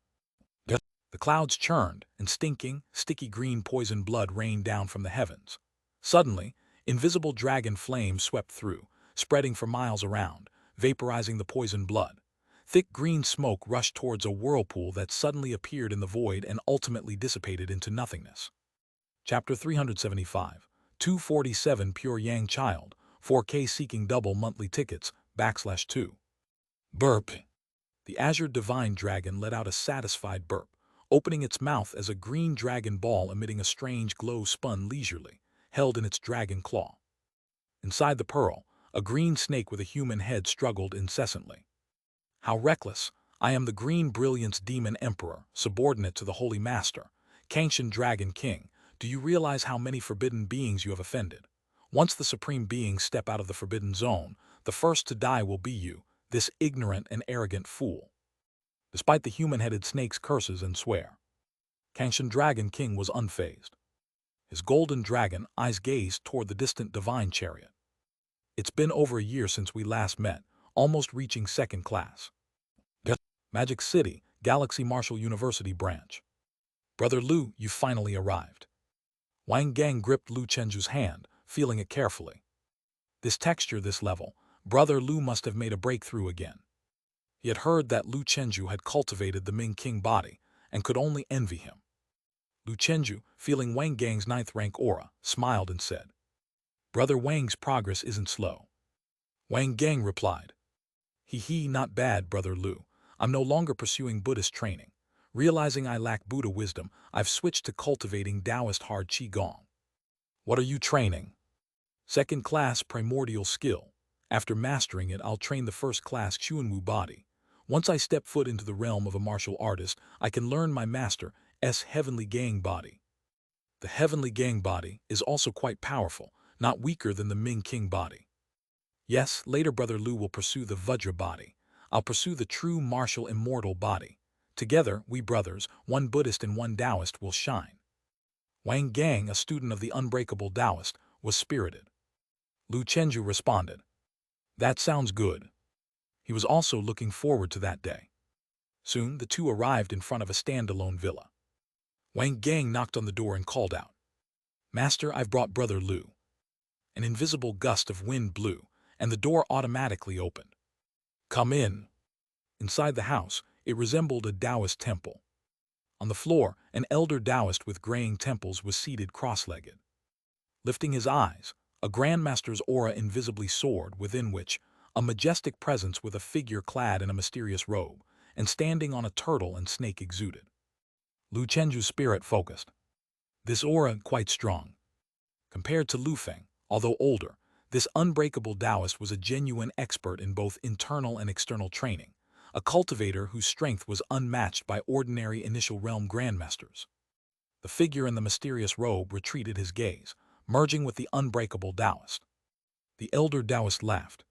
The clouds churned, and stinking, sticky green poison blood rained down from the heavens. Suddenly, invisible dragon flames swept through, spreading for miles around, vaporizing the poison blood. Thick green smoke rushed towards a whirlpool that suddenly appeared in the void and ultimately dissipated into nothingness. Chapter 375, 247 Pure Yang Child, 4K Seeking Double Monthly Tickets, /2. Burp. The Azure Divine Dragon let out a satisfied burp, opening its mouth as a green dragon ball emitting a strange glow spun leisurely, held in its dragon claw. Inside the pearl, a green snake with a human head struggled incessantly. How reckless! I am the green brilliance demon emperor, subordinate to the holy master, Kangshan dragon king. Do you realize how many forbidden beings you have offended? Once the supreme beings step out of the forbidden zone, the first to die will be you, this ignorant and arrogant fool. Despite the human-headed snake's curses and swear, Kangshan dragon king was unfazed. His golden dragon eyes gazed toward the distant divine chariot. It's been over a year since we last met, almost reaching second class. Magic City, Galaxy Marshall University branch. Brother Lu, you finally arrived. Wang Gang gripped Lu Chenju's hand, feeling it carefully. This texture, this level, Brother Lu must have made a breakthrough again. He had heard that Lu Chenju had cultivated the Ming King body, and could only envy him. Lu Chenju, feeling Wang Gang's 9th rank aura, smiled and said, Brother Wang's progress isn't slow. Wang Gang replied, He, not bad, Brother Lu. I'm no longer pursuing Buddhist training. Realizing I lack Buddha wisdom, I've switched to cultivating Taoist hard Qigong. What are you training? Second class primordial skill. After mastering it, I'll train the first class Xuanwu body. Once I step foot into the realm of a martial artist, I can learn my master's heavenly gang body. The heavenly gang body is also quite powerful, not weaker than the Ming King body. Yes, later Brother Lu will pursue the Vajra body. I'll pursue the true martial immortal body. Together, we brothers, one Buddhist and one Taoist, will shine. Wang Gang, a student of the unbreakable Taoist, was spirited. Lu Chenju responded, That sounds good. He was also looking forward to that day. Soon, the two arrived in front of a standalone villa. Wang Gang knocked on the door and called out, Master, I've brought Brother Lu. An invisible gust of wind blew, and the door automatically opened. Come in. Inside the house, it resembled a Taoist temple. On the floor, an elder Taoist with graying temples was seated cross-legged. Lifting his eyes, a grandmaster's aura invisibly soared, within which a majestic presence with a figure clad in a mysterious robe, and standing on a turtle and snake exuded. Lu Chenju's spirit focused. This aura quite strong. Compared to Lu Feng, although older, this unbreakable Taoist was a genuine expert in both internal and external training, a cultivator whose strength was unmatched by ordinary initial realm grandmasters. The figure in the mysterious robe retreated his gaze, merging with the unbreakable Taoist. The elder Taoist laughed.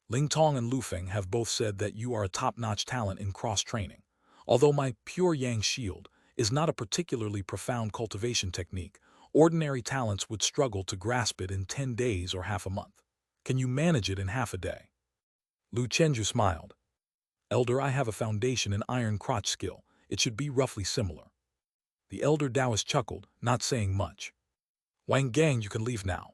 Ling Tong and Lu Feng have both said that you are a top-notch talent in cross-training. Although my pure yang shield is not a particularly profound cultivation technique, ordinary talents would struggle to grasp it in 10 days or half a month. Can you manage it in half a day? Lu Chenju smiled. Elder, I have a foundation in iron crotch skill. It should be roughly similar. The elder Taoist chuckled, not saying much. Wang Gang, you can leave now.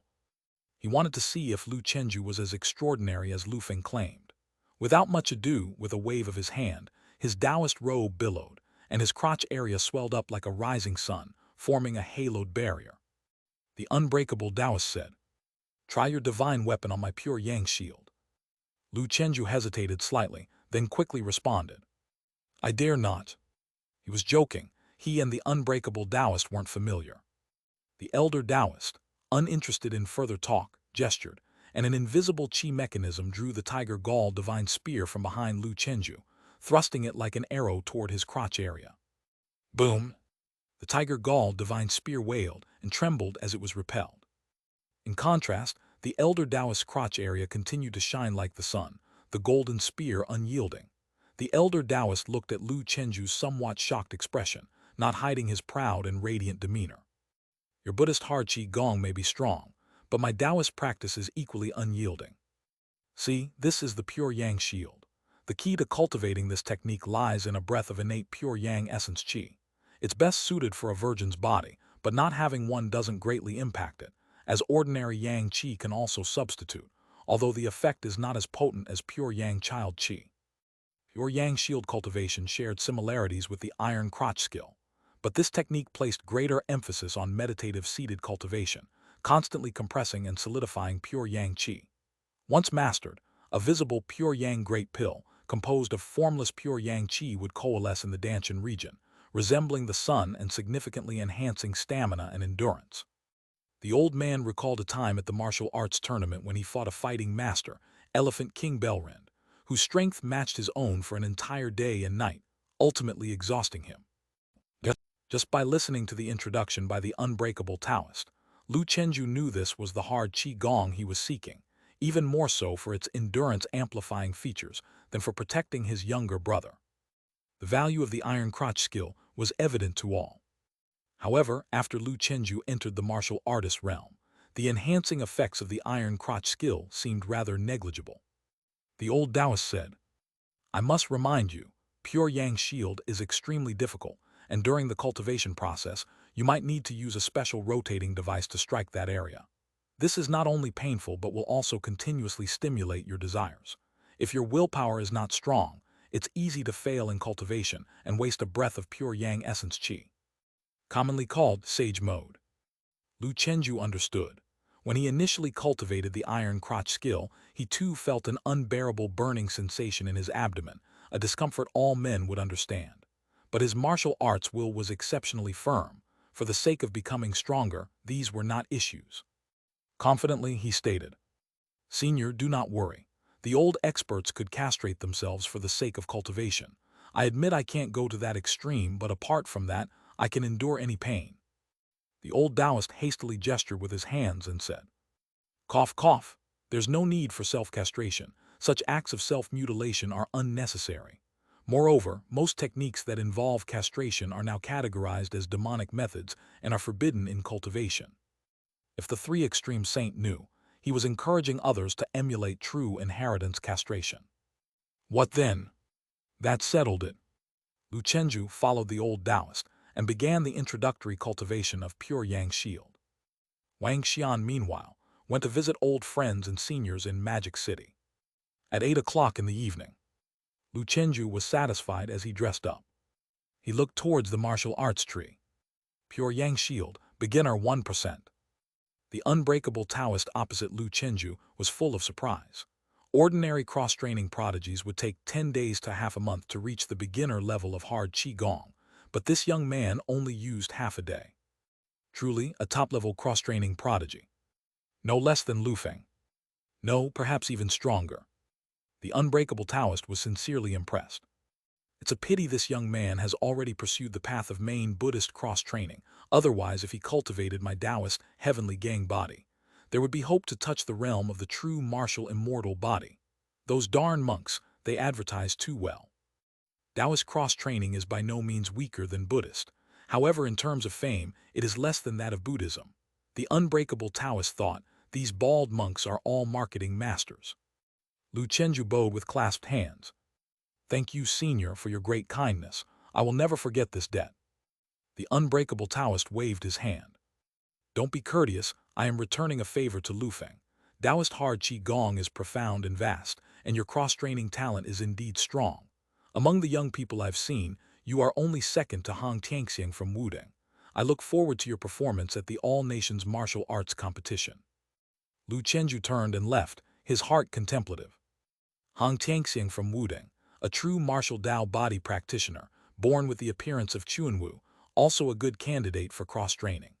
He wanted to see if Lu Chenju was as extraordinary as Lu Feng claimed. Without much ado, with a wave of his hand, his Taoist robe billowed, and his crotch area swelled up like a rising sun, forming a haloed barrier. The unbreakable Taoist said, Try your divine weapon on my pure yang shield. Lu Chenju hesitated slightly, then quickly responded, I dare not. He was joking. He and the unbreakable Taoist weren't familiar. The elder Taoist, uninterested in further talk, gestured, and an invisible chi mechanism drew the tiger gall divine spear from behind Lu Chenju, thrusting it like an arrow toward his crotch area. Boom! The tiger gall divine spear wailed and trembled as it was repelled. In contrast, the elder Taoist's crotch area continued to shine like the sun, the golden spear unyielding. The elder Taoist looked at Lu Chenju's somewhat shocked expression, not hiding his proud and radiant demeanor. Your Buddhist hard Qigong may be strong, but my Taoist practice is equally unyielding. See, this is the pure yang shield. The key to cultivating this technique lies in a breath of innate pure yang essence qi. It's best suited for a virgin's body, but not having one doesn't greatly impact it, as ordinary yang qi can also substitute, although the effect is not as potent as pure yang child qi. Pure yang shield cultivation shared similarities with the iron crotch skill, but this technique placed greater emphasis on meditative seated cultivation, constantly compressing and solidifying pure yang qi. Once mastered, a visible pure yang great pill, composed of formless pure yang qi, would coalesce in the Danshan region, resembling the sun and significantly enhancing stamina and endurance. The old man recalled a time at the martial arts tournament when he fought a fighting master, Elephant King Belrand, whose strength matched his own for an entire day and night, ultimately exhausting him. Just by listening to the introduction by the unbreakable Taoist, Lu Chenju knew this was the hard Qi-Gong he was seeking, even more so for its endurance-amplifying features than for protecting his younger brother. The value of the iron crotch skill was evident to all. However, after Lu Chenju entered the martial artist realm, the enhancing effects of the iron crotch skill seemed rather negligible. The old Taoist said, "I must remind you, pure yang shield is extremely difficult, and during the cultivation process, you might need to use a special rotating device to strike that area. This is not only painful but will also continuously stimulate your desires. If your willpower is not strong, it's easy to fail in cultivation and waste a breath of pure yang essence qi, commonly called sage mode." Lu Chenju understood. When he initially cultivated the iron crotch skill, he too felt an unbearable burning sensation in his abdomen, a discomfort all men would understand. But his martial arts will was exceptionally firm. For the sake of becoming stronger, these were not issues. Confidently, he stated, "Senior, do not worry. The old experts could castrate themselves for the sake of cultivation. I admit I can't go to that extreme, but apart from that, I can endure any pain." The old Taoist hastily gestured with his hands and said, "Cough, cough. There's no need for self-castration. Such acts of self-mutilation are unnecessary. Moreover, most techniques that involve castration are now categorized as demonic methods and are forbidden in cultivation." If the three extreme saint knew, he was encouraging others to emulate true inheritance castration. What then? That settled it. Lu Chenju followed the old Taoist and began the introductory cultivation of pure yang shield. Wang Xian, meanwhile, went to visit old friends and seniors in Magic City. At 8 o'clock in the evening, Lu Chenju was satisfied as he dressed up. He looked towards the martial arts tree. Pure yang shield, beginner 1%. The unbreakable Taoist opposite Lu Chenju was full of surprise. Ordinary cross-training prodigies would take 10 days to half a month to reach the beginner level of hard Qi-Gong, but this young man only used half a day. Truly a top-level cross-training prodigy. No less than Lu Feng. No, perhaps even stronger. The unbreakable Taoist was sincerely impressed. It's a pity this young man has already pursued the path of main Buddhist cross-training. Otherwise, if he cultivated my Taoist heavenly gang body, there would be hope to touch the realm of the true martial immortal body. Those darn monks, they advertise too well. Taoist cross-training is by no means weaker than Buddhist. However, in terms of fame, it is less than that of Buddhism. The unbreakable Taoist thought, these bald monks are all marketing masters. Lu Chenju bowed with clasped hands. "Thank you, Senior, for your great kindness. I will never forget this debt." The unbreakable Taoist waved his hand. "Don't be courteous, I am returning a favor to Lu Feng. Taoist hard Qi-Gong is profound and vast, and your cross-training talent is indeed strong. Among the young people I've seen, you are only second to Hong Tianxiang from Wuding. I look forward to your performance at the All-Nations Martial Arts Competition." Lu Chenju turned and left, his heart contemplative. Hong Tianxiang from Wuding, a true martial Tao body practitioner, born with the appearance of Chuanwu, also a good candidate for cross-training.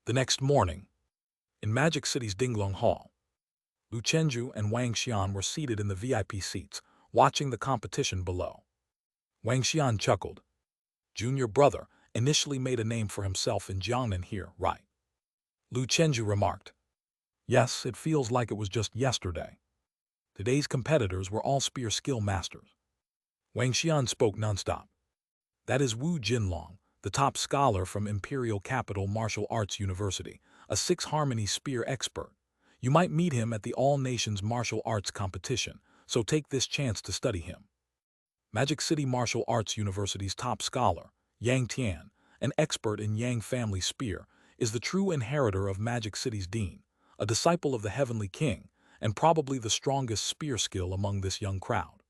The next morning, in Magic City's Dinglong Hall, Lu Chenju and Wang Xian were seated in the VIP seats, watching the competition below. Wang Xian chuckled. "Junior brother initially made a name for himself in Jiangnan here, right?" Lu Chenju remarked. "Yes, it feels like it was just yesterday. Today's competitors were all spear skill masters." Wang Xian spoke nonstop. "That is Wu Jinlong, the top scholar from Imperial Capital Martial Arts University, a six-harmony spear expert. You might meet him at the All-Nations Martial Arts Competition, so take this chance to study him." Magic City Martial Arts University's top scholar, Yang Tian, an expert in Yang family spear, is the true inheritor of Magic City's dean, a disciple of the Heavenly King, and probably the strongest spear skill among this young crowd.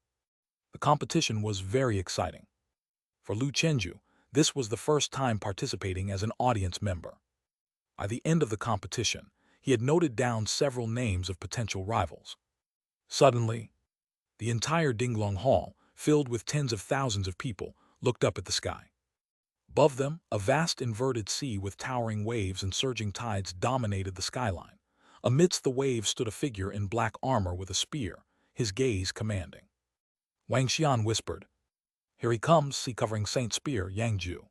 The competition was very exciting. For Lu Chenju, this was the first time participating as an audience member. By the end of the competition, he had noted down several names of potential rivals. Suddenly, the entire Dinglong Hall, filled with tens of thousands of people, looked up at the sky. Above them, a vast inverted sea with towering waves and surging tides dominated the skyline. Amidst the waves stood a figure in black armor with a spear, his gaze commanding. Wang Xian whispered, "Here he comes," sea covering Saint Spear Yangju.